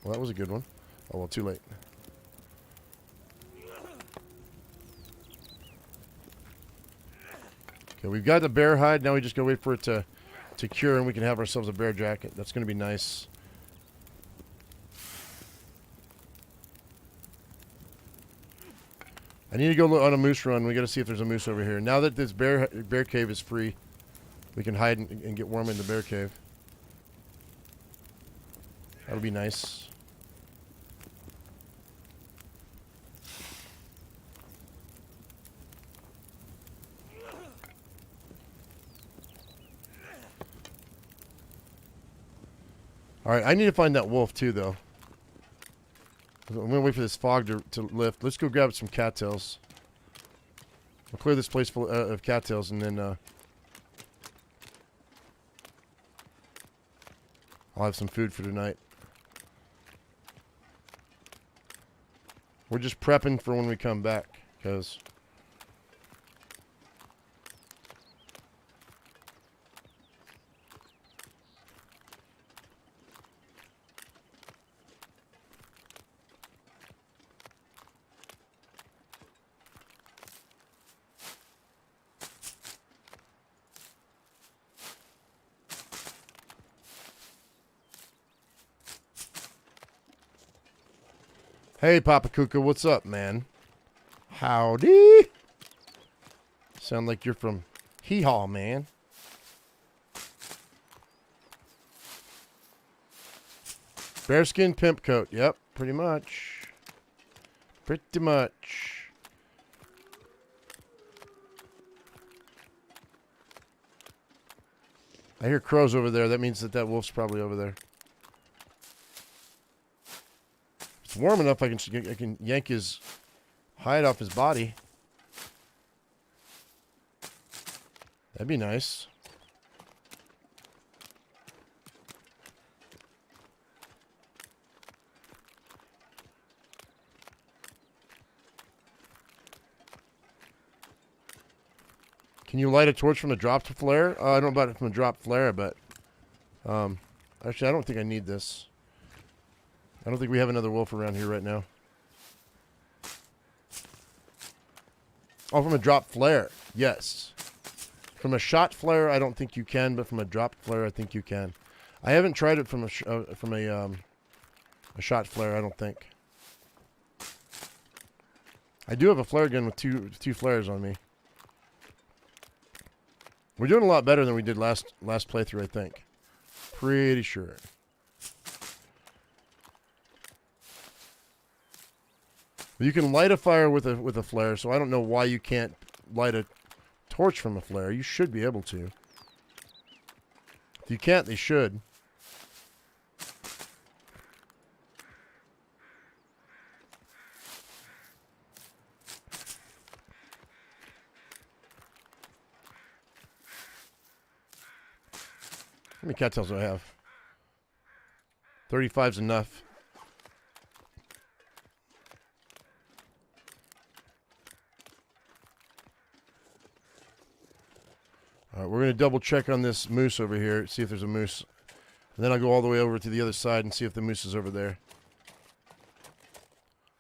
Well, that was a good one. Oh, well, too late. Okay, we've got the bear hide. Now we just gotta wait for it to cure, and we can have ourselves a bear jacket. That's gonna be nice. I need to go on a moose run. We gotta see if there's a moose over here. Now that this bear cave is free, we can hide and get warm in the bear cave. That'll be nice. Alright, I need to find that wolf too, though. I'm going to wait for this fog to lift. Let's go grab some cattails. We'll clear this place full of cattails, and then I'll have some food for tonight. We're just prepping for when we come back, because... Hey, Papa Kuka, what's up, man? Howdy. Sound like you're from Hee-Haw, man. Bearskin pimp coat. Yep, pretty much. Pretty much. I hear crows over there. That means that wolf's probably over there. It's warm enough I can yank his hide off his body. That'd be nice. Can you light a torch from a dropped flare? I don't know about it from a dropped flare, but actually I don't think I need this. I don't think we have another wolf around here right now. Oh, from a drop flare. Yes. From a shot flare, I don't think you can, but from a dropped flare, I think you can. I haven't tried it from a shot flare, I don't think. I do have a flare gun with two flares on me. We're doing a lot better than we did last playthrough, I think. Pretty sure. You can light a fire with a flare, so I don't know why you can't light a torch from a flare. You should be able to. If you can't, they should. How many cattails do I have? 35's enough. All right, we're going to double check on this moose over here, see if there's a moose. And then I'll go all the way over to the other side and see if the moose is over there.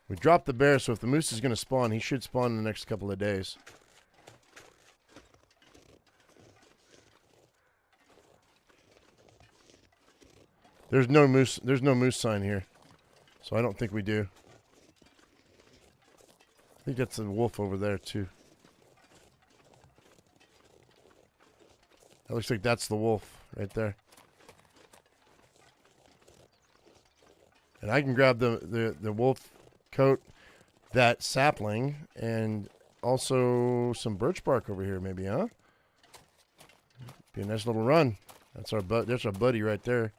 We dropped the bear, so if the moose is going to spawn, he should spawn in the next couple of days. There's no moose sign here. So I don't think we do. I think that's a wolf over there too. That looks like that's the wolf right there. And I can grab the wolf coat, that sapling, and also some birch bark over here maybe, huh? Be a nice little run. That's our buddy right there.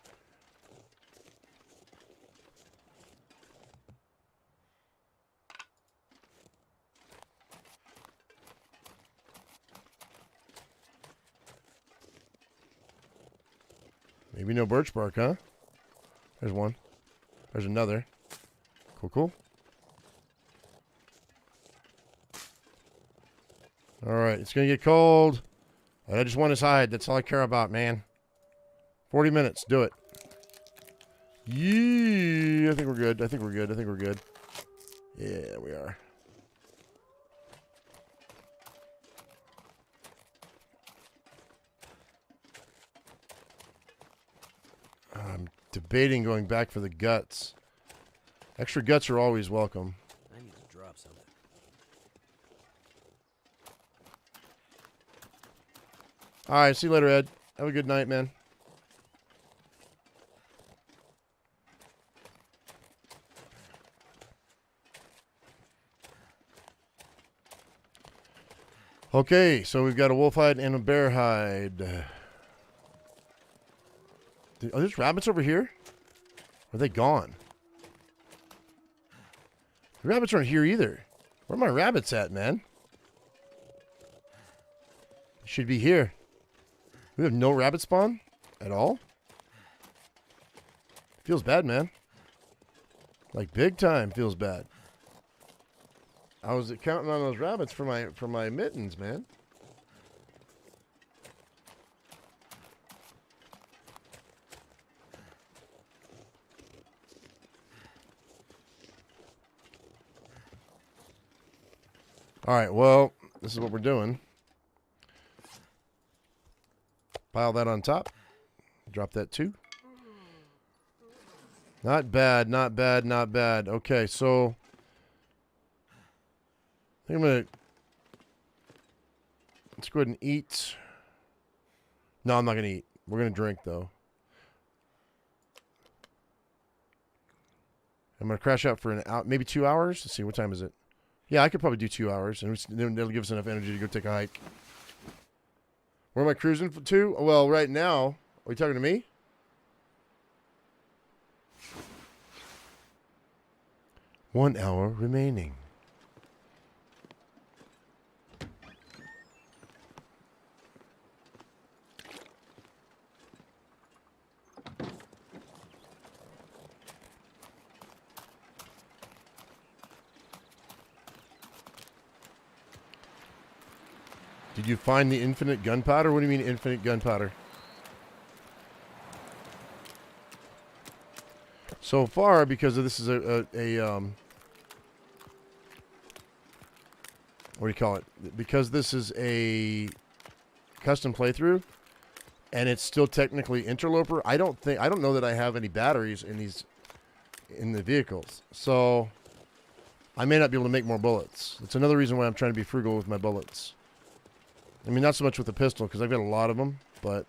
Maybe no birch bark, huh? There's one. There's another. Cool, cool. Alright, it's going to get cold. I just want his hide. That's all I care about, man. 40 minutes. Do it. Yeah, I think we're good. I think we're good. I think we're good. Yeah, we are. I'm debating going back for the guts. Extra guts are always welcome. I need to drop something. All right, see you later, Ed. Have a good night, man. Okay, so we've got a wolf hide and a bear hide. Are there rabbits over here? Are they gone? The rabbits aren't here either. Where are my rabbits at, man? They should be here. We have no rabbit spawn at all? Feels bad, man. Like big time feels bad. I was counting on those rabbits for my mittens, man. All right, well, this is what we're doing. Pile that on top. Drop that too. Not bad, not bad, not bad. Okay, so I think I'm going to, let's go ahead and eat. No, I'm not going to eat. We're going to drink, though. I'm going to crash out for an hour, maybe 2 hours. Let's see, what time is it? Yeah, I could probably do 2 hours, and then that'll give us enough energy to go take a hike. Where am I cruising to? Well, right now, are you talking to me? One hour remaining. Did you find the infinite gunpowder? What do you mean infinite gunpowder? So far, because this is a what do you call it? Because this is a custom playthrough, and it's still technically interloper. I don't know that I have any batteries in the vehicles, so I may not be able to make more bullets. That's another reason why I'm trying to be frugal with my bullets. I mean, not so much with the pistol, because I've got a lot of them, but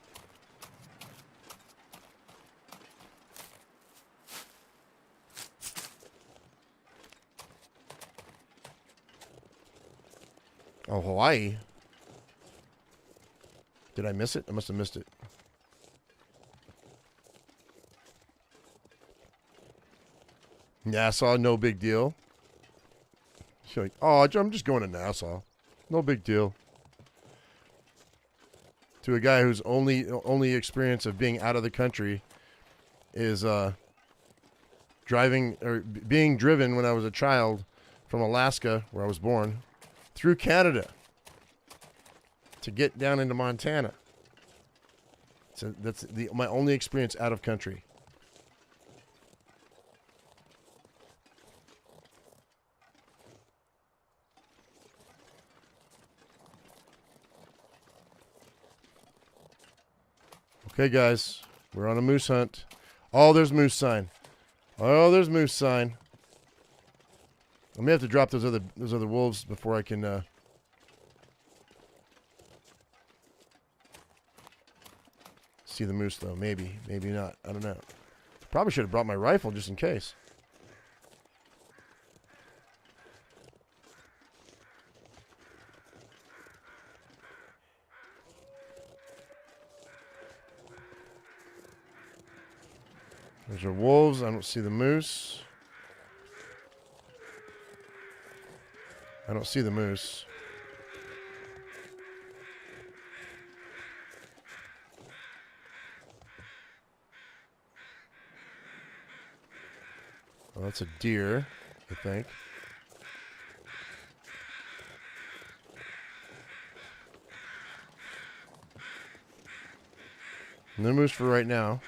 oh, Hawaii. Did I miss it? I must have missed it. Nassau, no big deal. She's like, oh, I'm just going to Nassau. No big deal. To a guy whose only experience of being out of the country is driving or being driven when I was a child from Alaska, where I was born, through Canada to get down into Montana. So that's my only experience out of country. Okay, guys, we're on a moose hunt. Oh, there's moose sign. Oh, there's moose sign. I may have to drop those other wolves before I can. See the moose though. Maybe not. I don't know. Probably should have brought my rifle just in case. There's our wolves. I don't see the moose. I don't see the moose. Well, that's a deer, I think. No moose for right now.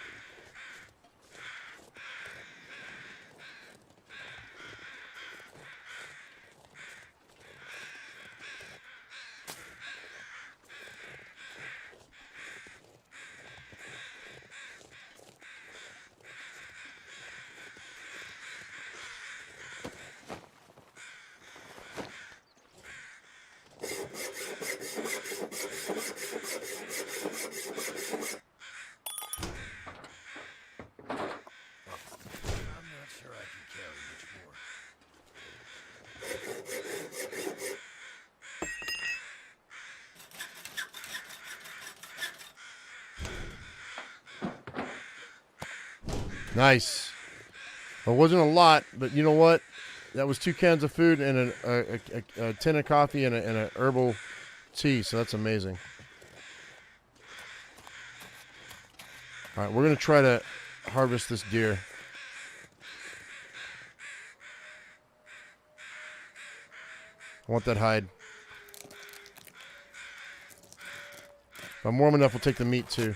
Nice. It wasn't a lot, but you know what? That was 2 cans of food and a tin of coffee and a herbal tea, so that's amazing. All right, we're going to try to harvest this deer. I want that hide. If I'm warm enough, we'll take the meat too.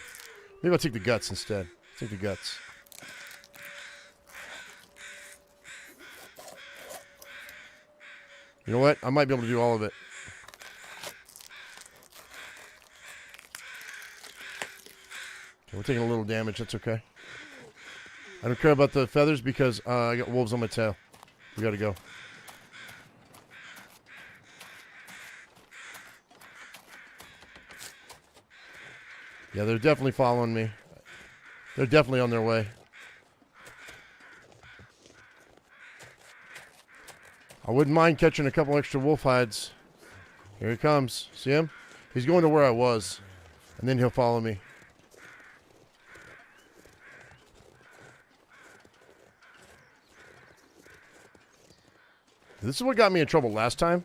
Maybe I'll take the guts instead. Take the guts. You know what? I might be able to do all of it. Okay, we're taking a little damage. That's okay. I don't care about the feathers because I got wolves on my tail. We got to go. Yeah, they're definitely following me. They're definitely on their way. I wouldn't mind catching a couple extra wolf hides. Here he comes. See him? He's going to where I was. And then he'll follow me. This is what got me in trouble last time.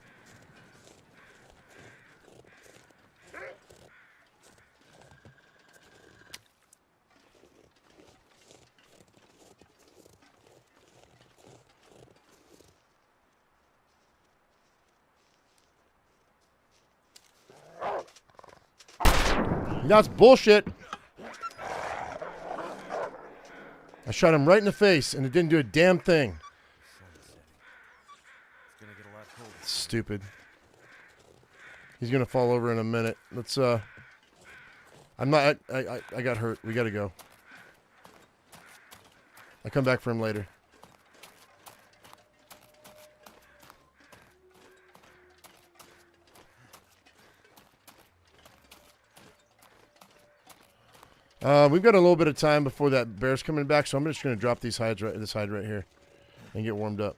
That's bullshit. I shot him right in the face, and it didn't do a damn thing. Stupid. He's gonna fall over in a minute. Let's. I'm not. I got hurt. We gotta go. I'll come back for him later. We've got a little bit of time before that bear's coming back, so I'm just going to drop these hides this hide right here and get warmed up.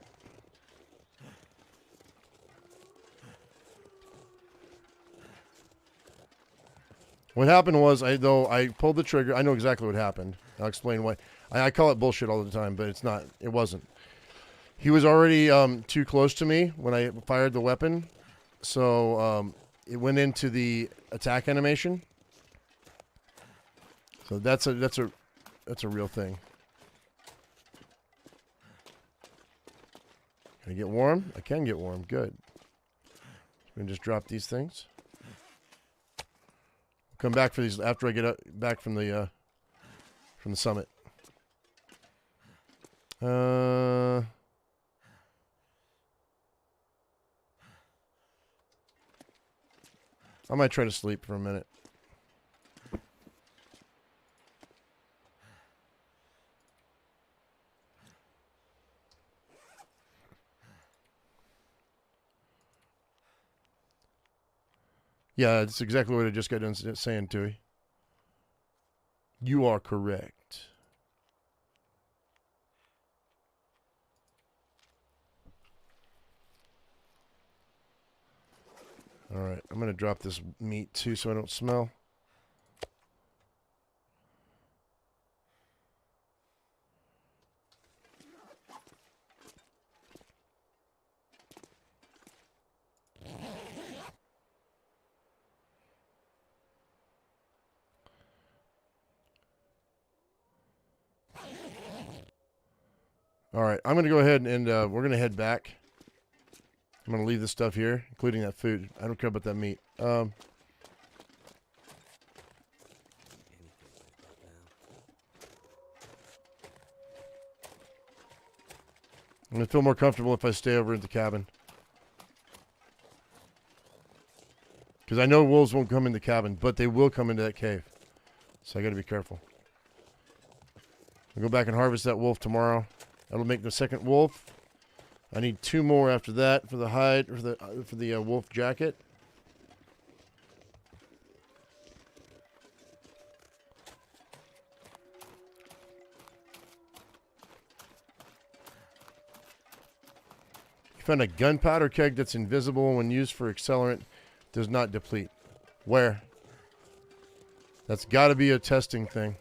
What happened was, I pulled the trigger. I know exactly what happened. I'll explain why. I call it bullshit all the time, but it's not. It wasn't. He was already too close to me when I fired the weapon, so it went into the attack animation. So that's a real thing. Can I get warm? I can get warm. Good. We can just drop these things. Come back for these after I get back from the summit. I might try to sleep for a minute. Yeah, that's exactly what I just got done saying, Tui. You are correct. All right, I'm going to drop this meat, too, so I don't smell. All right, I'm going to go ahead and we're going to head back. I'm going to leave this stuff here, including that food. I don't care about that meat. I'm going to feel more comfortable if I stay over at the cabin. Because I know wolves won't come in the cabin, but they will come into that cave. So I got to be careful. I'll go back and harvest that wolf tomorrow. That'll make the second wolf. I need 2 more after that for the hide, for the wolf jacket. You found a gunpowder keg that's invisible when used for accelerant. Does not deplete. Where? That's got to be a testing thing.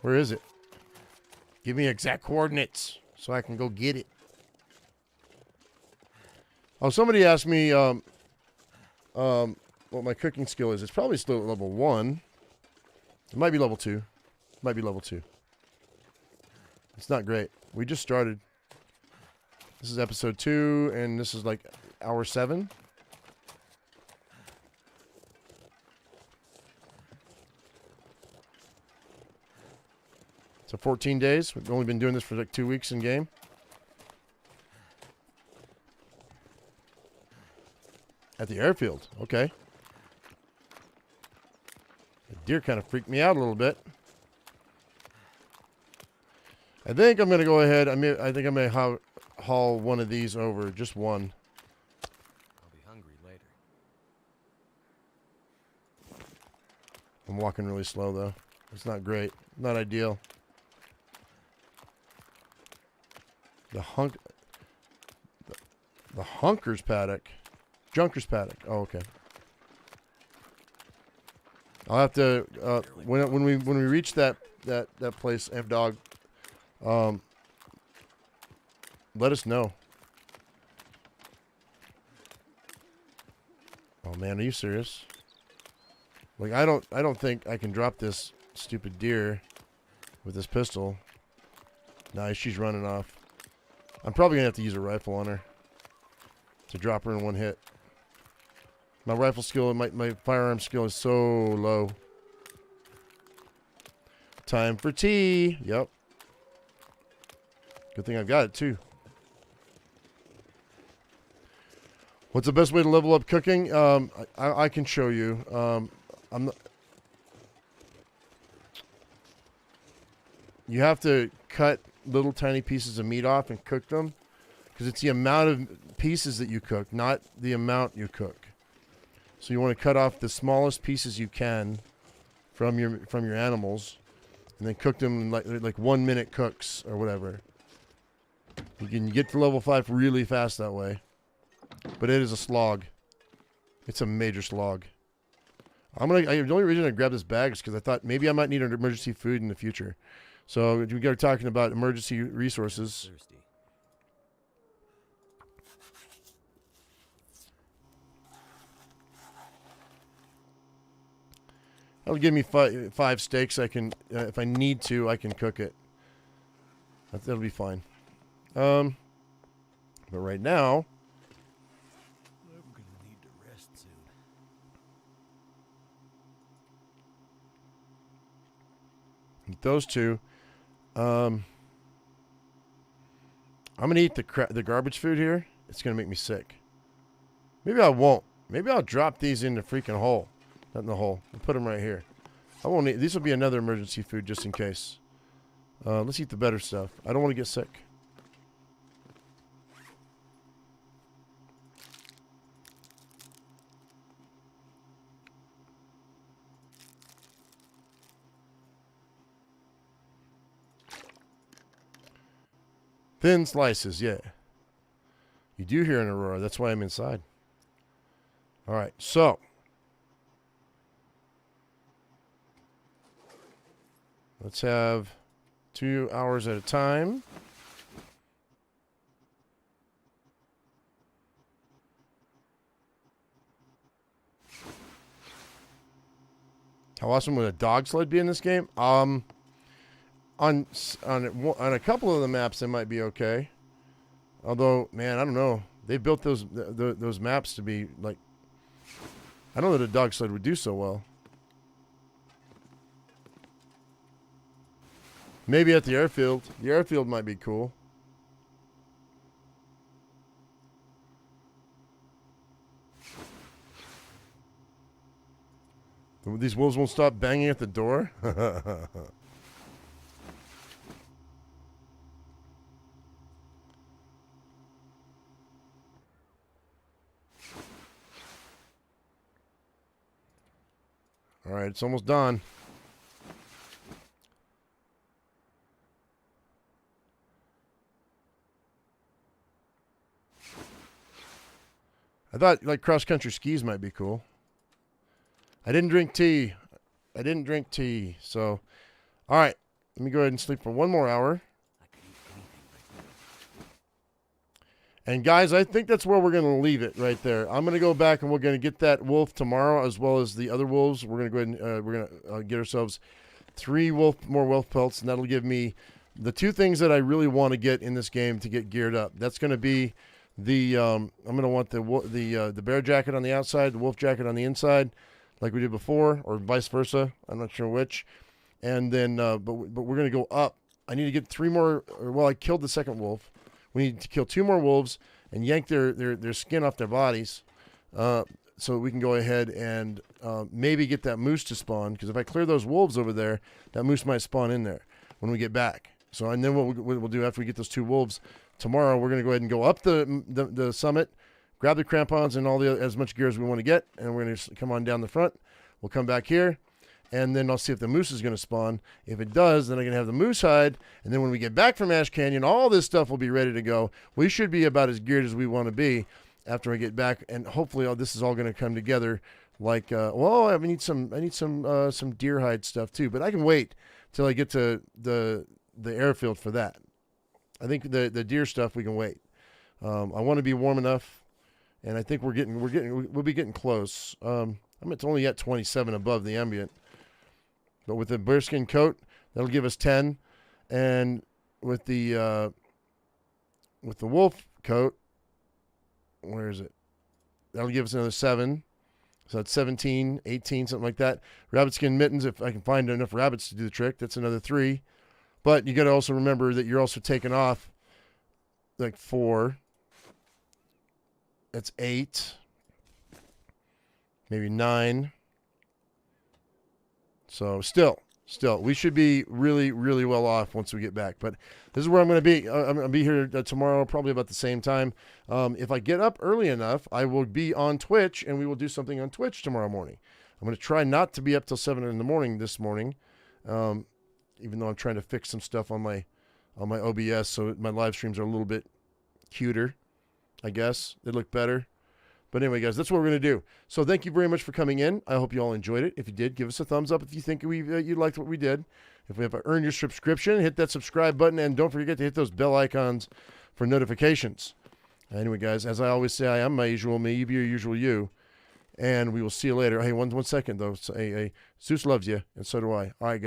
Where is it? Give me exact coordinates so I can go get it. Oh, somebody asked me what my cooking skill is. It's probably still at level 1. It might be level 2. It might be level 2. It's not great. We just started. This is episode 2, and this is like hour 7. So 14 days. We've only been doing this for like 2 weeks in game. At the airfield. Okay. The deer kind of freaked me out a little bit. I think I'm going to go ahead. I think I may haul one of these over. Just one. I'll be hungry later. I'm walking really slow, though. It's not great. Not ideal. The Hunker's paddock. Junker's paddock. Oh, okay. I'll have to when we reach that place, F dog. Let us know. Oh man, are you serious? Like I don't think I can drop this stupid deer with this pistol. Nice, she's running off. I'm probably gonna have to use a rifle on her to drop her in one hit. My rifle skill and my firearm skill is so low. Time for tea. Yep. Good thing I've got it too. What's the best way to level up cooking? I can show you. I'm not. You have to cut little tiny pieces of meat off and cook them, because it's the amount of pieces that you cook, not the amount you cook. So you want to cut off the smallest pieces you can from your animals, and then cook them in like 1 minute cooks or whatever. You can get to level 5 really fast that way, but it is a slog. It's a major slog. The only reason I grabbed this bag is because I thought maybe I might need an emergency food in the future. So we are talking about emergency resources. Thirsty. That'll give me 5 steaks. I can, if I need to, I can cook it. That'll be fine. But right now, I'm gonna need to rest soon. eat those two. I'm gonna eat the garbage food here. It's gonna make me sick. Maybe I won't. Maybe I'll drop these in the freaking hole. Not in the hole. I'll put them right here. I won't eat. These will be another emergency food just in case. Let's eat the better stuff. I don't want to get sick. Thin slices, yeah. You do hear an aurora. That's why I'm inside. All right, so. Let's have 2 hours at a time. How awesome would a dog sled be in this game? On a couple of the maps, it might be okay. Although, man, I don't know. They built those maps to be like. I don't know that a dog sled would do so well. Maybe at the airfield. The airfield might be cool. These wolves won't stop banging at the door. All right, it's almost done. I thought like cross-country skis might be cool. I didn't drink tea. So, all right. Let me go ahead and sleep for 1 more hour. And guys, I think that's where we're going to leave it right there. I'm going to go back and we're going to get that wolf tomorrow as well as the other wolves. We're going to go ahead and we're going to get ourselves 3 more wolf pelts, and that'll give me the 2 things that I really want to get in this game to get geared up. That's going to be the I'm going to want the bear jacket on the outside, the wolf jacket on the inside, like we did before, or vice versa. I'm not sure which. And then, but we're going to go up. I need to get 3 more. Well, I killed the second wolf. We need to kill 2 more wolves and yank their skin off their bodies, so we can go ahead and maybe get that moose to spawn. Because if I clear those wolves over there, that moose might spawn in there when we get back. So, and then what we'll do after we get those 2 wolves tomorrow, we're going to go ahead and go up the summit, grab the crampons and all as much gear as we want to get, and we're going to come on down the front. We'll come back here, and then I'll see if the moose is going to spawn. If it does, then I can have the moose hide, and then when we get back from Ash Canyon, all this stuff will be ready to go. We should be about as geared as we want to be after I get back, and hopefully all this is all going to come together. Like, well, I need some deer hide stuff too, but I can wait till I get to the airfield for that. I think the deer stuff we can wait. I want to be warm enough, and I think we'll be getting close. I'm only at 27 above the ambient, but with the bearskin coat, that'll give us 10, and with the wolf coat, where is it? That'll give us another 7. So that's 17, 18, something like that. Rabbit skin mittens, if I can find enough rabbits to do the trick, that's another 3. But you got to also remember that you're also taking off like 4. That's 8. Maybe 9. So still, we should be really, really well off once we get back. But this is where I'm going to be. I'm going to be here tomorrow, probably about the same time. If I get up early enough, I will be on Twitch, and we will do something on Twitch tomorrow morning. I'm going to try not to be up till 7 in the morning this morning, even though I'm trying to fix some stuff on my OBS, so my live streams are a little bit cuter, I guess. They look better. But anyway, guys, that's what we're going to do. So thank you very much for coming in. I hope you all enjoyed it. If you did, give us a thumbs up if you think you liked what we did. If we have earned your subscription, hit that subscribe button, and don't forget to hit those bell icons for notifications. Anyway, guys, as I always say, I am my usual me. You be your usual you. And we will see you later. Hey, one second, though. Zeus loves you, and so do I. All right, guys.